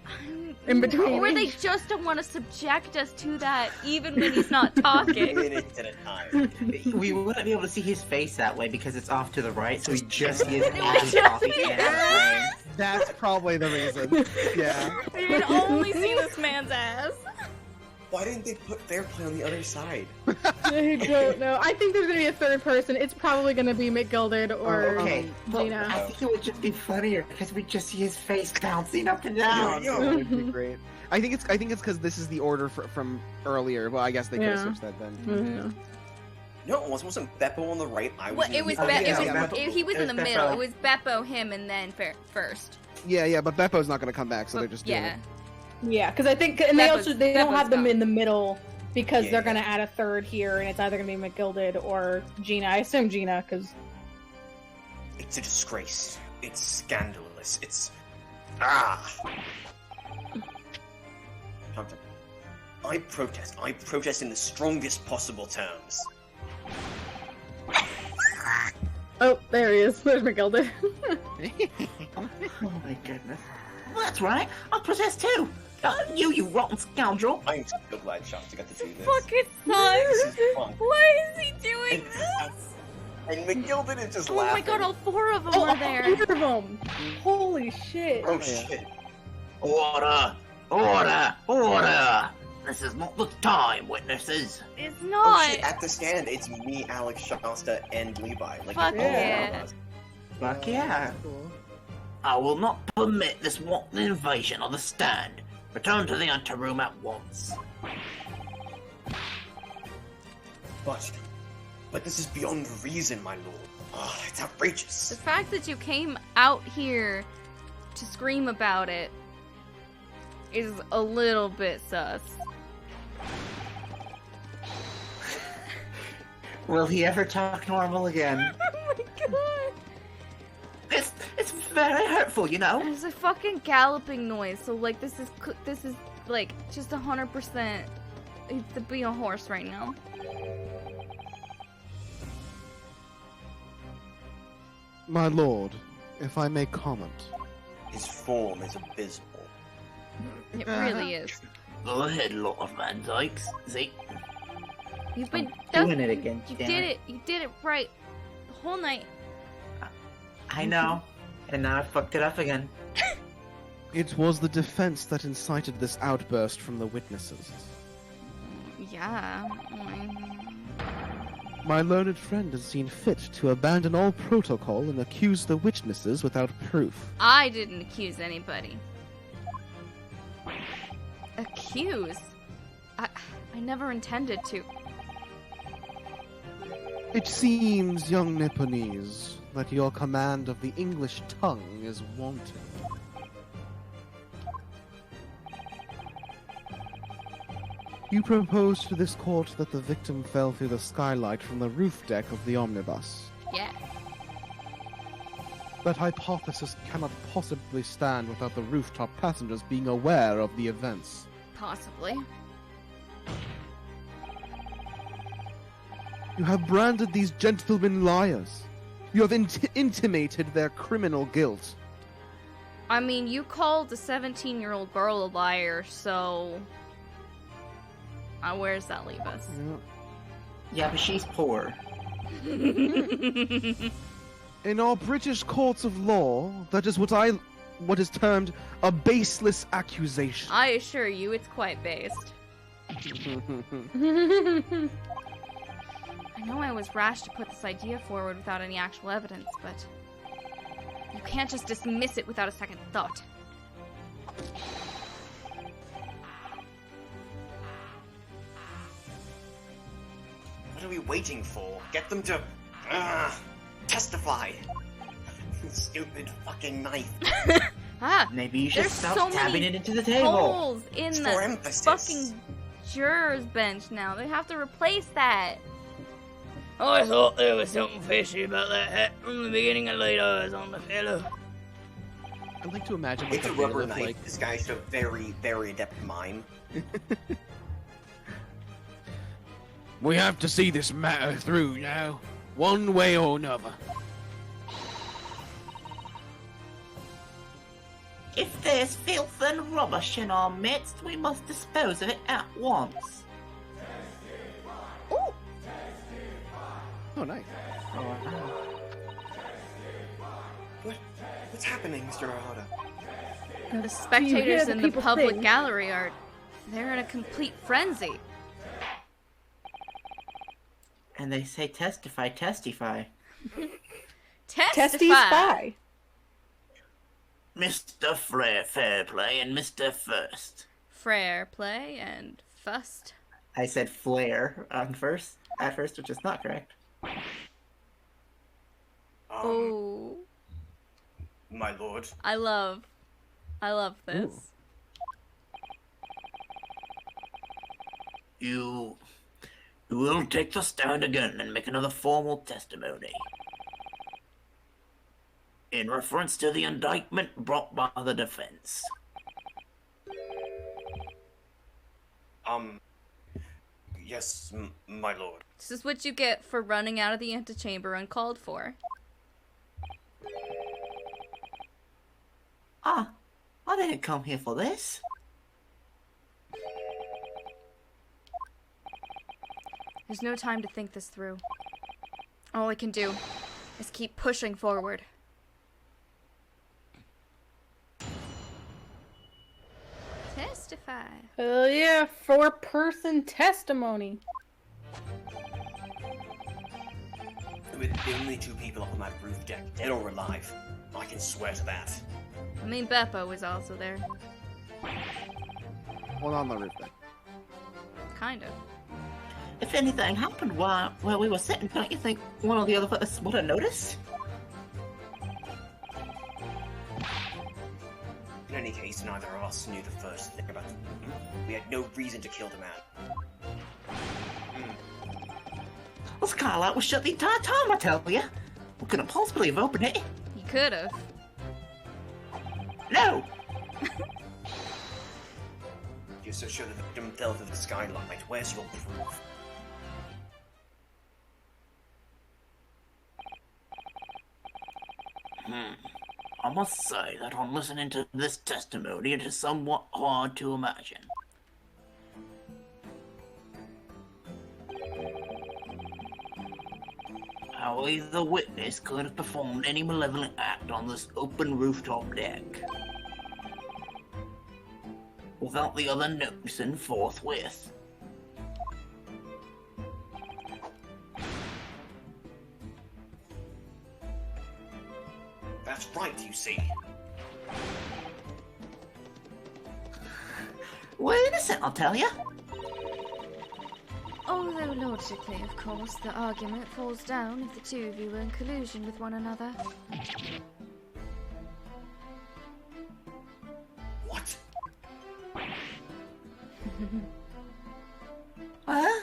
in between? Or they just don't want to subject us to that even when he's not talking. minutes at a time. We wouldn't be able to see his face that way because it's off to the right, so we just see his It would ass just coffee be can. ass. That's probably the reason. Yeah. You can only see this man's ass. Why didn't they put fair play on the other side? I don't know. I think there's gonna be a third person. It's probably gonna be McGilded or Okay, well, Gina. I think it would just be funnier because we just see his face bouncing up and down. Yeah. That would be great. I think it's because this is the order from earlier. Well, I guess they could have Yeah. switched that then. Mhm. No, it wasn't Beppo on the right. I was. Well, it was Oh, yeah, he was it in the was middle. Beppo. It was Beppo, him, and then first. Yeah, but Beppo's not going to come back, so they're just doing Yeah. it. Yeah, because I think, and they Beppo's- also they don't Beppo's have them gone. in the middle because Yeah. they're gonna add a third here, and it's either gonna be McGilded or Gina. I assume Gina, because It's a disgrace. It's scandalous. It's I protest. I protest in the strongest possible terms. oh, there he is. There's McGilded. Oh my goodness. Well, that's right. I'll protest too. You rotten scoundrel. I'm so glad Shasta got to do this. Fucking This sucks. is fun. Why is he doing And, this? and McGilded is just Oh laughing. my god, all four of them Oh, are there. 100 of them! Holy shit! Oh Yeah. shit. Order! Order! Order! This is not the time, witnesses. It's Oh not. shit, at the stand, it's me, Alex, Shasta, and Levi. Like, Fuck all four yeah. of us. Fuck yeah. I will not permit this wanton invasion of the stand. Return to the anteroom at once. But this is beyond reason, my lord. Oh, it's outrageous. The fact that you came out here to scream about it is a little bit sus. Will he ever talk normal again? Oh my god. It's very hurtful, you know? There's a fucking galloping noise, so like this is like just 100% to be a horse right now. My lord, if I may comment. His form is abysmal. It really is. Go ahead, Lord Van Dykes. See? You've been Doing it again. You damn did it. You did it right the whole night. I know. And now I fucked it up again. It was the defense that incited this outburst from the witnesses. Yeah. My learned friend has seen fit to abandon all protocol and accuse the witnesses without proof. I didn't accuse anybody. Accuse? I never intended to. It seems, young Nipponese, that your command of the English tongue is wanting. You proposed to this court that the victim fell through the skylight from the roof deck of the omnibus. Yeah. That hypothesis cannot possibly stand without the rooftop passengers being aware of the events. Possibly. You have branded these gentlemen liars. You have intimated their criminal guilt. I mean, you called a 17-year-old girl a liar, so... where does that leave us? Yeah, but she's poor. In our British courts of law, that is what is termed a baseless accusation. I assure you, it's quite based. I know I was rash to put this idea forward without any actual evidence, but you can't just dismiss it without a second thought. What are we waiting for? Get them to testify. Stupid fucking knife. Maybe you should There's stop so stabbing many it into the table. holes in It's for the emphasis. fucking jurors bench now. They have to replace that. I thought there was something fishy about that hat from the beginning. I laid eyes on the fellow. I'd like to imagine what It's the a real rubber look knife. like. This guy's a very, very adept mime. We have to see this matter through now, one way or another. If there's filth and rubbish in our midst, we must dispose of it at once. Ooh. Oh, nice. What's happening, Mr. Narada? The You hear spectators the in the people public sing. gallery they're in a complete frenzy. And they say testify, testify. Testy Testify. spy. Mr. Fairplay and Mr. First. Fair play and fust. I said flare at first, which is not correct. Oh, My lord. I love this. Ooh. You will take the stand again and make another formal testimony. In reference to the indictment brought by the defense. Yes, my lord. This is what you get for running out of the antechamber uncalled for. I didn't come here for this. There's no time to think this through. All I can do is keep pushing forward. Testify. Hell yeah, 4-person testimony. With the only 2 people on that roof deck, dead or alive. I can swear to that. I mean, Beppo was also there. Hold on the roof then. Kind of. If anything happened while we were sitting, don't you think one or the other of us would have noticed? In any case, neither of us knew the first thing about the woman. We had no reason to kill the man. Well, Skylight was shut the entire time, I tell you. We couldn't possibly have opened it. He could have. No! You're so sure that the victim fell through the skylight. Where's your proof? I must say that on listening to this testimony, it is somewhat hard to imagine. How either witness could have performed any malevolent act on this open rooftop deck without the other noticing forthwith. That's right, you see. We're innocent, I'll tell you. Although logically, of course, the argument falls down if the two of you were in collusion with one another. What? Huh?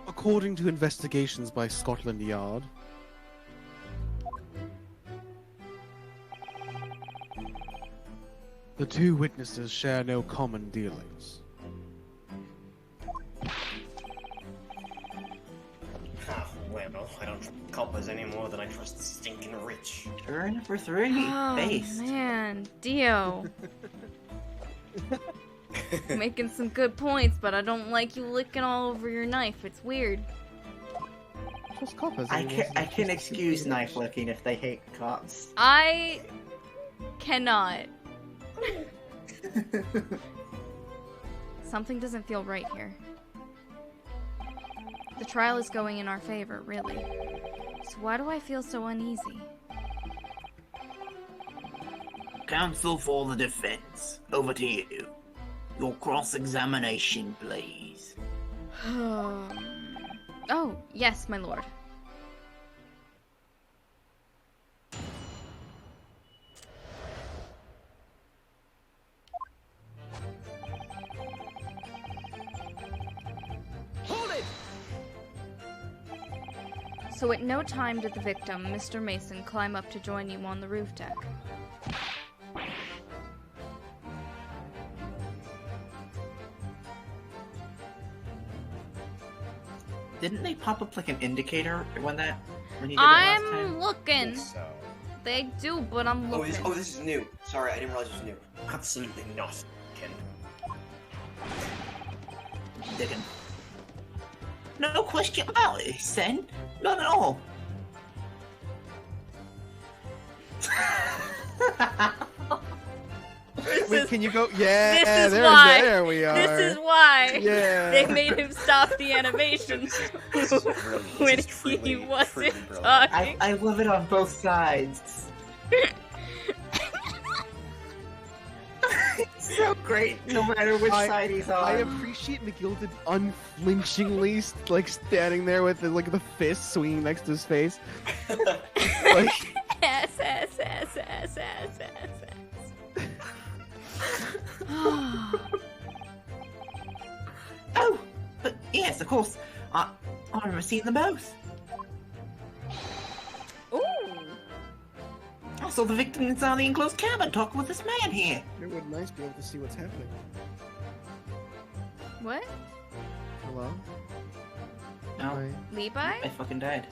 According to investigations by Scotland Yard, the 2 witnesses share no common dealings. Well, I don't trust coppers any more than I trust the stinking rich. Turn for 3. Oh, Based. man. Dio. Making some good points, but I don't like you licking all over your knife. It's weird. Just coppers. I anyways. can excuse knife licking if they hate cops. I cannot. Something doesn't feel right here. The trial is going in our favor, really. So why do I feel so uneasy? Counsel for the defense. Over to you. Your cross-examination, please. Oh, yes, my lord. Hold it! So at no time did the victim, Mr. Mason, climb up to join you on the roof deck. Didn't they pop up like an indicator when you did it last I'm time? looking. So. They do, but I'm looking. This is new. Sorry, I didn't realize it was new. Absolutely not. Digging. No question about it, Sen. None at all. Wait, can you go? Yeah, this is why. there we are. This is why Yeah. they made him stop the animation when he wasn't talking. I love it on both sides. It's so great, no matter which side he's on. I appreciate McGilded unflinchingly, like standing there with the fist swinging next to his face. Like, S. Oh, but yes, of course. I remember seeing them both. Ooh. I saw the victim inside the enclosed cabin talking with this man here. it would be nice to be able to see what's happening. What? Hello? No, Hi. Levi? I fucking died.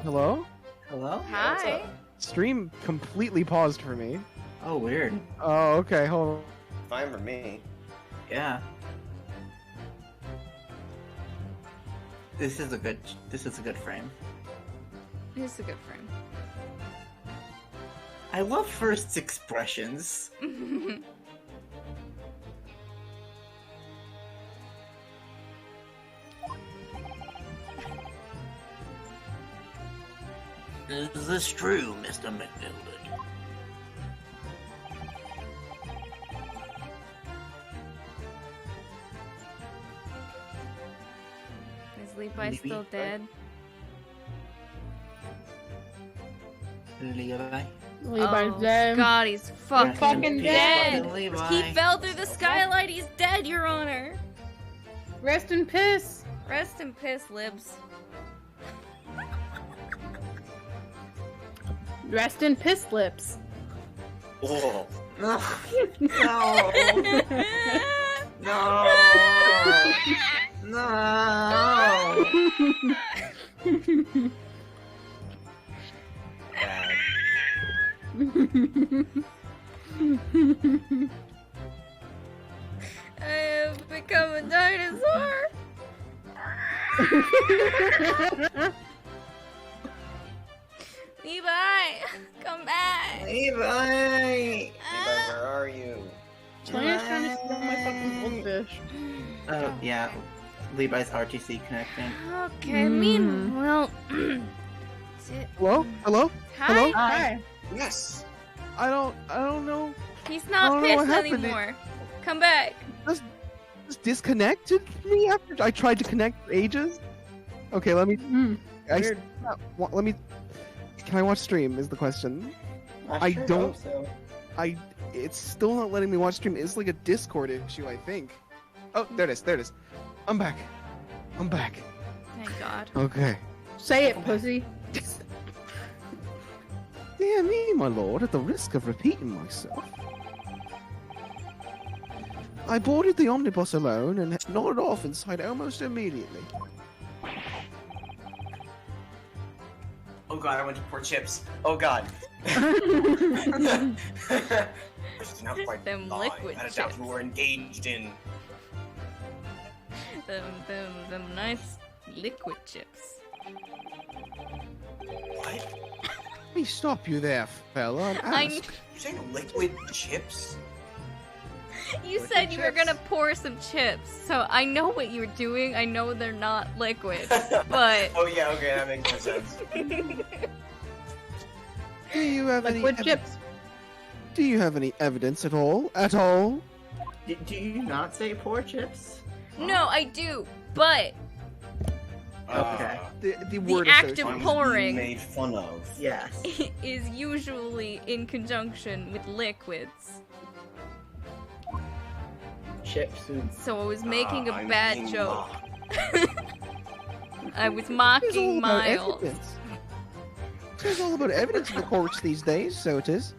Hello? Hello? Hi. Stream completely paused for me. Oh, weird. Oh, okay, hold on. Fine for me. Yeah. This is a good frame. Here's a good frame. I love First's expressions. Is this true, Mr. McMillan? Is Levi still dead? Levi? Levi's Oh, dead. God, he's fucking, fucking dead. dead. Levi. He fell through the skylight. He's dead, Your Honor. Rest in piss. Rest in piss, libs. Rest in piss lips. Oh. No. No. No. No. Bad. I have become a dinosaur. Levi, come back. Levi. Levi, where are you? China's trying to steal my fucking goldfish. Oh, yeah. Levi's RTC connecting. Okay, meanwhile. Hello? Hello? Hi. Hello? Hi. Yes. I don't know. He's I not don't know what pissed happened. anymore. Come back. Just disconnected me after I tried to connect for ages. Okay, let me. Weird. Let me. Can I watch stream? Is the question. I sure don't- hope so. It's still not letting me watch stream. It's like a Discord issue, I think. Oh, there it is. There it is. I'm back. I'm back. Thank God. Okay. Say it, pussy. Dear me, my lord, at the risk of repeating myself. I boarded the omnibus alone and nodded off inside almost immediately. Oh god, I went to pour chips. Oh god. This is not quite Them lie. liquid I doubt chips. we were engaged in. Them nice liquid chips. What? Let me stop you there, fella, and I ask. You saying liquid chips? You said you were gonna pour some chips, so I know what you were doing. I know they're not liquid, but Oh yeah, okay, that makes more sense. Do you have Liquid chips. Do you have any evidence at all? At all? Do you not say poor chips? no, I do. But Okay. The the word act association. of I'm pouring made fun of. Yes. is usually in conjunction with liquids. Chip soup. So I was making a I'm bad being joke. mocked. I was It's all mocking about Miles. evidence. It's all about evidence in the courts these days, so it is.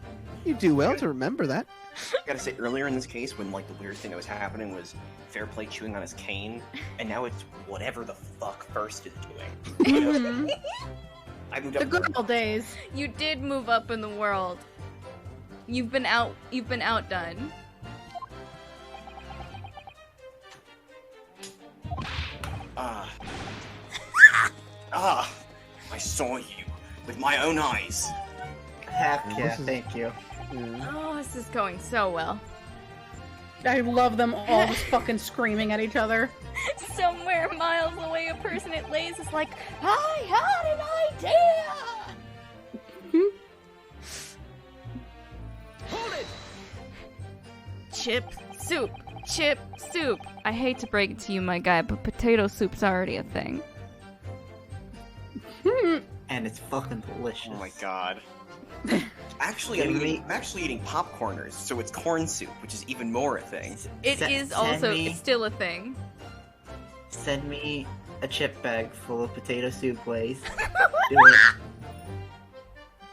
You do well to remember that. I gotta say, earlier in this case, when like the weird thing that was happening was Fairplay chewing on his cane, and now it's whatever the fuck First is doing. You know? Mhm. I moved The up. good old days. You did move up in the world. You've been outdone. I saw you with my own eyes. Heck Well, yeah, this is- thank you. Yeah. Oh, this is going so well. I love them all just fucking screaming at each other. Somewhere miles away, a person at Lay's is like, I had an idea! Hold it! Chip soup. Chip soup. I hate to break it to you, my guy, but potato soup's already a thing. And it's fucking delicious. Oh my god. Actually, Give me- I'm actually eating popcorners, so it's corn soup, which is even more a thing. It Se- is send also me- it's still a thing. Send me a chip bag full of potato soup, please. Do it.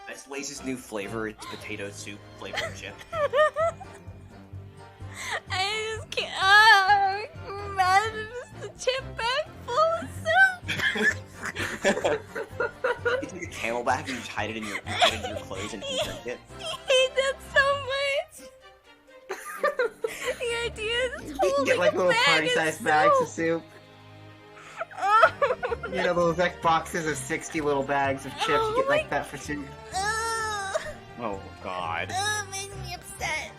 That's Lay's new flavor. It's potato soup flavored chip. I just can't. Oh, imagine just a chip bag full of soup. You take a Camelback and you just hide it in your clothes and you can drink it. I hate that so much. The idea is You holding can get like a little bag party-sized of bags of soup. soup. Oh, You know those like boxes of 60 little bags of chips. You get like that for soup. Oh god. it makes me upset.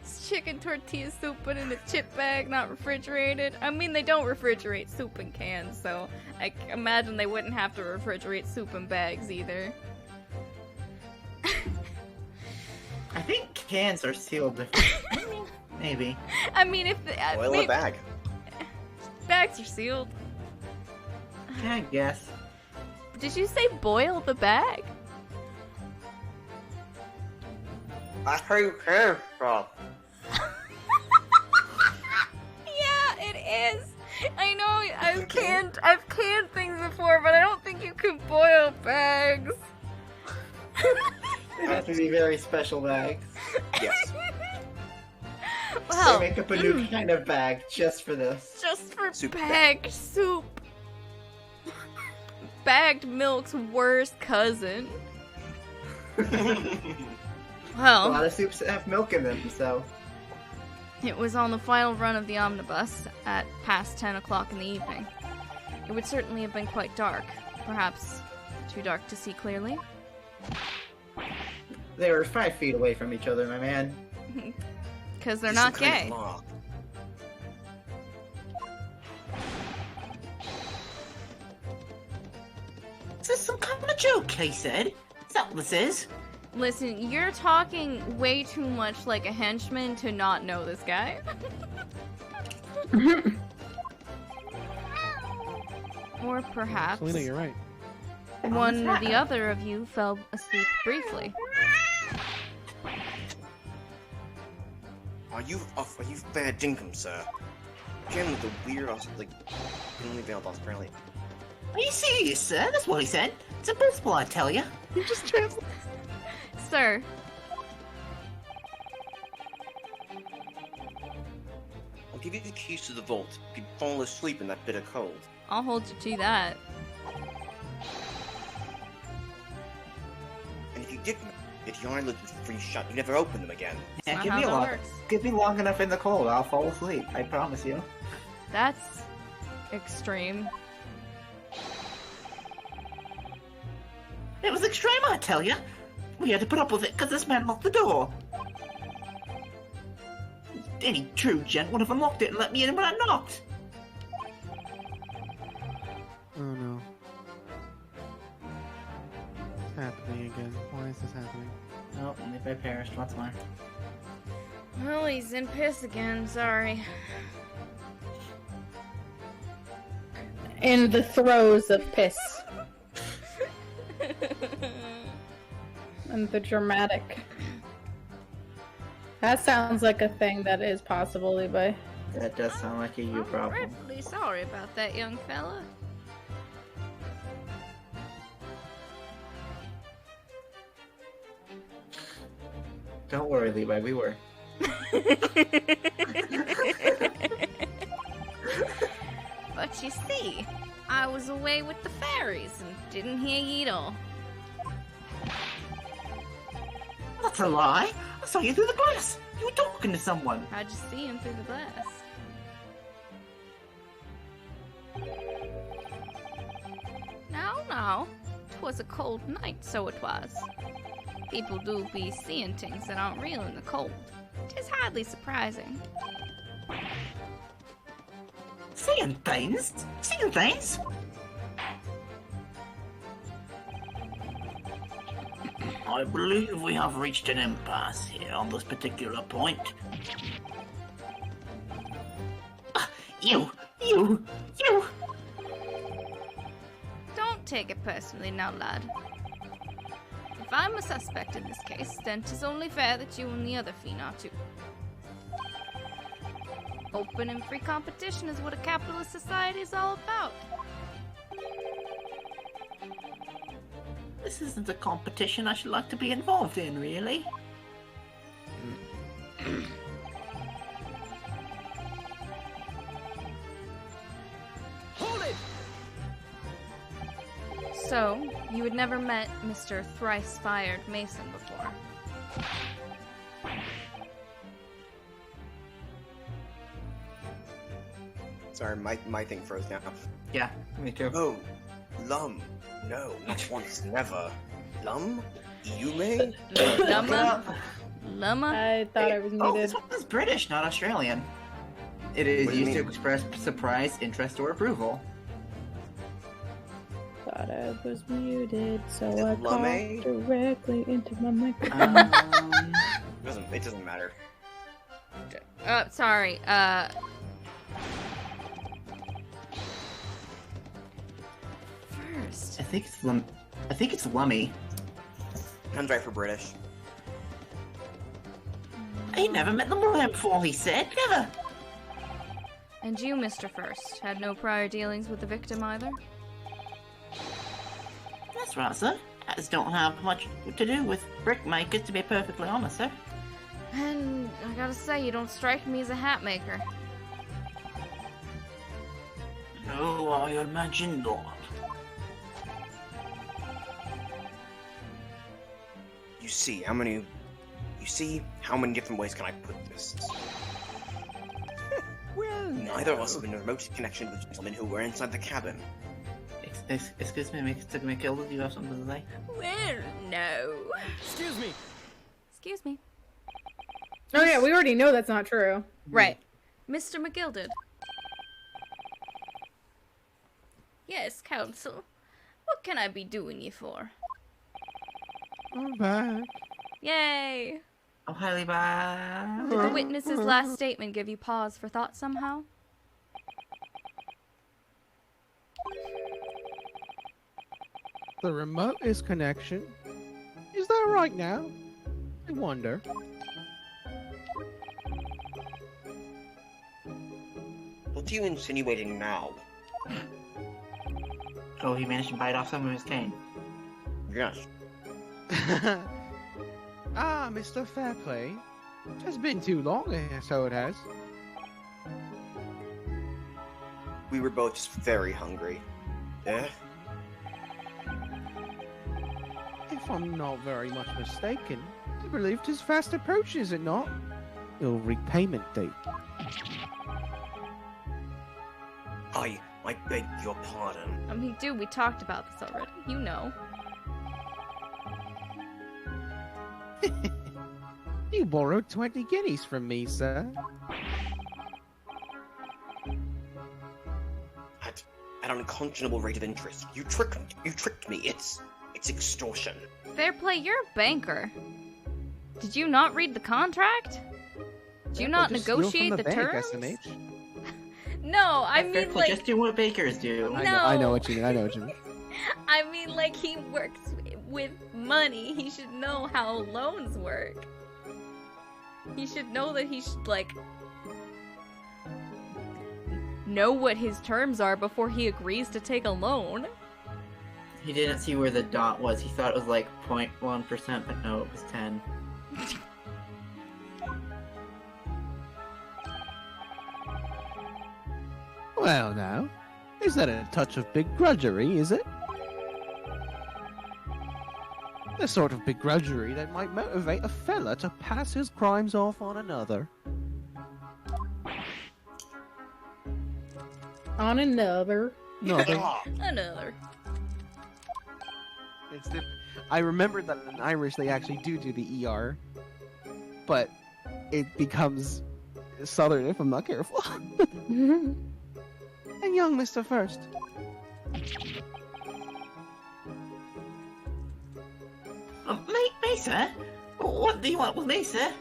It's chicken tortilla soup, but in a chip bag, not refrigerated. I mean, they don't refrigerate soup in cans, so I imagine they wouldn't have to refrigerate soup in bags either. I think cans are sealed different. Maybe. I mean, if Oil a maybe- bag. bags are sealed. Yeah, I guess. Did you say boil the bag? I heard hair from. Yeah, it is. I know I've canned things before, but I don't think you can boil bags. They have to be very special bags. Yes. Well, They make up a new kind of bag just for this. just for Soup bagged soup. Bagged milk's worst cousin. A Well, lot of soups have milk in them, so. it was on the final run of the omnibus at past 10 o'clock in the evening. It would certainly have been quite dark. Perhaps too dark to see clearly. They were 5 feet away from each other, my man. Because they're Some not kind of gay. law. Is this some kind of joke, he said? Is that what this is? Listen, you're talking way too much like a henchman to not know this guy. Or perhaps Selena, you're right. one or the other of you fell asleep briefly. Are you fair dinkum, sir? Again with the weird, like, thinly veiled Australian. Are you serious, sir? That's what he said. It's impossible, I tell you. You just translate. Sir, I'll give you the keys to the vault. You'd fall asleep in that bitter cold. I'll hold you to that. And if you didn't, if your eyelids would freeze shut, you never open them again. Yeah, Not give how me that long. works. Give me long enough in the cold. I'll fall asleep. I promise you. That's extreme. It was extreme, I tell you. We had to put up with it because this man locked the door. Any true gent would have unlocked it and let me in when I knocked. Oh no. It's happening again. Why is this happening? Oh, only if I perished once more. Well, he's in piss again, sorry. In the throes of piss. And the dramatic. That sounds like a thing that is possible, Levi. That does sound like a you I'm problem. dreadfully sorry about that, young fella. Don't worry, Levi, we were. But you see, I was away with the fairies and didn't hear ye at all. That's a lie. I saw you through the glass. You were talking to someone. How'd you see him through the glass? No, 'twas a cold night, so it was. People do be seeing things that aren't real in the cold. 'Tis hardly surprising. Seeing things? Seeing things? I believe we have reached an impasse here on this particular point. You! Don't take it personally now, lad. If I'm a suspect in this case, then 'tis only fair that you and the other fiend are too. Open and free competition is what a capitalist society is all about. This isn't a competition I should like to be involved in, really. Hold it! So, you had never met Mr. Thrice-Fired Mason before? Sorry, my thing froze now. Yeah, me too. Oh, Lum. No, not once, never. Lum? Yume? Lama? Lama? I thought I was Oh, muted. this one is British, not Australian. It is What do you used to mean? express surprise, interest, or approval. Thought I was muted, so Is it I Lame? called directly into my microphone. It doesn't matter. Sorry, First. I think it's Lummy. Sounds right for British. I never met the man before, he said. Never. And you, Mr. First, had no prior dealings with the victim either? That's right, sir. I just don't have much to do with brickmakers, to be perfectly honest, sir. And I gotta say, you don't strike me as a hat maker. No, I imagine not. You see how many different ways can I put this? Well, Neither of us have been in remote connection with gentlemen who were inside the cabin. Excuse me, Mr. McGilda, do you have something to say? Well, no. excuse me. Excuse me. Oh yeah, we already know that's not true. Right. Mr. McGilded. Yes, Counsel. What can I be doing you for? I'm back. Yay! Oh, hi, Levi. Did the witness's last statement give you pause for thought somehow? The remotest connection? Is that right now? I wonder. What are you insinuating now? Oh, he managed to bite off some of his cane. Yes. Ah, Mr. Fairplay. It has been too long, so it has. We were both just very hungry. Eh? If I'm not very much mistaken, I believe 'tis fast approaching, is it not? Your repayment date. I beg your pardon. I mean, dude, we talked about this already. You know. You borrowed 20 guineas from me, sir. At an unconscionable rate of interest. You tricked me. It's extortion. Fair play, you're a banker. Did you not read the contract? Did you not negotiate the terms? SMH. No, I mean Careful, like just do what bakers do. I know what you mean. I know what you mean. I mean like he works with money. He should know how loans work. He should know that he should like know what his terms are before he agrees to take a loan. He didn't see where the dot was. He thought it was like 0.1%, but no, it was 10. Well, now, is that a touch of begrudgery, is it? The sort of begrudgery that might motivate a fella to pass his crimes off on another. On another. Another. I remember that in Irish they actually do the ER, but it becomes Southern if I'm not careful. And young Mr. First. Me, sir? What do you want with me, sir?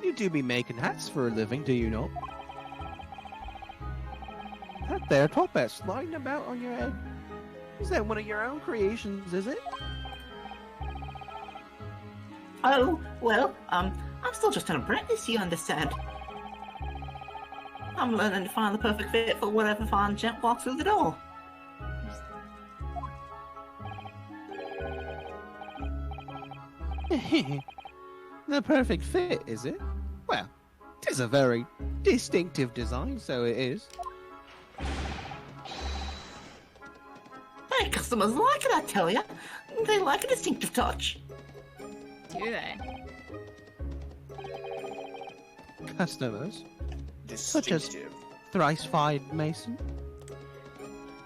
You do be making hats for a living, do you not? That there top hat sliding about on your head. Is that one of your own creations, is it? Oh, well, I'm still just an apprentice, you understand. I'm learning to find the perfect fit for whatever fine gent walks through the door. The perfect fit, is it? Well, 'tis a very distinctive design, so it is. Hey, customers like it, I tell ya. They like a distinctive touch. Do they? Customers, such Distinctive. as thrice-fied Mason.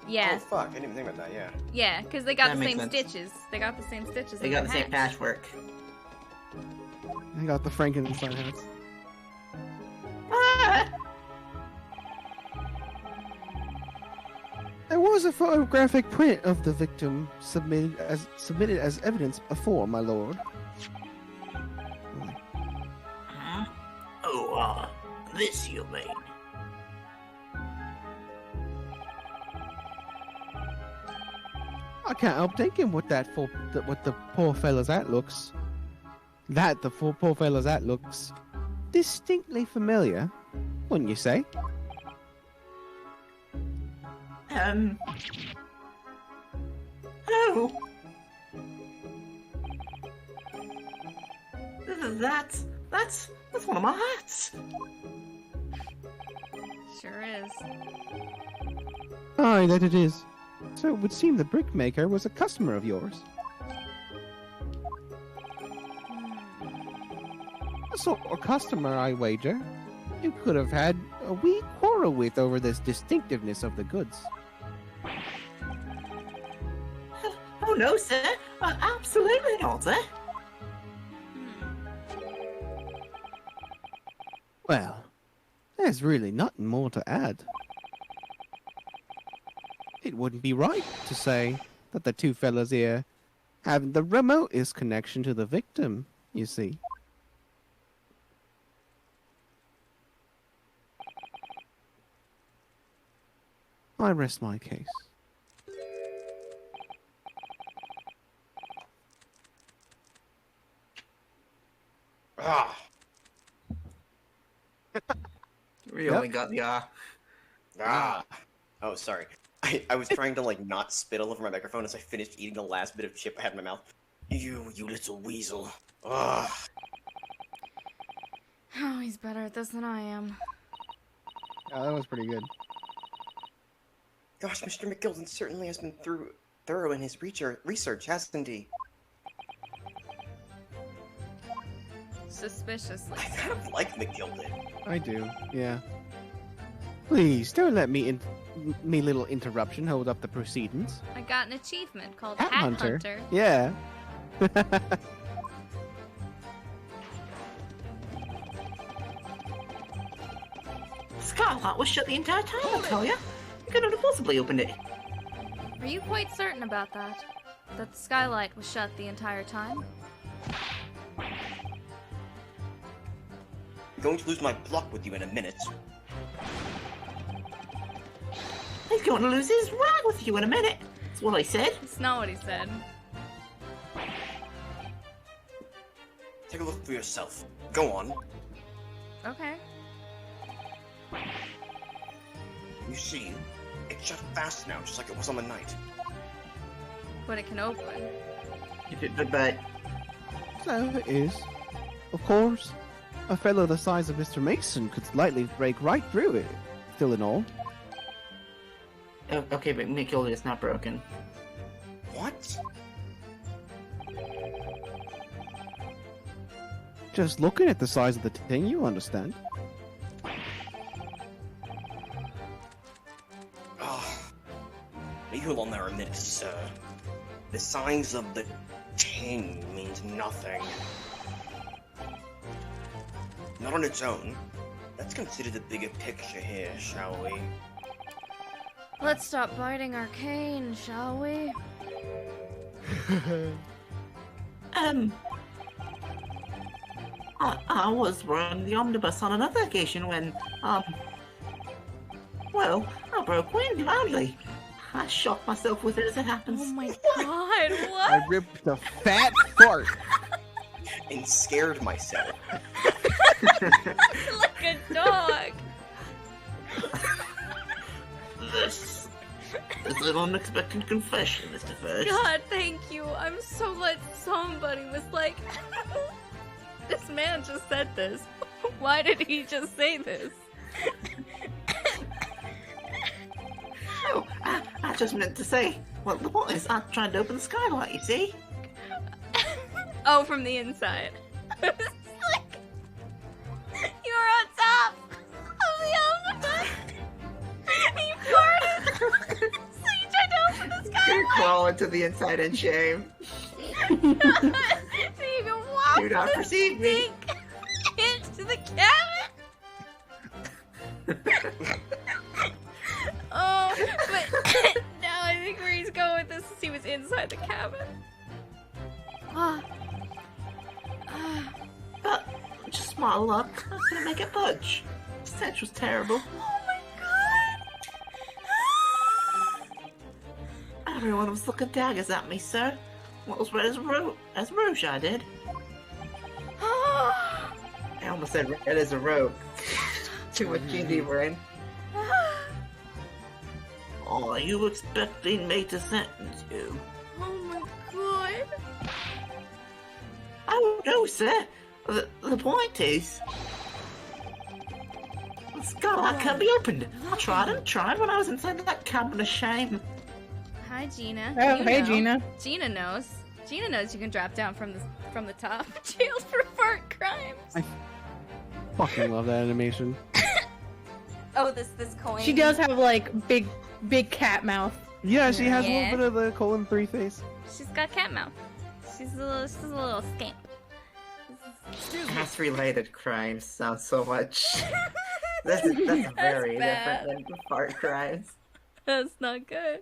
Yeah. Oh fuck! I didn't even think about that. Yeah. Yeah, because they got That the makes same sense. stitches. They got the same stitches. They in got the their same hats. patchwork. I got the Frankenstein hats. Ah! There was a photographic print of the victim submitted as evidence before, my lord. Huh? Oh, this you mean? I can't help thinking what the poor fella's hat looks. The poor fella's hat looks distinctly familiar, wouldn't you say? Oh. That's one of my hats. Sure is. Aye, that it is. So it would seem the brickmaker was a customer of yours. A sort of customer, I wager. You could have had a wee quarrel with over this distinctiveness of the goods. Oh no, sir. Absolutely not, sir. Well, there's really nothing more to add. It wouldn't be right to say that the two fellas here have the remotest connection to the victim, you see. I rest my case. Ah. We only got the Ah. Oh, sorry. I was trying to like not spit all over my microphone as I finished eating the last bit of chip I had in my mouth. You little weasel. Ah. Oh, he's better at this than I am. Yeah, that was pretty good. Gosh, Mr. McGilden certainly has been thorough in his research, hasn't he? Suspiciously. I kind of like McGilden. I do, yeah. Please, don't let me little interruption hold up the proceedings. I got an achievement called Hat Hat Hunter. Hunter. Yeah. Skylight was shut the entire time, I tell ya. You couldn't have possibly opened it. Are you quite certain about that? That the skylight was shut the entire time? I'm going to lose my block with you in a minute. He's going to lose his rag with you in a minute. That's what I said. It's not what he said. Take a look for yourself. Go on. Okay. You see, it's shut fast now, just like it was on the night. But it can open. But So it is. Of course. A fellow the size of Mr. Mason could lightly break right through it, still in all. okay, but Mikkel is not broken. What? Just looking at the size of the thing, you understand. Leave you alone there a minute, sir. The size of the ting means nothing. Not on its own. Let's consider the bigger picture here, shall we? Let's stop biting our cane, shall we? I was running the omnibus on another occasion when, well, I broke wind loudly. I shocked myself with it as it happens. Oh my god, what? I ripped a fat fart. And scared myself. Like a dog. This is an unexpected confession, Mr. Fish. God, thank you. I'm so glad somebody was like, this man just said this. Why did he just say this? Oh, I just meant to say, well, the point is, I tried to open the skylight, you see? Oh, from the inside. It's like, you were on top of the omnibus. You farted. So you tried to open the You skylight. crawl into the inside in shame. So you can walk Do not the perceive me. stink into the cabin. Oh, but now I think where he's going with this is he was inside the cabin. Ah. Ah. But, just my luck, I was gonna make it budge. The stench was terrible. Oh my god! Everyone was looking daggers at me, sir. What was red as rouge, I did. I almost said red as a rope. Too much GD brain. Oh, are you expecting me to sentence you? Oh my god! Oh, no, sir. The point is... the skylight can't be opened. I tried and tried when I was inside that cabin of shame. Hi, Gina. Oh, You hey, know. Gina. Gina knows. Gina knows you can drop down from the top. Jailed for fart crimes. Fucking love that animation. Oh, this coin. She does have like big cat mouth. Yeah, she has a Yeah. little bit of the colon 3 face. She's got cat mouth. She's a little scamp. Past-related crimes sound so much... that's very bad. different than fart crimes. That's not good.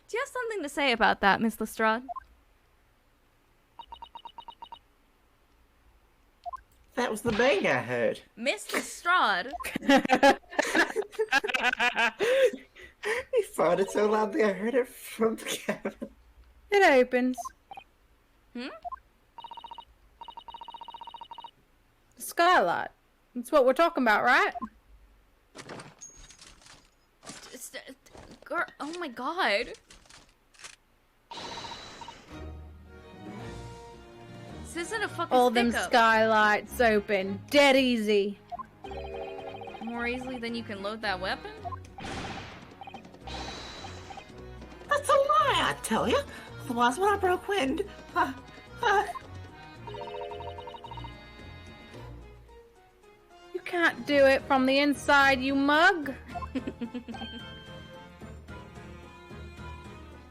Do you have something to say about that, Miss Lestrade? That was the bang I heard. Miss Lestrade? He farted so loudly I heard it from the cabin. It opens. Hmm? Skylight. That's what we're talking about, right? Girl, oh my god. This isn't a fucking All them stick-up. skylights open. Dead easy. More easily than you can load that weapon? That's a lie, I tell you. Otherwise, when I broke wind, You can't do it from the inside, you mug.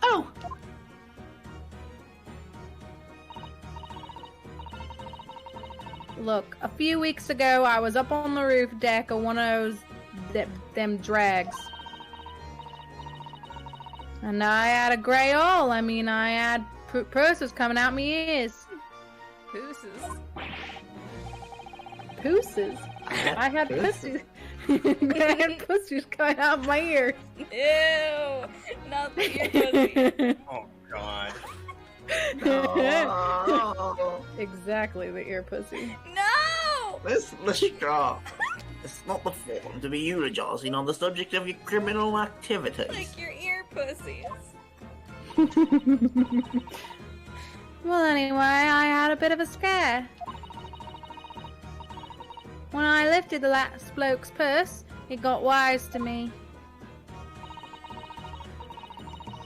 oh, Look, a few weeks ago, I was up on the roof deck of one of them drags. And I had a gray hole. I mean, I had pussies coming out my ears. Pooses. Pussies? I had pussies. I had pussies coming out my ears. Ew! Not the ear pussy. Oh god. No. Exactly, the ear pussy. No! Let's stop. It's not the forum to be eulogizing on the subject of your criminal activities. Like your ear pussies. Well, anyway, I had a bit of a scare. When I lifted the last bloke's purse, he got wise to me.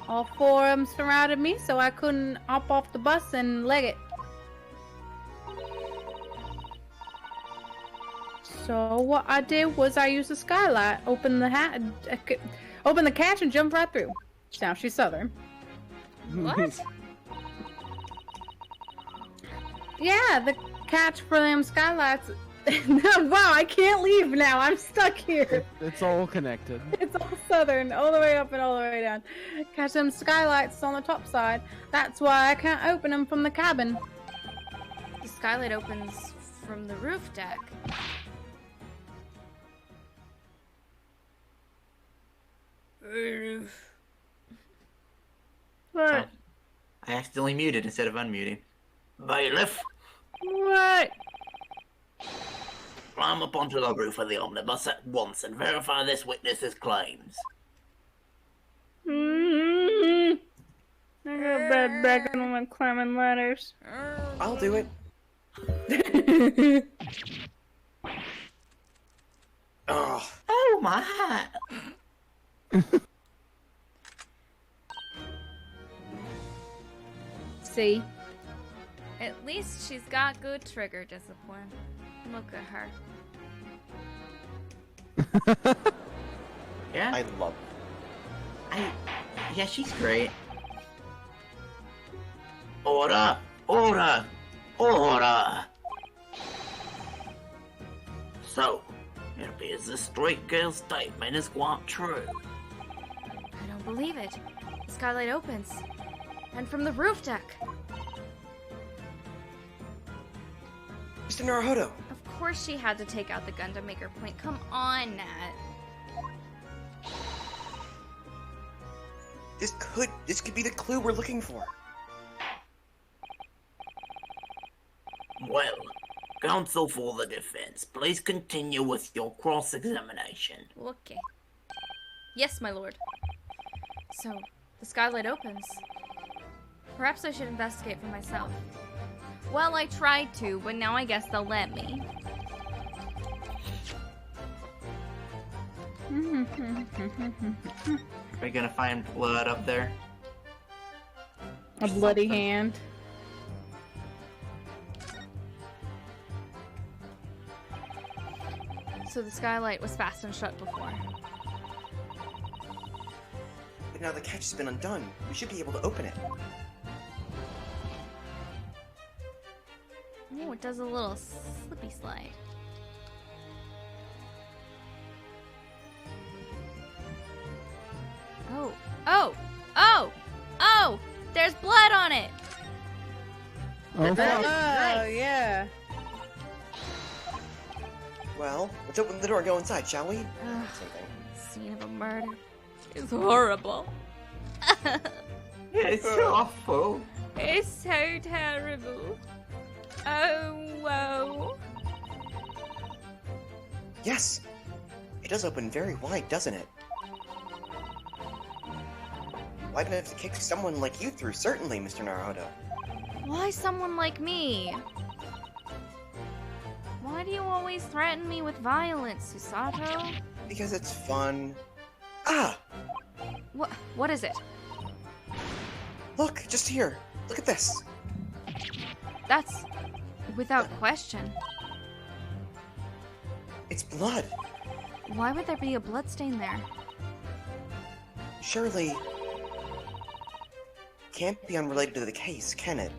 All four of them surrounded me, so I couldn't hop off the bus and leg it. So what I did was I used the skylight, opened the catch, and jumped right through. Now she's Southern. What? Yeah, the catch for them skylights. Wow, I can't leave now. I'm stuck here. It's all connected. It's all Southern, all the way up and all the way down. Catch them skylights on the top side. That's why I can't open them from the cabin. The skylight opens from the roof deck. What? I accidentally muted instead of unmuting. Bailiff, What? climb up onto the roof of the omnibus at once and verify this witness's claims. I got bad back when I'm climbing ladders. I'll do it. Oh, Oh my hat! See? At least she's got good trigger discipline. Look at her. Yeah, I love yeah, she's great. Order! Order! Order! So, it appears this street girl's statement is quite true. I don't believe it. The skylight opens. And from the roof deck. Mr. Naruhodo. Of course she had to take out the gun to make her point. Come on, Nat. This could be the clue we're looking for. Well, counsel for the defense, please continue with your cross-examination. Okay. Yes, my lord. So, the skylight opens. Perhaps I should investigate for myself. Well, I tried to, but now I guess they'll let me. Are you gonna find blood up there? A bloody hand. So the skylight was fast and shut before. But now the catch has been undone. We should be able to open it. Oh, it does a little slippy slide. Oh, oh, oh, oh! There's blood on it! Oh, Oh, fuck. yeah. Well, let's open the door and go inside, shall we? Ugh, scene of a murder. It's horrible. It's awful. It's so terrible. Oh, whoa. Yes! It does open very wide, doesn't it? Wide enough to kick someone like you through, certainly, Mr. Naruhodo. Why someone like me? Why do you always threaten me with violence, Susato? Because it's fun. Ah! What is it? Look, just here. Look at this. That's without question. It's blood. Why would there be a bloodstain there? Surely... can't be unrelated to the case, can it?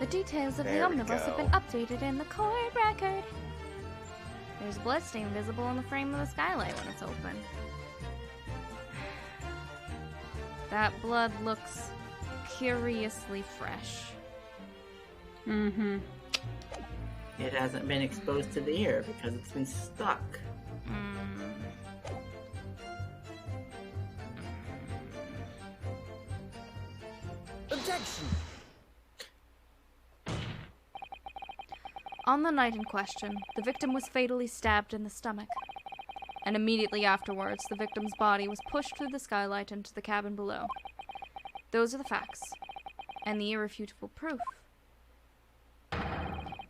The details of the There we omnibus have go. been updated in the court record. There's a bloodstain visible in the frame of the skylight when it's open. That blood looks curiously fresh. Mm-hmm. It hasn't been exposed to the air because it's been stuck. Objection! On the night in question, the victim was fatally stabbed in the stomach. And immediately afterwards, the victim's body was pushed through the skylight into the cabin below. Those are the facts. And the irrefutable proof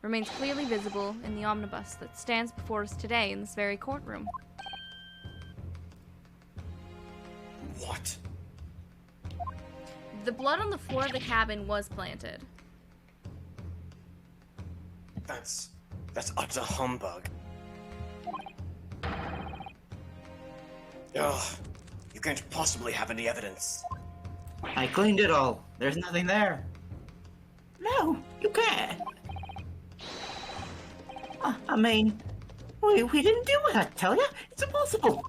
remains clearly visible in the omnibus that stands before us today in this very courtroom. What? The blood on the floor of the cabin was planted. That's utter humbug. Ugh. You can't possibly have any evidence. I cleaned it all. There's nothing there. No, you can't. I mean, we didn't do what I tell you. It's impossible.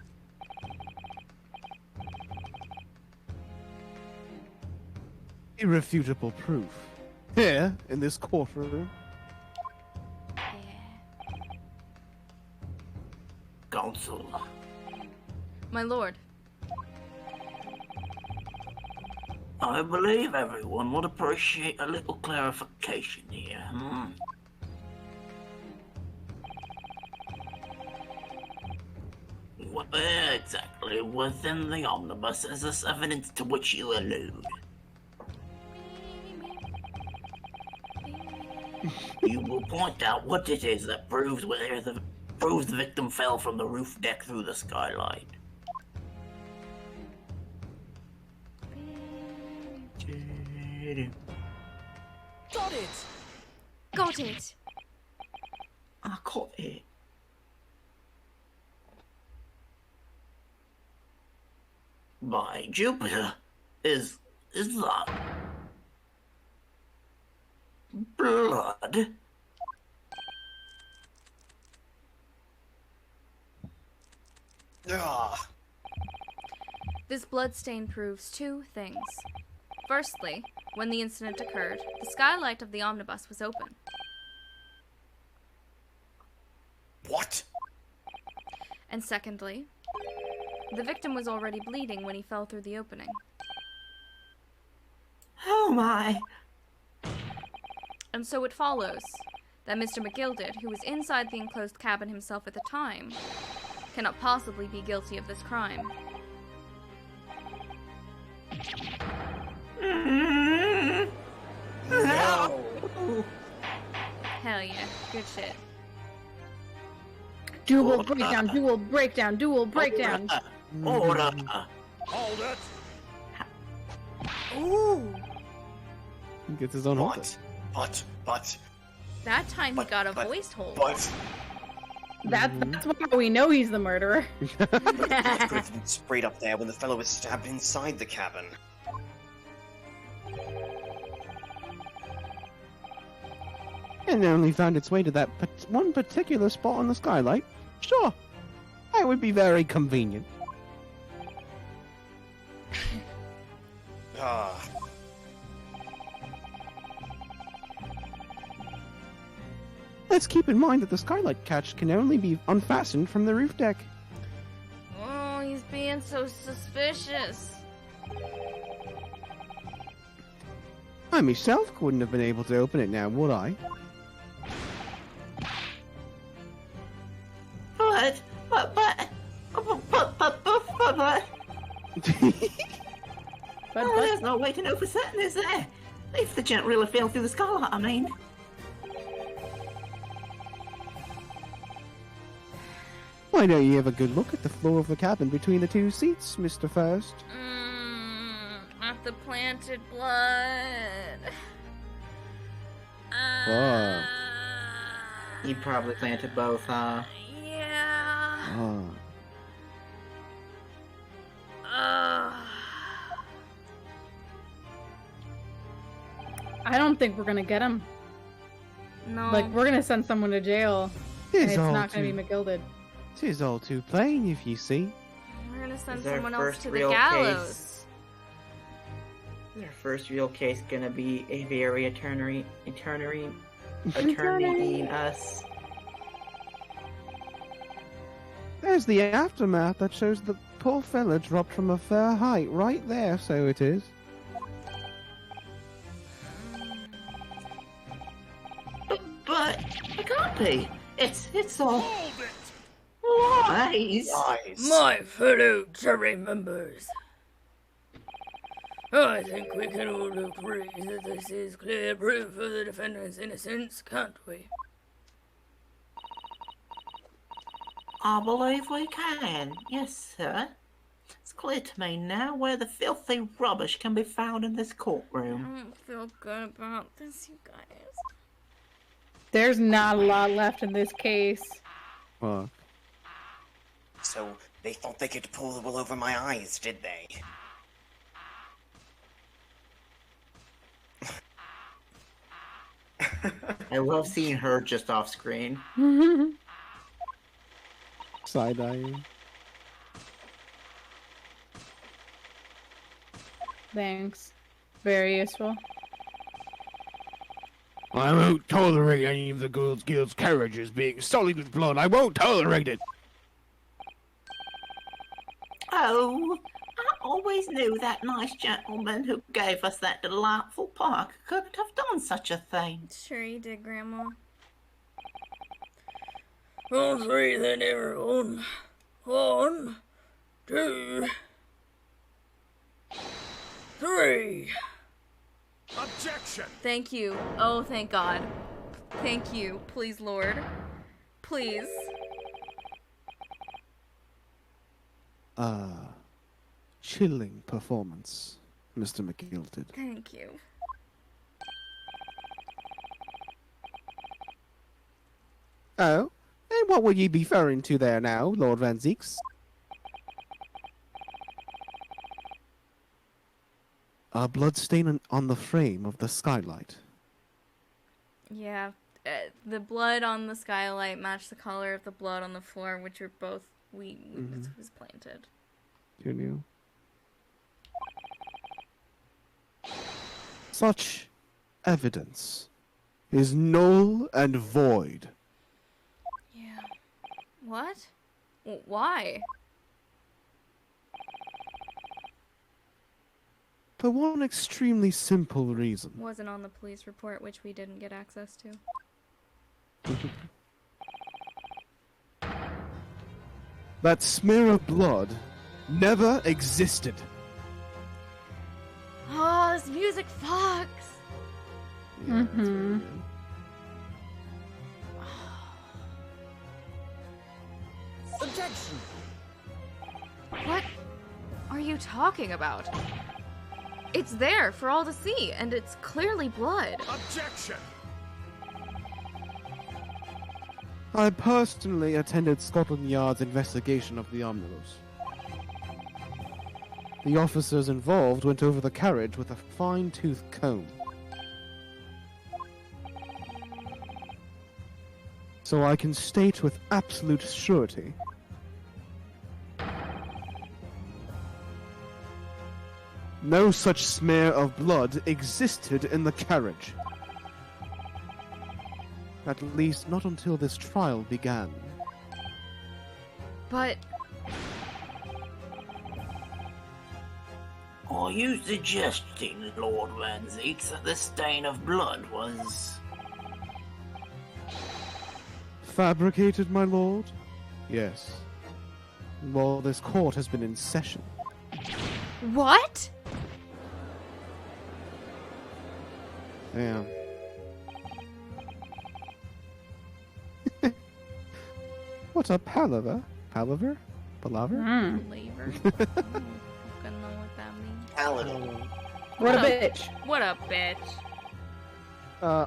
Irrefutable proof. Here, in this courtroom. Counsel. My lord. I believe everyone would appreciate a little clarification here. Where exactly within the omnibus is this evidence to which you allude? You will point out what it is that proves the victim fell from the roof deck through the skylight. Got it! Got it! I caught it. By Jupiter, is that blood? Ugh. This bloodstain proves two things. Firstly, when the incident occurred, the skylight of the omnibus was open. What? And secondly, the victim was already bleeding when he fell through the opening. Oh my! And so it follows that Mr. McGilded, who was inside the enclosed cabin himself at the time, cannot possibly be guilty of this crime. No! Hell yeah, good shit. Dual breakdown, dual breakdown, dual breakdown. Order! Hold it! Ooh! He gets his own order. But, That time he But- got a but- voice hold. but, That's why we know he's the murderer. it could have been sprayed up there when the fellow was stabbed inside the cabin. And only found its way to that one particular spot on the skylight. Sure, that would be very convenient. Ah. Let's keep in mind that the skylight catch can only be unfastened from the roof deck. Oh, he's being so suspicious. I myself wouldn't have been able to open it now, would I? But there's no way to know for certain, is there? If the gent really fell through the skylight, I mean. Why don't you have a good look at the floor of the cabin between the two seats, Mr. First? Not the planted blood. Wow. He probably planted both, huh? Yeah. Oh. I don't think we're gonna get him. No. Like, we're gonna send someone to jail, and Tis it's all not gonna too, be McGilded. 'tis all too plain, if you see. We're gonna send Is our someone else first to the real gallows. Their first real case gonna be a very eternity us. There's the aftermath that shows the poor fella dropped from a fair height right there, so it is. But it can't be. It's all Hold it! lies. Lies. My fellow jury members, I think we can all agree that this is clear proof of the defendant's innocence, can't we? I believe we can. Yes, sir. It's clear to me now where the filthy rubbish can be found in this I courtroom. don't feel good about this, you guys. There's not a lot left in this case. Fuck. So they thought they could pull the wool over my eyes, did they? I love seeing her just off screen. Side-eyeing. Thanks. Very useful. I won't tolerate any of the guild's carriages being sullied with blood. I won't tolerate it. Oh, I always knew that nice gentleman who gave us that delightful park couldn't have done such a thing. Sure you did, Grandma. On three then, everyone. 1, 2, 3. Objection! Thank you. Oh, thank God. Thank you. Please, Lord. Please. Chilling performance, Mr. McGilded. Thank you. Oh? And what were ye referring to there now, Lord Van Zeeks? A bloodstain on the frame of the skylight. Yeah. The blood on the skylight matched the color of the blood on the floor, which were both was planted. Who knew? Such evidence is null and void. Yeah. What? Why? For one extremely simple reason. Wasn't on the police report, which we didn't get access to. That smear of blood never existed. Oh, this music fucks. Mm-hmm. Objection! What are you talking about? It's there for all to see, and it's clearly blood. Objection! I personally attended Scotland Yard's investigation of the omnibus. The officers involved went over the carriage with a fine-tooth comb. So I can state with absolute surety no such smear of blood existed in the carriage. At least not until this trial began. But Are you suggesting, Lord Van Zeeks, that this stain of blood was... Fabricated, my lord? Yes. While this court has been in session. what? Yeah. What a palaver? Palaver? Palaver? Flavor. I don't fucking know what that means. Paladin. What a bitch. What a bitch.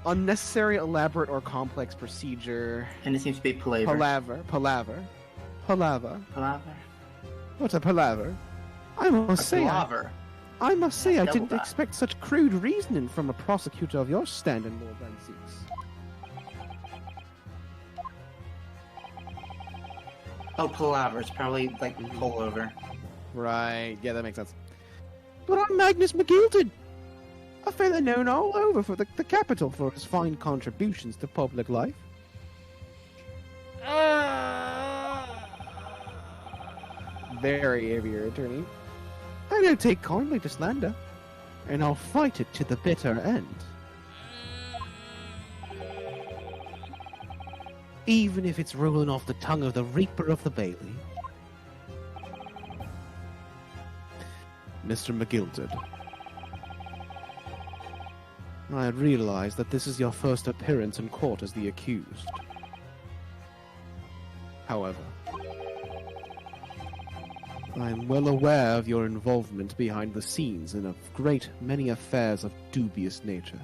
Unnecessary, elaborate, or complex procedure. And it seems to be palaver. Palaver. Palaver. Palaver. Palaver. What a palaver. I must say, Palaver. I must say, I Double didn't that. expect such crude reasoning from a prosecutor of your standing, Lord Van Zeeks. Oh, palavers, probably like pull over. Right. Yeah, that makes sense. But I'm Magnus McGilton, a fella known all over for the capital for his fine contributions to public life. Very heavy, your attorney. I don't take kindly to slander, and I'll fight it to the bitter end. Even if it's rolling off the tongue of the Reaper of the Bailey. Mr. McGilded, I realize that this is your first appearance in court as the accused. However, I am well aware of your involvement behind the scenes in a great many affairs of dubious nature.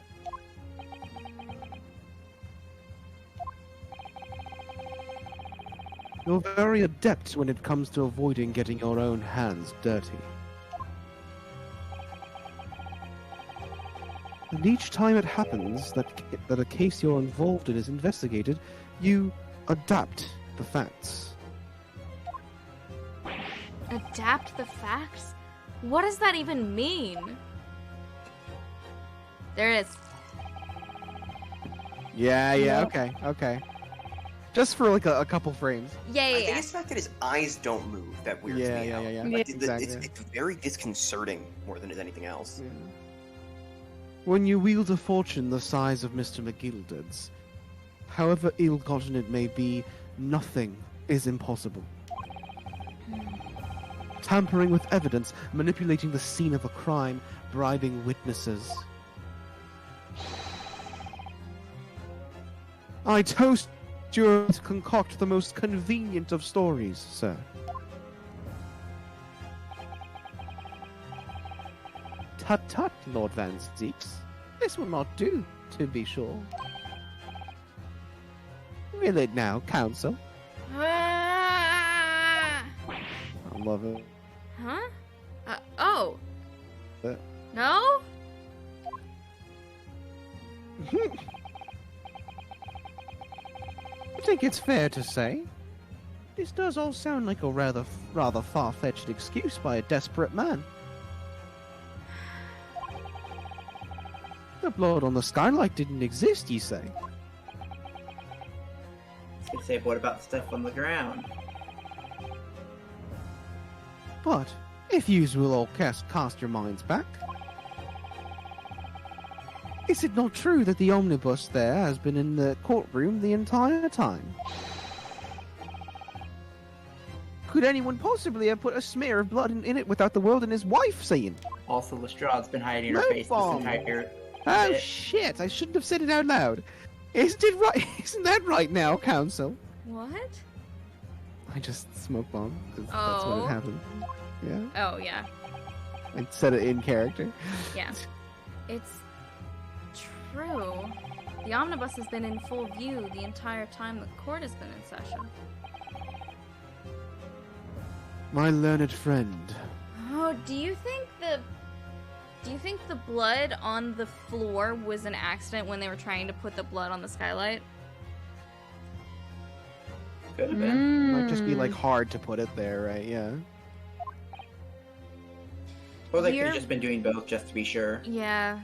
You're very adept when it comes to avoiding getting your own hands dirty. And each time it happens that a case you're involved in is investigated, you adapt the facts. Adapt the facts? What does that even mean? There it is. Yeah, okay. Just for like a couple frames. Yeah. I think it's the fact that his eyes don't move that weirds me out. Yeah. Like, Exactly. it's very disconcerting more than anything else. Yeah. When you wield a fortune the size of Mr. McGilded's, however ill-gotten it may be, nothing is impossible. Tampering with evidence, manipulating the scene of a crime, bribing witnesses. I toast you to concoct the most convenient of stories, sir. Tut-tut, Lord Van Zeeks. This will not do, to be sure. Will it now, counsel? I love it. Huh? Oh. Uh. No? I think it's fair to say this does all sound like a rather far-fetched excuse by a desperate man. The blood on the skylight didn't exist, you say? I was gonna say, what about the stuff on the ground? But if yous will all cast your minds back, is it not true that the omnibus there has been in the courtroom the entire time? Could anyone possibly have put a smear of blood in it without the world and his wife seeing? Also, Lestrade's been hiding her No face this bomb. entire Oh bit. shit! I shouldn't have said it out loud. Isn't it right? Isn't that right now, counsel? What? I just smoke bomb. That's Oh. what happened. Yeah, Oh, yeah. I said it in character. Yeah. It's true. The omnibus has been in full view the entire time the court has been in session. My learned friend. Oh, do you think the blood on the floor was an accident when they were trying to put the blood on the skylight? Could have been. Might just be like hard to put it there, right? Yeah. Or they could You're- have just been doing both just to be sure. Yeah.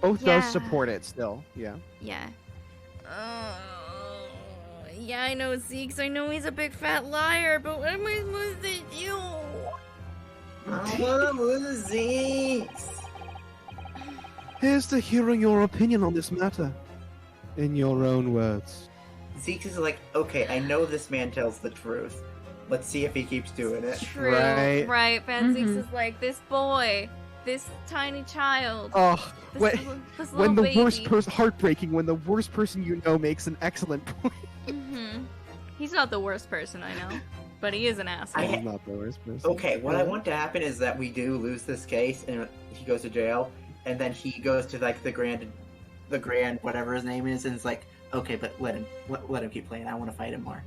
Both Yeah. does support it still. Yeah. Yeah. Yeah, I know Zeeks. I know he's a big fat liar, but what am I supposed to do? Here's to hearing your opinion on this matter. In your own words. Zeke is like, okay, I know this man tells the truth. Let's see if he keeps doing it. True. Right. Right. Van Zeeks Mhm. is like, this boy, this tiny child, Oh, this, when, this when little the baby. worst person, heartbreaking, when the worst person you know makes an excellent point. Mm-hmm. He's not the worst person I know, but he is an asshole. He's not the worst person. Okay, what I want to happen is that we do lose this case and he goes to jail, and then he goes to like the grand whatever his name is, and it's like, okay, but let him keep playing. I want to fight him more.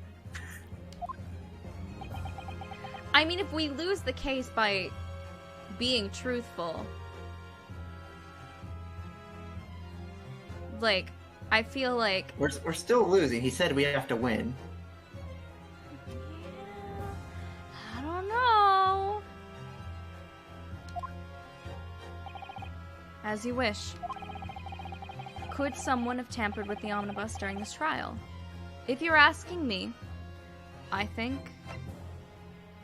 I mean, if we lose the case by being truthful, like, I feel like... We're still losing. He said we have to win. As you wish. Could someone have tampered with the omnibus during this trial? If you're asking me, I think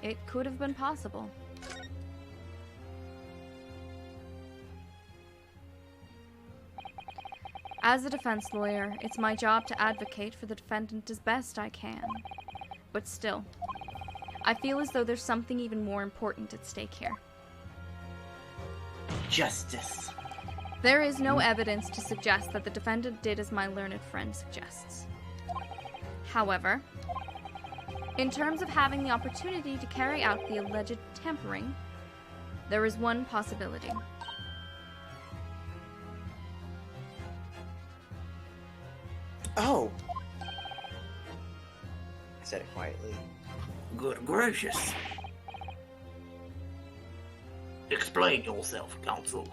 it could have been possible. As a defense lawyer, it's my job to advocate for the defendant as best I can. But still, I feel as though there's something even more important at stake here. Justice. There is no evidence to suggest that the defendant did as my learned friend suggests. However, in terms of having the opportunity to carry out the alleged tampering, there is one possibility. Oh! I said it quietly. Good gracious. Explain yourself, counsel.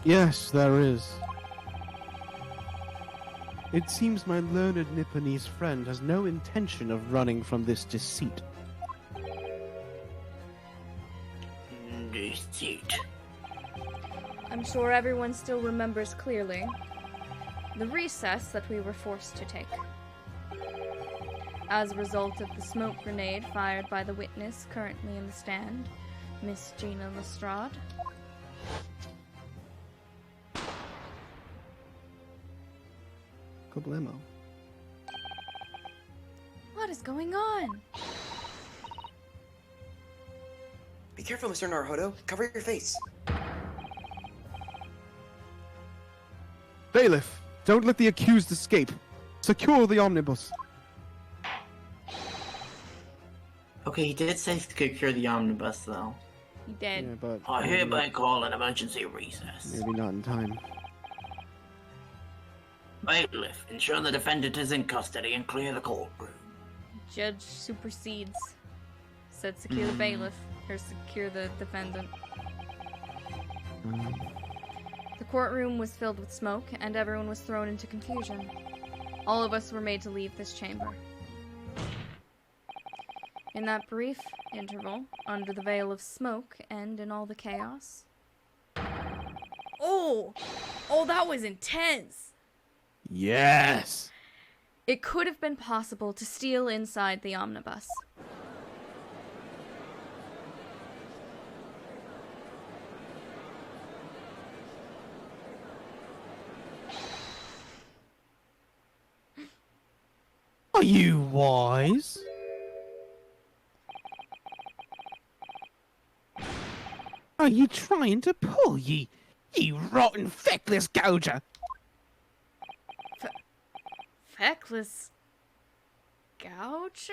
Yes, there is. It seems my learned Nipponese friend has no intention of running from this deceit. Deceit. I'm sure everyone still remembers clearly the recess that we were forced to take. As a result of the smoke grenade fired by the witness currently in the stand, Miss Gina Lestrade. Problemo. What is going on? Be careful, Mr. Naruhodo. Cover your face. Bailiff, don't let the accused escape. Secure the omnibus. Okay, he did say secure the omnibus, though. He did. Yeah, but I hereby call an emergency recess. maybe not in time. Bailiff, ensure the defendant is in custody and clear the courtroom. Judge supersedes. Said secure the bailiff, or secure the defendant. The courtroom was filled with smoke, and everyone was thrown into confusion. All of us were made to leave this chamber. In that brief interval, under the veil of smoke and in all the chaos. Oh! Oh, that was intense! Yes! It could have been possible to steal inside the omnibus. Are you wise? Are you trying to pull, ye rotten, feckless gouger? Feckless gouger?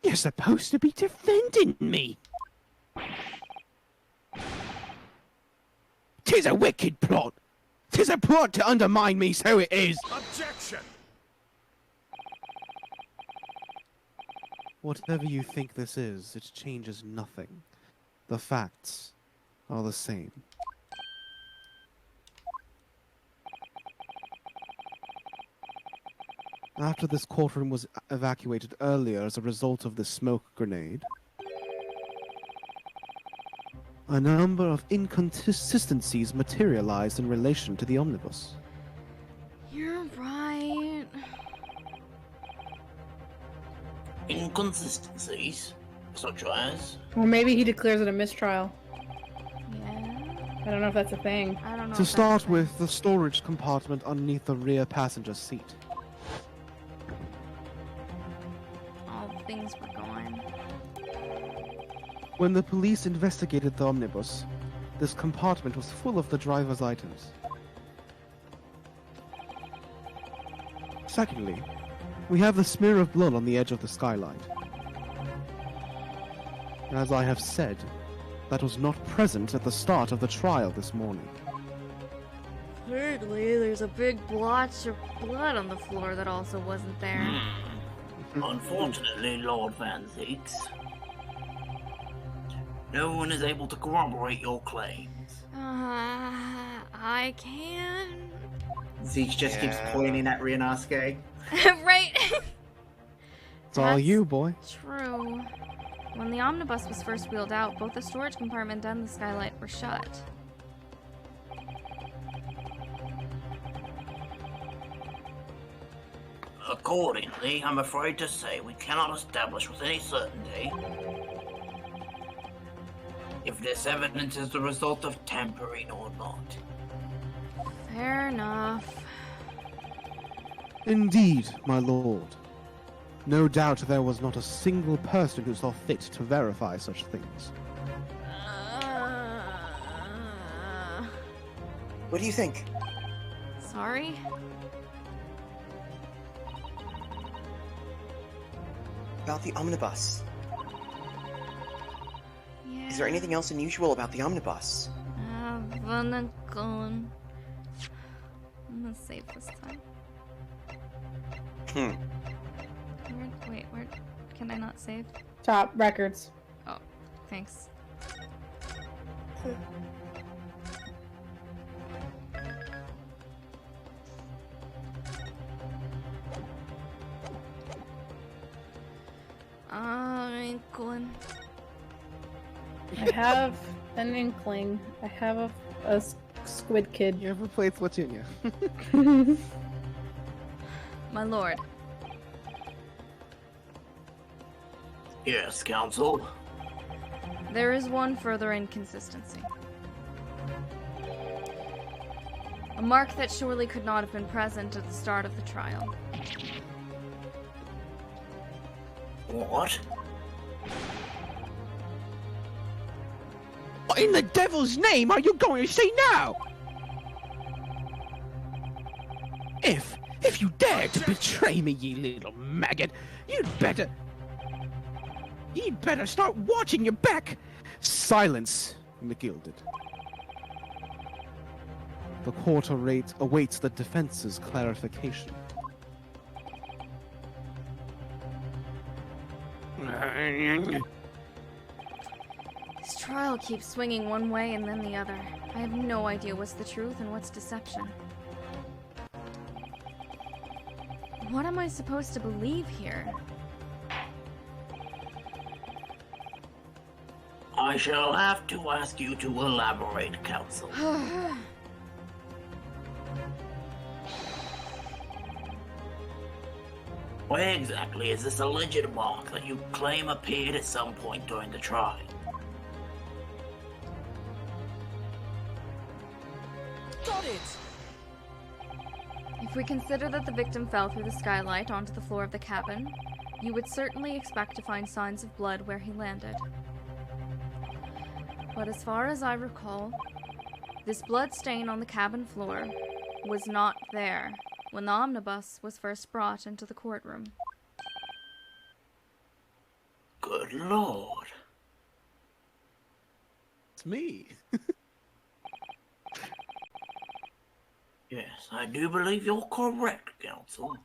You're supposed to be defending me. 'Tis a wicked plot. 'Tis a plot to undermine me, so it is. Objection! Whatever you think this is, it changes nothing. The facts are the same. After this courtroom was evacuated earlier as a result of the smoke grenade, a number of inconsistencies materialized in relation to the omnibus. You're right. Inconsistencies, such as... Or maybe he declares it a mistrial. Yeah. I don't know if that's a thing. I don't know. To if start that's with, the storage compartment underneath the rear passenger seat. all the things were going. When the police investigated the omnibus, this compartment was full of the driver's items. Secondly, we have the smear of blood on the edge of the skylight. As I have said, that was not present at the start of the trial this morning. Thirdly, there's a big blotch of blood on the floor that also wasn't there. Unfortunately, Lord Van Zeeks, no one is able to corroborate your claims. I can. Zeke just keeps Yeah. pointing at Ryunosuke. Right? It's all That's you, boy. True. When the omnibus was first wheeled out, both the storage compartment and the skylight were shut. Accordingly, I'm afraid to say we cannot establish with any certainty if this evidence is the result of tampering or not. Fair enough. Indeed, my lord. No doubt there was not a single person who saw fit to verify such things. What do you think? Sorry? About the omnibus? Yeah. Is there anything else unusual about the omnibus? I'm gonna save this time. Where can I not save? Top records. Oh, thanks. Inkling. I have an inkling. I have a squid kid. You ever played Splatoon? My lord. Yes, Counsel. There is one further inconsistency. A mark that surely could not have been present at the start of the trial. What? What in the devil's name are you going to say now? If you dare to betray me, ye little maggot, you'd better start watching your back. Silence, McGilded. The court awaits the defense's clarification. This trial keeps swinging one way and then the other. I have no idea what's the truth and what's deception. What am I supposed to believe here? I shall have to ask you to elaborate, Counsel. Where exactly is this alleged mark that you claim appeared at some point during the trial? Got it! If we consider that the victim fell through the skylight onto the floor of the cabin, you would certainly expect to find signs of blood where he landed. But as far as I recall, this blood stain on the cabin floor was not there when the omnibus was first brought into the courtroom. Good Lord. It's me. Yes, I do believe you're correct, Counsel.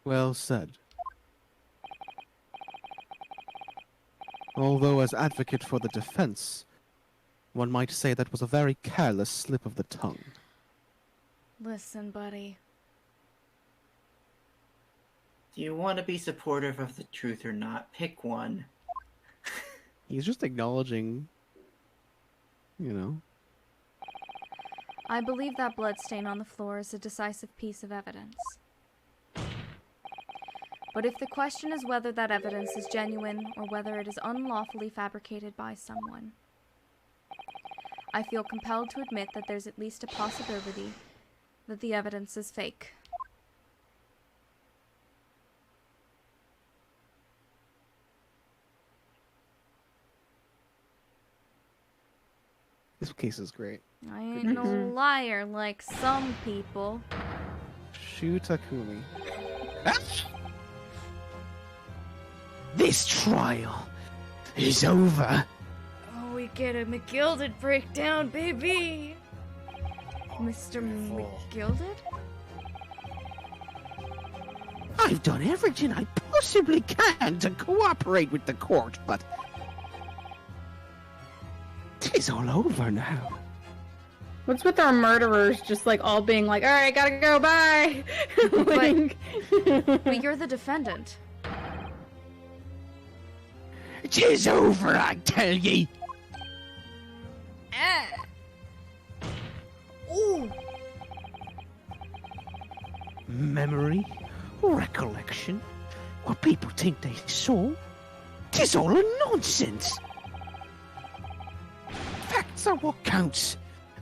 Well said. Although as advocate for the defense, one might say that was a very careless slip of the tongue. Listen, buddy. Do you want to be supportive of the truth or not? Pick one. He's just acknowledging, you know. I believe that bloodstain on the floor is a decisive piece of evidence. But if the question is whether that evidence is genuine or whether it is unlawfully fabricated by someone, I feel compelled to admit that there's at least a possibility that the evidence is fake. This case is great. I ain't no liar like some people. Shu Takumi. This trial is over. Oh, we get a McGilded breakdown, baby! Mr. McGilded? I've done everything I possibly can to cooperate with the court, but it's all over now. What's with our murderers just like all being like, all right, gotta go, bye. But you're the defendant. Tis over, I tell ye. Ooh. Memory, recollection, what people think they saw, 'tis all a nonsense. Facts are what counts,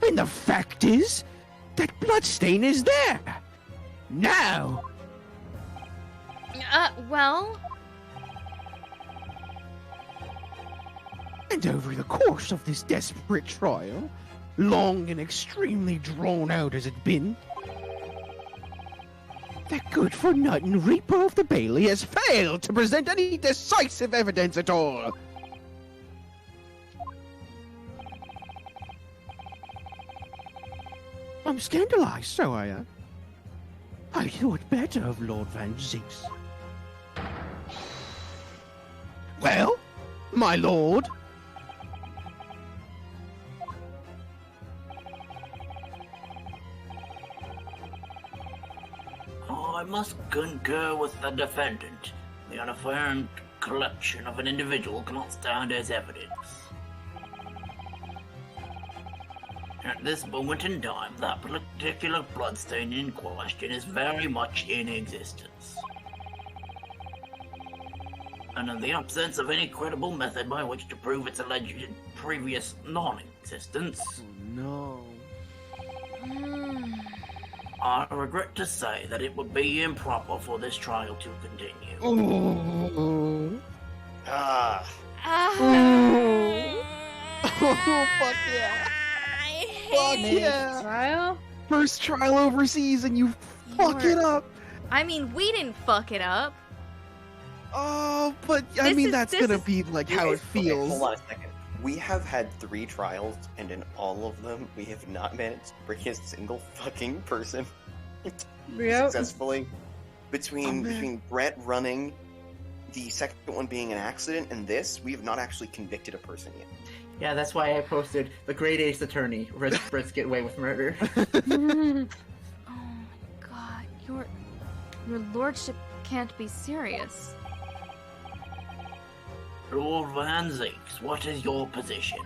and the fact is that bloodstain is there. Now. Well. And over the course of this desperate trial, long and extremely drawn out as it been, the good-for-nothing Reaper of the Bailey has failed to present any decisive evidence at all. I'm scandalized, so I am. I thought better of Lord Van Zinks. Well, my lord? I must concur with the defendant. The unaffirmed collection of an individual cannot stand as evidence. At this moment in time, that particular bloodstain in question is very much in existence. And in the absence of any credible method by which to prove its alleged previous non-existence... Oh, no. I regret to say that it would be improper for this trial to continue. Oh, fuck yeah. Fuck yeah. Trial? First trial overseas and you fuck it up. I mean, we didn't fuck it up. Oh, but I mean, that's gonna be like how it feels. Hold on a second. We have had 3 trials, and in all of them, we have not managed to bring a single fucking person successfully. Between Brett running, the second one being an accident, and this, we have not actually convicted a person yet. Yeah, that's why I posted the Great Ace Attorney. Brits get away with murder. Oh my god, your lordship can't be serious. Lord Van Zinks, what is your position?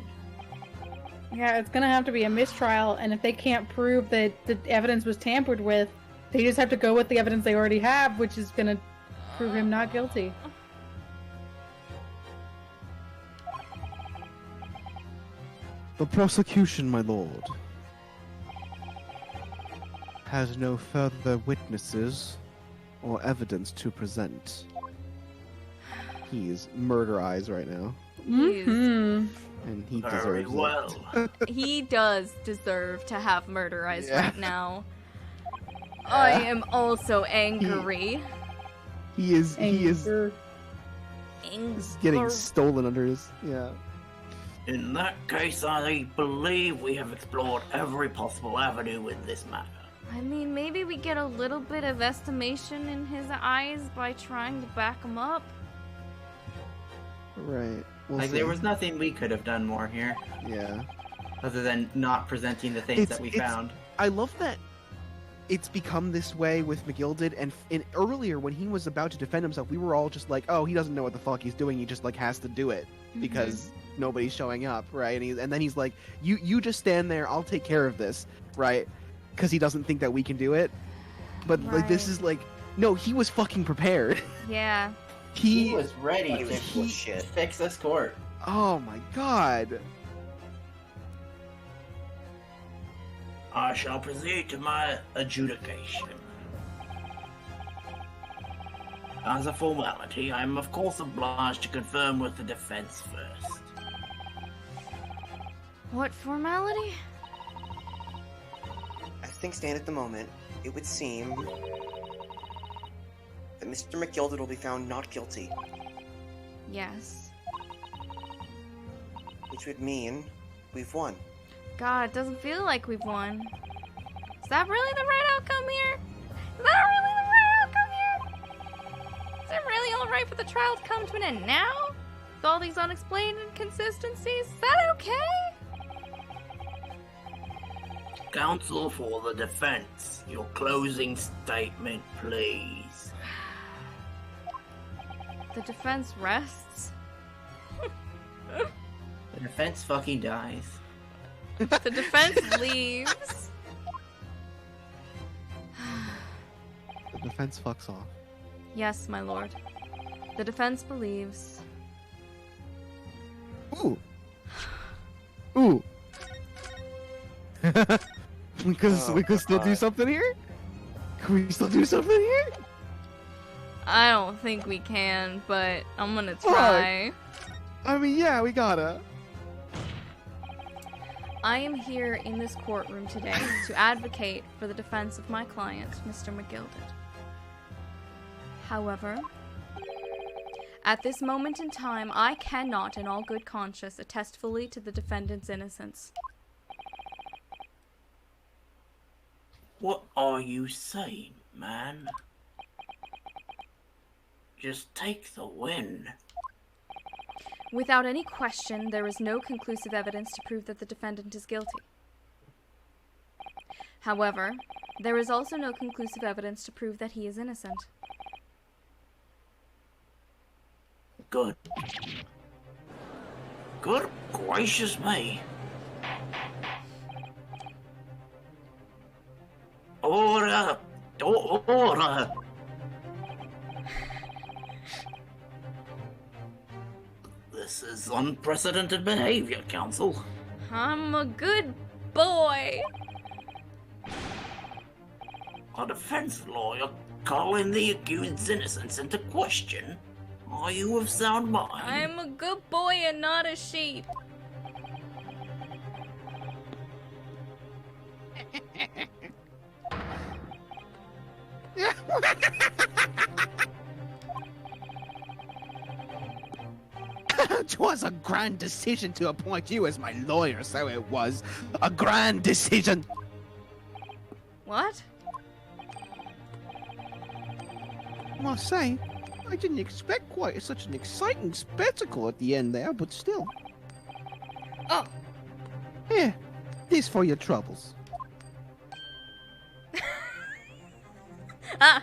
Yeah, it's gonna have to be a mistrial, and if they can't prove that the evidence was tampered with, they just have to go with the evidence they already have, which is gonna prove him not guilty. The prosecution, my lord, has no further witnesses or evidence to present. He's murder eyes right now. Mm-hmm. And he Very deserves well. it. He does deserve to have murder eyes right now. I am also angry. He is Anger. getting stolen under his In that case, I believe we have explored every possible avenue in this matter. I mean, maybe we get a little bit of estimation in his eyes by trying to back him up. Right. We'll Like, see. there was nothing we could have done more here, Yeah. other than not presenting the things that we found. I love that it's become this way with McGilded, and earlier when he was about to defend himself, we were all just like, oh, he doesn't know what the fuck he's doing, he just like has to do it because nobody's showing up, right? And then he's like, you just stand there, I'll take care of this, right? Because he doesn't think that we can do it. But like, this is like, no, he was fucking prepared. Yeah. He was ready He was full of to shit. fix this court. Oh my god. I shall proceed to my adjudication. As a formality, I am of course obliged to confirm with the defense first. What formality? As things stand at the moment, it would seem that Mr. McGilded will be found not guilty, Yes. which would mean we've won. God, it doesn't feel like we've won. Is that really the right outcome here? Is that really the right outcome here? Is it really alright for the trial to come to an end now? With all these unexplained inconsistencies? Is that okay? Counsel for the defense, your closing statement, please. The defense rests. The defense fucking dies. The defense leaves. The defense fucks off. Yes, my lord. The defense believes. Ooh. Ooh. we could still do something here? Can we still do something here? I don't think we can, but I'm gonna try. I mean, yeah, we gotta. I am here in this courtroom today to advocate for the defense of my client, Mr. McGilded. However, at this moment in time, I cannot, in all good conscience, attest fully to the defendant's innocence. What are you saying, man? Just take the win. Without any question, there is no conclusive evidence to prove that the defendant is guilty. However, there is also no conclusive evidence to prove that he is innocent. Good. Good gracious me. Order! Order! This is unprecedented behavior, Counsel. I'm a good boy. A defense lawyer calling the accused's innocence into question? Are you of sound mind? I'm a good boy and not a sheep. Twas a grand decision to appoint you as my lawyer, so it was. A grand decision! What? I must say, I didn't expect quite such an exciting spectacle at the end there, but still. Oh! Here, this for your troubles. Ah!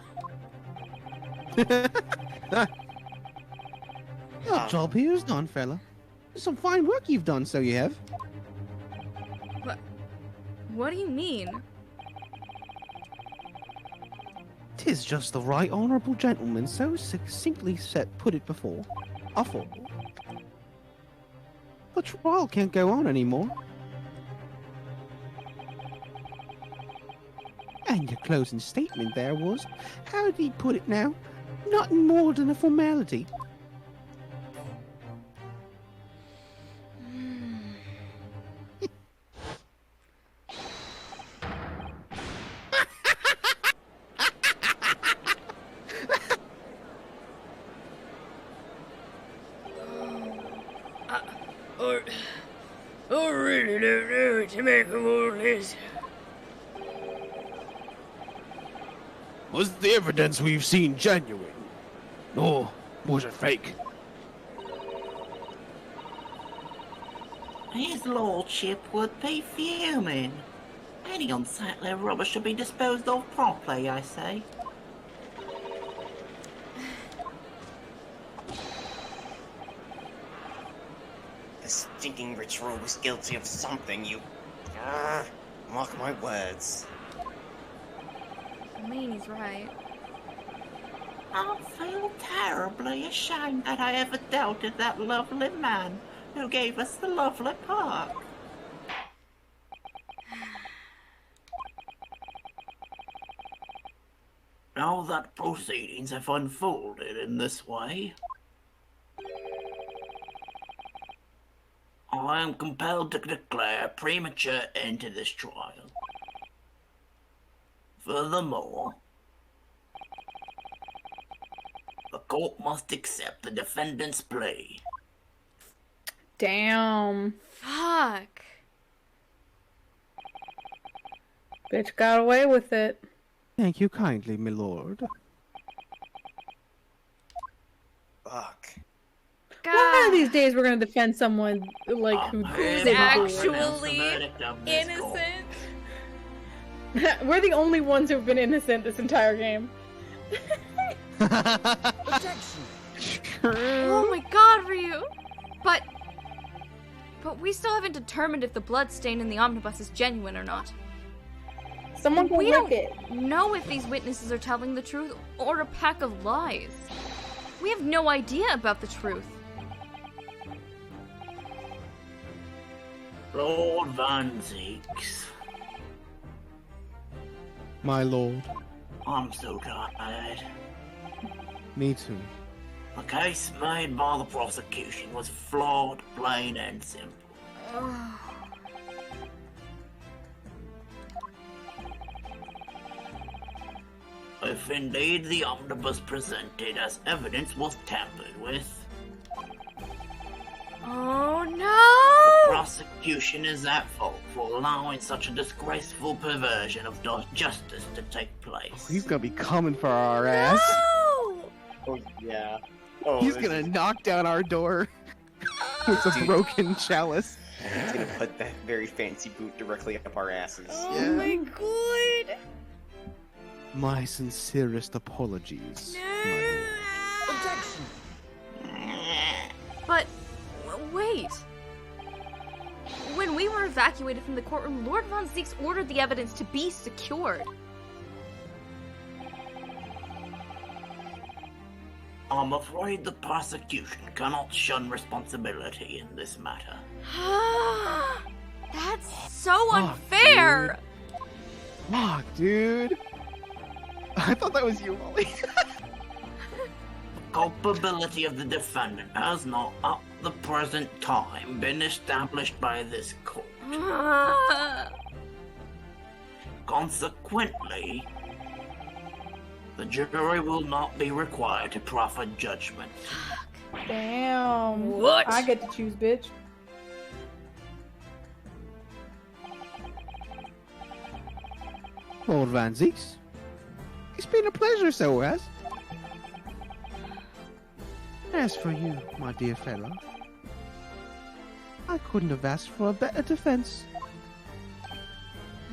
Your job here is done, fella. Some fine work you've done, so you have. What do you mean? 'Tis just the right honourable gentleman so succinctly put it before. I thought. The trial can't go on anymore. And your closing statement there was, how did he put it now? Nothing more than a formality. I really don't know what to make of all this. Was the evidence we've seen genuine? Or was it fake? His lordship would be fuming. Any unsightly rubbish should be disposed of promptly, I say. The stinking ritual was guilty of something, you... mark my words. I mean, he's right. I feel terribly ashamed that I ever doubted that lovely man who gave us the lovely park. Now that proceedings have unfolded in this way, I am compelled to declare a premature end to this trial. Furthermore, the court must accept the defendant's plea. Damn. Fuck. Bitch got away with it. Thank you kindly, my lord. Fuck. God. One of these days we're gonna defend someone like who Who's did actually pronounce the verdict of this court. innocent. We're the only ones who've been innocent this entire game. Objection. Oh my god, Ryu! But we still haven't determined if the blood stain in the omnibus is genuine or not. Someone go We look don't it. know if these witnesses are telling the truth or a pack of lies. We have no idea about the truth. Lord Van Zeeks, My lord. I'm so tired. Me too. The case made by the prosecution was flawed, plain and simple. If indeed the omnibus presented as evidence was tampered with, Oh the no! prosecution is at fault for allowing such a disgraceful perversion of justice to take place. He's gonna be coming for our ass. No! Oh yeah. Oh, He's this gonna is- knock down our door with a Dude. broken chalice. He's gonna put that very fancy boot directly up our asses. Oh my god! My sincerest apologies. my lord. Objection. But wait. When we were evacuated from the courtroom, Lord Von Zeeks ordered the evidence to be secured. I'm afraid the prosecution cannot shun responsibility in this matter. That's so unfair! Fuck, dude. I thought that was you, Molly. Culpability of the defendant has not, at the present time, been established by this court. Consequently, the jury will not be required to proffer judgment. Damn. What? I get to choose, bitch. Lord Van Zeeks. It's been a pleasure, so has. As for you, my dear fellow, I couldn't have asked for a better defense.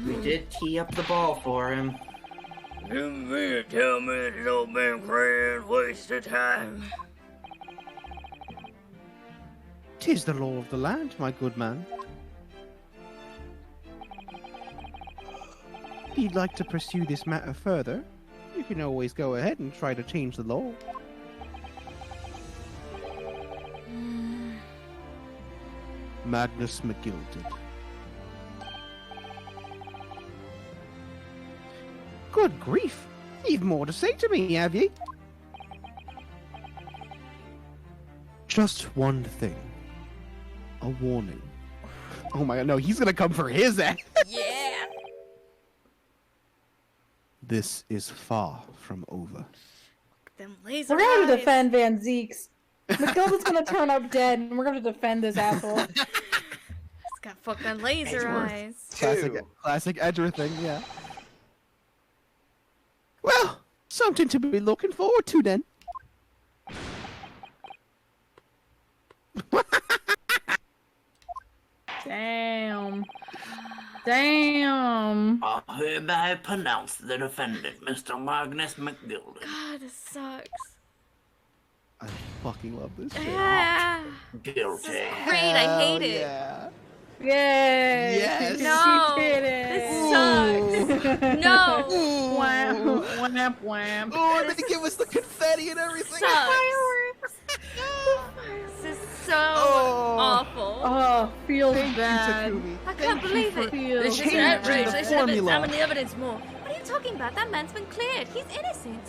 We did tee up the ball for him. You mean to tell me it's all been planned, waste of time? 'Tis the law of the land, my good man. If you'd like to pursue this matter further, you can always go ahead and try to change the law. Magnus McGilded. Good grief! You've more to say to me, have ye? Just one thing. A warning. Oh my god, no, he's gonna come for his ass! Yeah! This is far from over. Them laser We're going to eyes. defend Van Zeeks. McGilda's gonna turn up dead, and we're gonna defend this asshole. He's got fucking laser Edgeworth. eyes. Classic Edgeworth thing, yeah. Well, something to be looking forward to then. Damn. Damn. I hereby pronounce the defendant, Mr. Magnus McGilded, God, this sucks. I fucking love this shit. Ah, guilty. great, I hate it. Yeah. Yay! Yes. No, She did it. this sucks. No, Wham, wham, wham. Oh, and they give us the confetti and everything. sucks. This is so awful. Oh, feels Thank bad. you, Takumi. I can't believe it. Feels This is changing an outrage. the They should have formula. examined the evidence more. What are you talking about? That man's been cleared. He's innocent.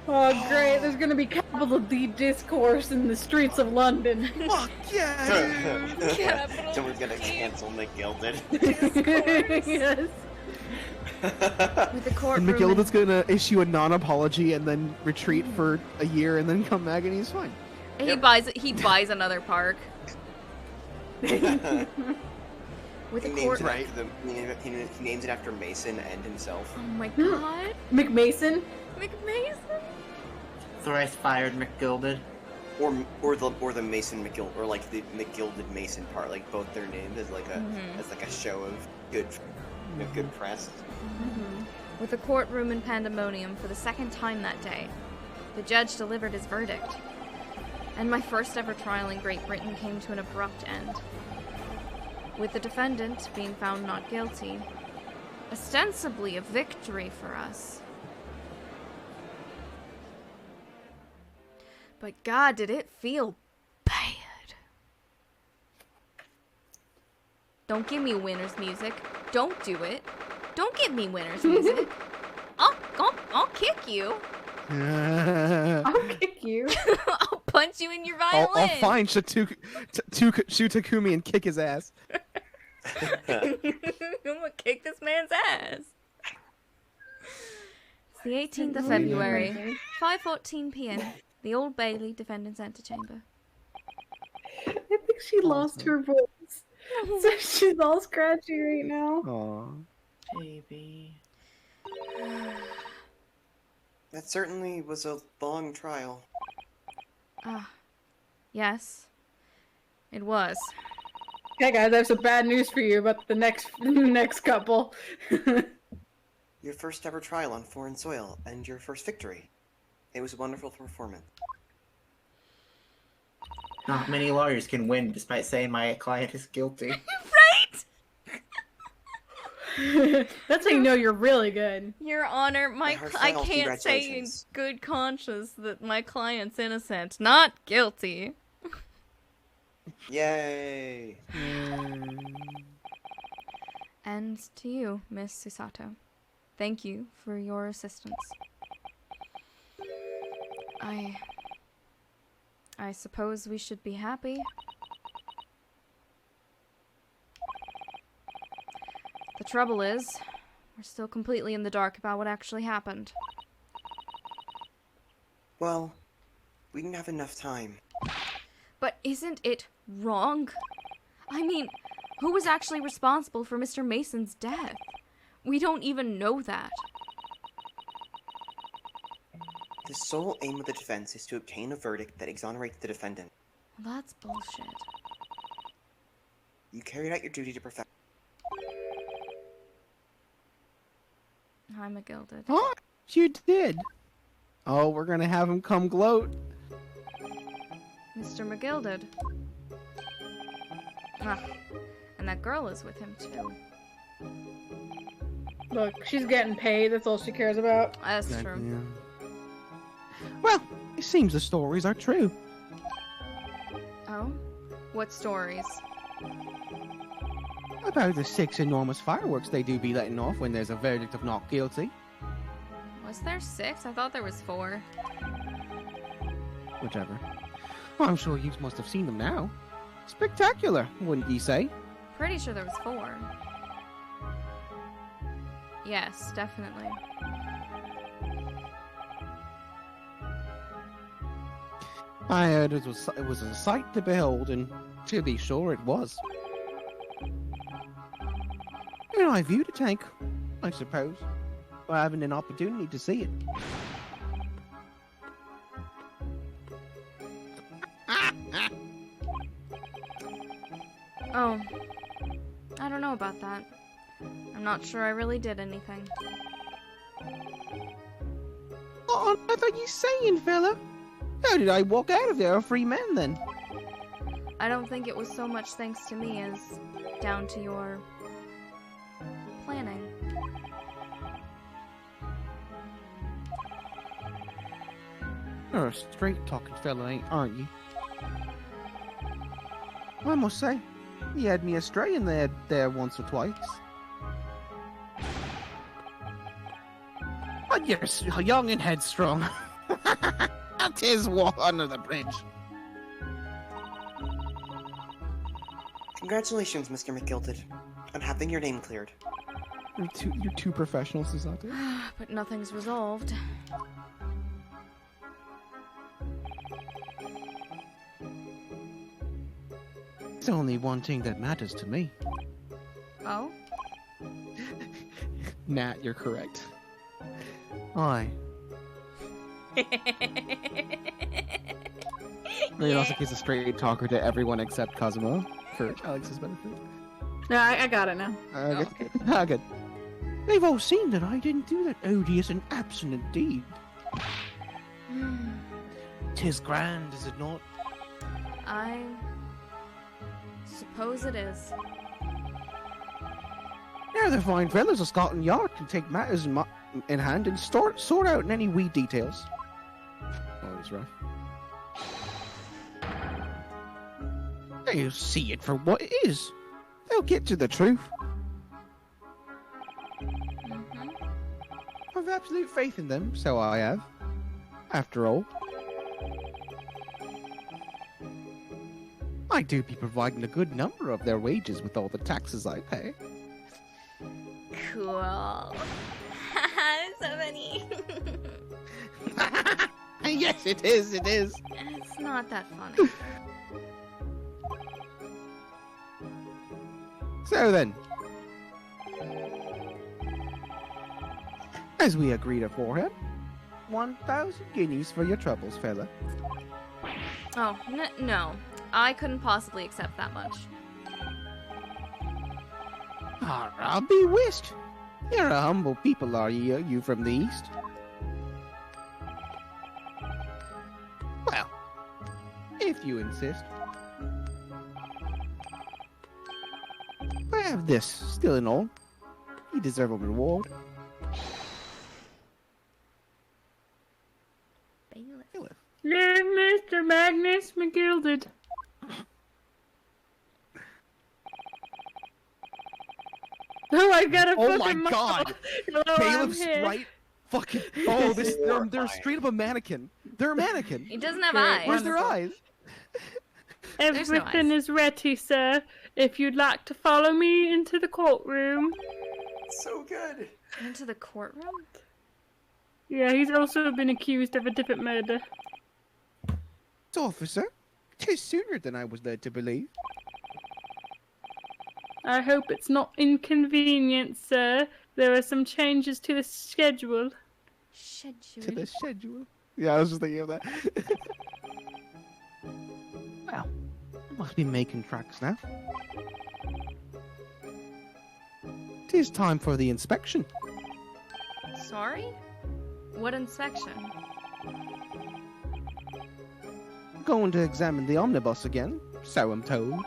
Oh, great. There's gonna be capital D discourse in the streets of London. Fuck yeah, dude. Capital Someone's gonna cancel McGilded. Yes. With the And courtroom. McGilded's gonna issue a non-apology and then retreat for a year and then come back and he's fine. and he buys another park. With He the names, court. it after he names it after Mason and himself. Oh my god. McMason? McMason. Thrice fired McGilded. or the Mason McGild, or like the McGilded Mason part, like both their names as like a show of good press. With the courtroom in pandemonium for the second time that day, the judge delivered his verdict, and my first ever trial in Great Britain came to an abrupt end, with the defendant being found not guilty, ostensibly a victory for us. But God, did it feel bad. Don't give me winner's music. Don't do it. Don't give me winner's music. I'll kick you. I'll kick you. I'll punch you in your violin. I'll find Shutakumi and kick his ass. I'm gonna kick this man's ass. It's the 18th of February, 5:14 p.m. The Old Bailey Defendant's Antechamber. I think she lost her voice. So she's all scratchy right now. Aww. Baby. That certainly was a long trial. Yes. It was. Okay, guys, I have some bad news for you about the next couple. Your first ever trial on foreign soil, and your first victory. It was a wonderful performance. Not many lawyers can win despite saying my client is guilty. Right? That's how you know you're really good. Your Honor, I Heartfelt can't say in congratulations. good conscience that my client's innocent, not guilty. Yay! And to you, Miss Susato. Thank you for your assistance. I suppose we should be happy. The trouble is, we're still completely in the dark about what actually happened. Well, we didn't have enough time. But isn't it wrong? I mean, who was actually responsible for Mr. Mason's death? We don't even know that. The sole aim of the defense is to obtain a verdict that exonerates the defendant. Well, that's bullshit. You carried out your duty to perfect. I'm a gilded. Oh, you did. Oh, we're gonna have him come gloat. Mr. McGilded. And that girl is with him too. Look, she's getting paid. That's all she cares about. That's Exactly, true. yeah. Well, it seems the stories are true. Oh? What stories? About the 6 enormous fireworks they do be letting off when there's a verdict of not guilty. Was there 6? I thought there was 4. Whichever. Well, I'm sure you must have seen them now. Spectacular, wouldn't ye say? Pretty sure there was 4. Yes, definitely. I heard it was a sight to behold, and to be sure it was. And I view the tank, I suppose, for having an opportunity to see it. Oh. I don't know about that. I'm not sure I really did anything. What on earth are you saying, fella? How did I walk out of there a free man, then? I don't think it was so much thanks to me as down to your planning. You're a straight-talking fella, aren't you? I must say, you had me astray in there once or twice. But you're young and headstrong. That is water under the bridge. Congratulations, Mr. McGilded, on having your name cleared. You're too professional, Susato. But nothing's resolved. It's only one thing that matters to me. Oh? Nat, you're correct. I He also gives a straight talker to everyone except Cosmo for Alex's benefit. No, I got it now. Good. Good. They've all seen that I didn't do that odious and abstinent deed. 'Tis grand, is it not? I suppose it is. Now the fine fellows of Scotland Yard can take matters in hand and sort out any wee details. Always rough. They'll see it for what it is. They'll get to the truth. I've absolute faith in them, so I have. After all, I do be providing a good number of their wages with all the taxes I pay. Cool. So funny. Yes, it is. It's not that funny. So then, as we agreed aforehand, 1,000 guineas for your troubles, fella. Oh, no. I couldn't possibly accept that much. I'll be whist. You're a humble people, are you from the east? Well, if you insist. I have this, still in all. You deserve a reward. Bailiff. Lord Mr. Magnus McGilded. Oh, I got a Oh fucking my god! Hello, Bailiff's I'm here. right. Fucking. Oh, they're straight up a mannequin. They're a mannequin. He doesn't have eyes. Where's their eyes? Everything is ready, sir. If you'd like to follow me into the courtroom. So good. Into the courtroom? Yeah, he's also been accused of a different murder. Officer, 'tis sooner than I was led to believe. I hope it's not inconvenient, sir. There are some changes to the schedule. To the schedule? Yeah, I was just thinking of that. Well, I must be making tracks now. 'Tis time for the inspection. Sorry? What inspection? Going to examine the omnibus again, so I'm told.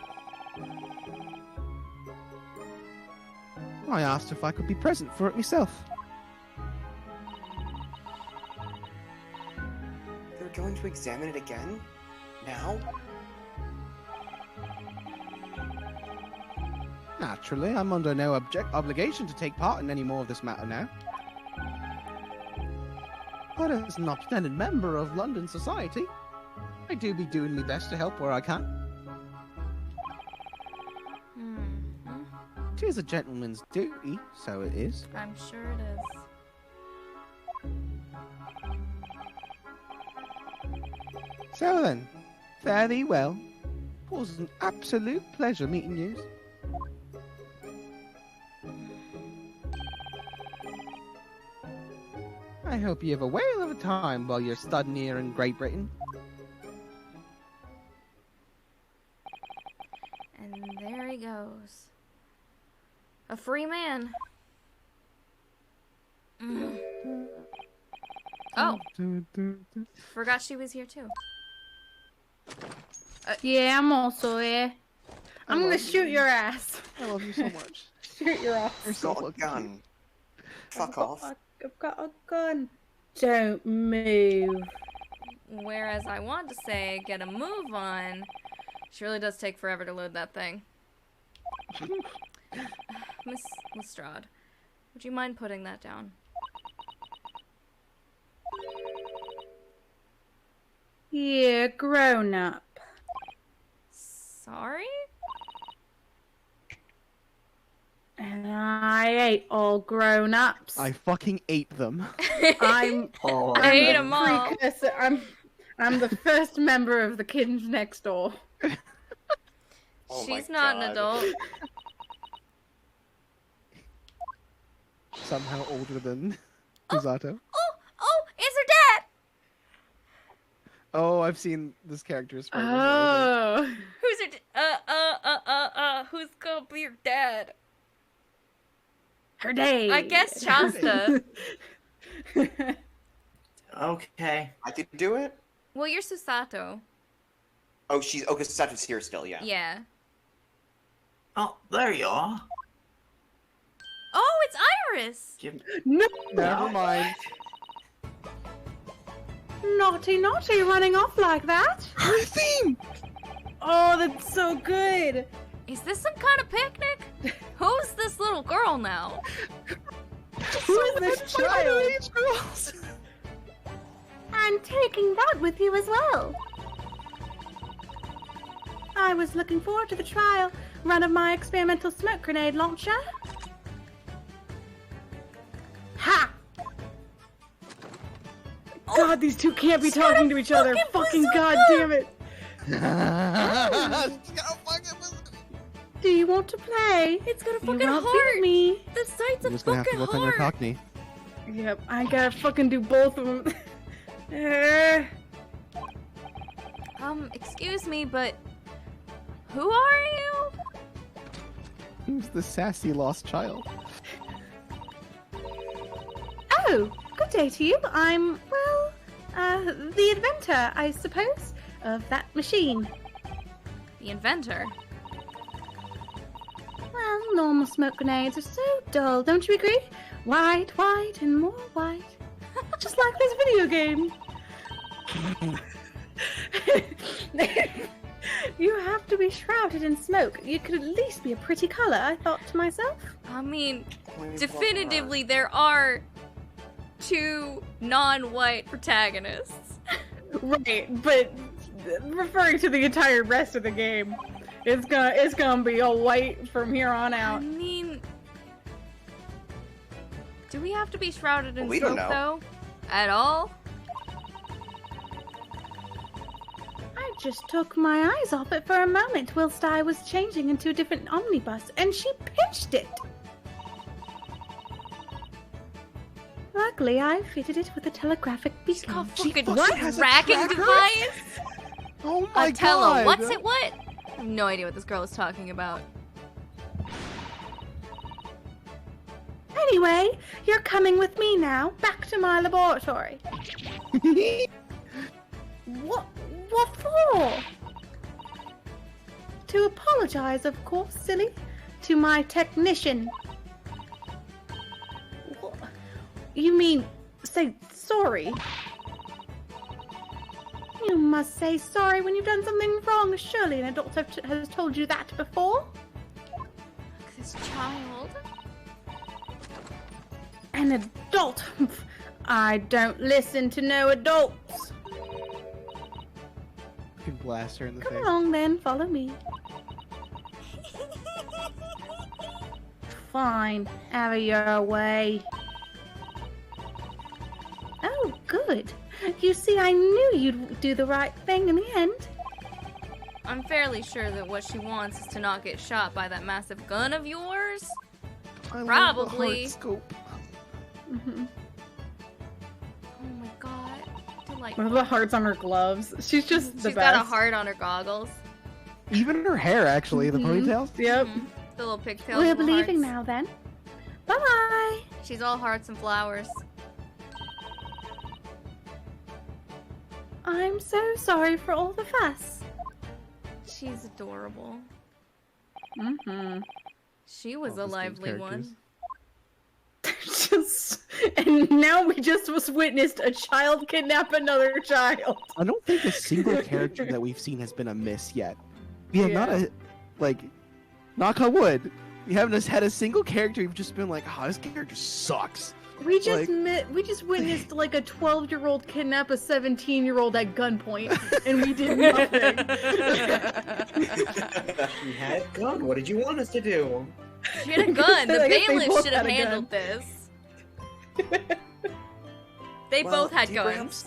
I asked if I could be present for it myself. They're going to examine it again? Now? Naturally, I'm under no obligation to take part in any more of this matter now. But as an upstanding member of London society, I do be doing my best to help where I can. Tis a gentleman's duty, so it is. I'm sure it is. So then, fare thee well. It was an absolute pleasure meeting you. I hope you have a whale of a time while you're studying here in Great Britain. And there he goes. A free man. Oh, forgot she was here too. Yeah, I'm also here. I'm gonna shoot your ass. I love you so much. Shoot your ass. You're so Got a fucking gun. Fuck off. I've got a gun. Don't move. Whereas I want to say, get a move on. She really does take forever to load that thing. Miss Lestrade, would you mind putting that down? Yeah, grown up. Sorry? And I ate all grown ups. I fucking ate them. I'm I ate them all. precursor. I'm the first member of the kids next door. Oh She's my not an God. adult. Somehow older than Misato. Oh, it's her dad! Oh, I've seen this character's. Oh. Who's your who's gonna be your dad? Her day. I guess Shasta. Okay. I could do it? Well, you're Susato. Oh, because Sato's here still, yeah. Yeah. Oh, there you are. Oh, it's Iris! No. Never mind. Naughty, naughty, running off like that. Her theme. Oh, that's so good. Is this some kind of picnic? Who's this little girl now? Who is this child? I'm taking that with you as well. I was looking forward to the trial run of my experimental smoke grenade launcher. Ha! God, these two can't be talking to each other. Fucking god damn it. Do you want to play? It's got a You fucking won't heart! beat me. The sight's a I'm just gonna have to fucking work on your heart! Cockney. Yep, I gotta fucking do both of them. Excuse me, but who are you? Who's the sassy lost child? Oh, good day to you. I'm, well, the inventor, I suppose, of that machine. The inventor. Well, normal smoke grenades are so dull, don't you agree? White, white, and more white. Just like this video game. You have to be shrouded in smoke. You could at least be a pretty color, I thought to myself. I mean, definitively there are two non-white protagonists. Right, but referring to the entire rest of the game, it's gonna be all white from here on I out. mean, do we have to be shrouded in We don't smoke know. though? At all? I just took my eyes off it for a moment whilst I was changing into a different omnibus, and she pinched it. Luckily, I fitted it with a telegraphic She's beacon. got She fucking fucking has a tracking tracker? device? Oh my Tell god! her, what's it, what? I have no idea what this girl is talking about. Anyway, you're coming with me now, back to my laboratory. What for? To apologize, of course, silly. To my technician. What? You mean, say sorry? You must say sorry when you've done something wrong. Surely an adult has told you that before? This child. An adult? I don't listen to no adults. You can blast her in the Come face. along then, follow me. Fine, have your way. Oh, good. You see, I knew you'd do the right thing in the end. I'm fairly sure that what she wants is to not get shot by that massive gun of yours. I love the Probably. heart scope. Mm-hmm. Oh my god. Delightful. One of the hearts on her gloves. She's just the She's best. got a heart on her goggles. Even her hair, actually, the Mhm. ponytails. Yep. Mhm. The little pigtails. We're little leaving hearts. now then. Bye-bye. She's all hearts and flowers. I'm so sorry for all the fuss. She's adorable. Mm-hmm. She was All a the same lively one. Just and now we just witnessed a child kidnap another child. I don't think a single character that we've seen has been a miss yet. We have not Yeah. knock on wood. We haven't just had a single character who've just been like, oh, this character sucks. We just Like- we just witnessed like a 12-year-old kidnap a 17-year-old at gunpoint, and we did nothing. We had a gun. What did you want us to do? She had a gun. The I guess they bailiff both should have had a gun. handled this. They Well, both had do you guns.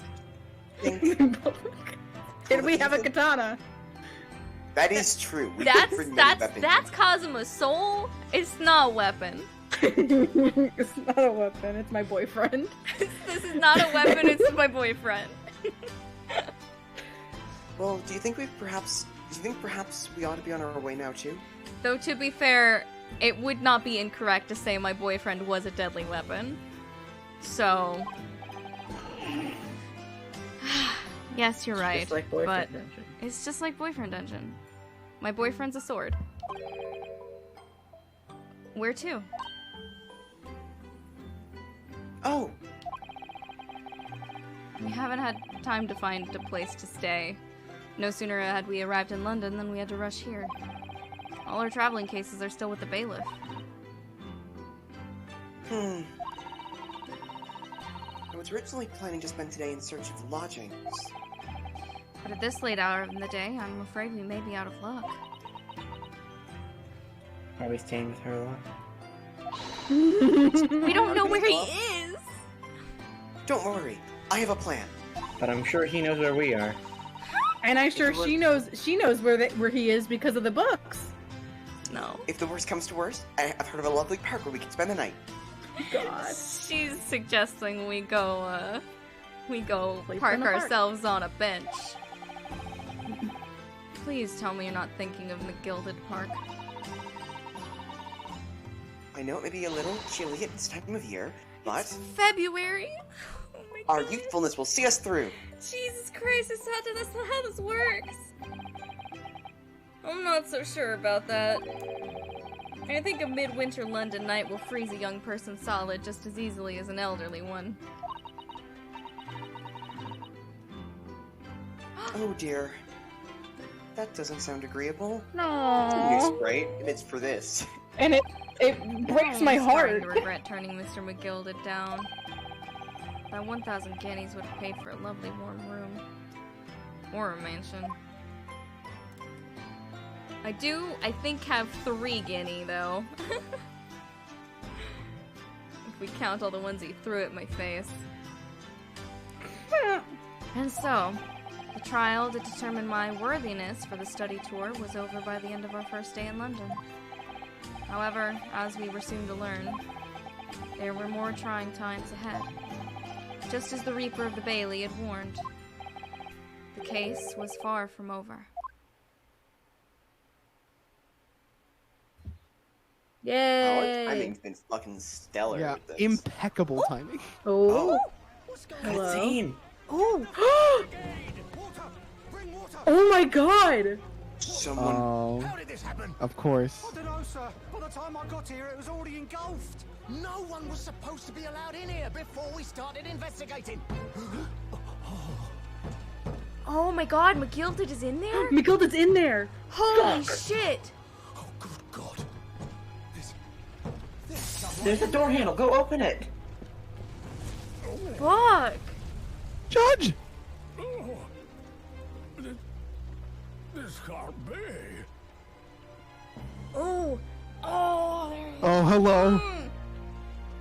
perhaps And we have a katana. That is true. We could bring many weapons. That's Kazuma's soul. It's not a weapon. It's not a weapon. It's my boyfriend. This is not a weapon. It's my boyfriend. Well, do you think perhaps we ought to be on our way now too? Though to be fair, it would not be incorrect to say my boyfriend was a deadly weapon. So... yes, you're right. Just like Boyfriend Dungeon. It's just like Boyfriend Dungeon. My boyfriend's a sword. Where to? Oh! We haven't had time to find a place to stay. No sooner had we arrived in London than we had to rush here. All our traveling cases are still with the bailiff. I was originally planning to spend today in search of lodgings. But at this late hour in the day, I'm afraid we may be out of luck. Are we staying with her a lot? We don't know where he is! Don't worry, I have a plan. But I'm sure he knows where we are. And I'm sure she knows where he is because of the books. No. If the worst comes to worst, I've heard of a lovely park where we can spend the night. God. She's suggesting we go Sleep park in the park. ourselves on a bench. Please tell me you're not thinking of the Gilded Park. I know it may be a little chilly at this time of year, but February? Oh my our God. youthfulness will see us through. Jesus Christ, that's not how this works. I'm not so sure about that. I think a midwinter London night will freeze a young person solid just as easily as an elderly one. Oh dear. That doesn't sound agreeable. No. It's great, and it's for this. And it breaks my I'm starting heart. to regret turning Mr. McGilded down. That 1,000 guineas would have paid for a lovely warm room. Or a mansion. I think, have 3 guinea, though. If we count all the ones he threw at my face. And so, the trial to determine my worthiness for the study tour was over by the end of our first day in London. However, as we were soon to learn, there were more trying times ahead. Just as the Reaper of the Bailey had warned, the case was far from over. Yay! Our timing's been fucking stellar Yeah, with this. impeccable timing. Oh. Hello. Cutscene. Oh. Oh my God! Someone... Oh, How did this happen? of course. I don't know, sir. By the time I got here, it was already engulfed. No one was supposed to be allowed in here before we started investigating. Oh my God, McGilded is in there? McGilded's in there! Holy shit! Oh, good God. There's a door handle. Go open it. Fuck! Judge! This can't be. Oh! Oh, there he is. Oh, hello. Mm.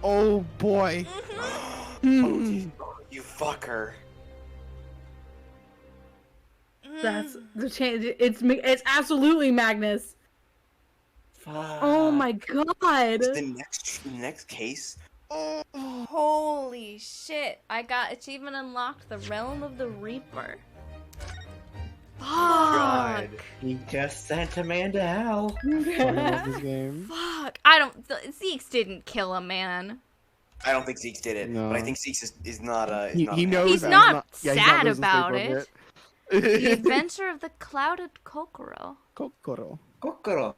Oh, boy. Oh, Mm. you fucker. That's the change. It's absolutely Magnus. Fuck. Oh my God! The next case? Oh. Holy shit. I got achievement unlocked, the Realm of the Reaper. Fuck! God. He just sent a man to hell. I love this game. Fuck! Zeke's didn't kill a man. I don't think Zeke's did it, No. but I think Zeke's is not He not knows. He's that not yeah, sad losing sleep about over it. The Adventure of the Clouded Kokoro. Kokoro. Kokoro.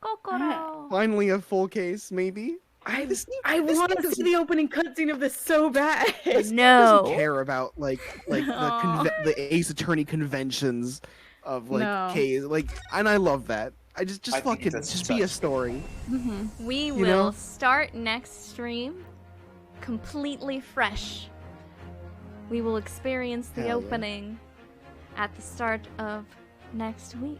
Kokoro. Finally, a full case, maybe. I This want game to see doesn't- the opening cutscene of this so bad. doesn't No. care about like the Ace Attorney conventions of like No. case, like, and I love that. I just I think fucking that's just be a such- story. We You will know? start next stream completely fresh. We will experience the Hell yeah. opening at the start of next week.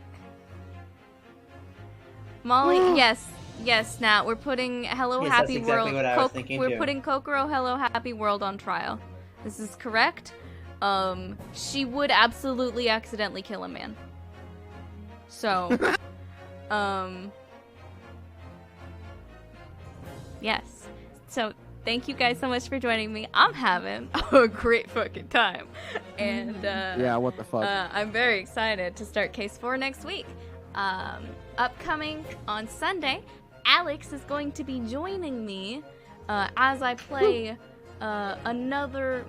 Molly, yes, Nat, we're putting Hello Yes, Happy that's exactly World. what I was thinking we're too. putting Kokoro Hello Happy World on trial. This is correct. She would absolutely accidentally kill a man. So, yes. So, thank you guys so much for joining me. I'm having a great fucking time. And Yeah, what the fuck? I'm very excited to start Case 4 next week. Upcoming on Sunday, Alex is going to be joining me as I play another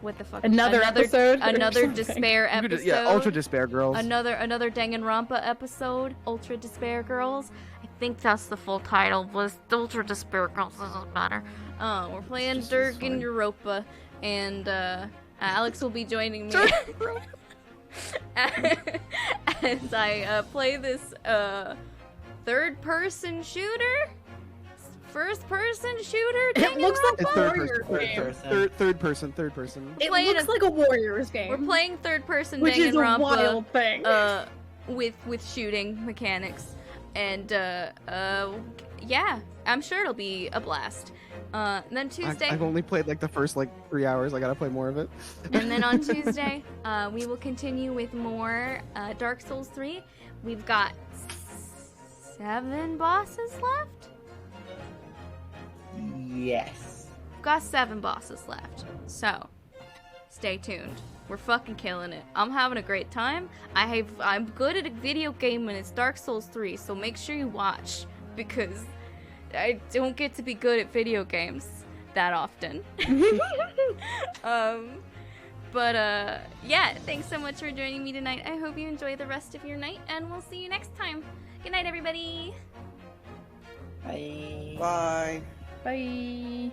what the fuck? Another episode or Another something. Despair episode. Yeah, Ultra Despair Girls. Another Danganronpa episode, Ultra Despair Girls. I think that's the full title. Was Ultra Despair Girls? Doesn't matter. We're playing Dirk and Europa, and Alex will be joining me as I play this third-person shooter. First-person shooter? It looks like It's a Warriors game. third person. It looks like a Warriors game. We're playing third-person which is a Danganronpa, wild thing. with shooting mechanics, and yeah, I'm sure it'll be a blast. Then Tuesday, I've only played like the first 3 hours. I gotta play more of it. and then on Tuesday, we will continue with more Dark Souls 3. We've got 7 bosses left. Yes. We've got 7 bosses left. So, stay tuned. We're fucking killing it. I'm having a great time. I'm good at a video game and it's Dark Souls 3, so make sure you watch because I don't get to be good at video games that often. Yeah, thanks so much for joining me tonight. I hope you enjoy the rest of your night and we'll see you next time. Good night, everybody. Bye. Bye. Bye.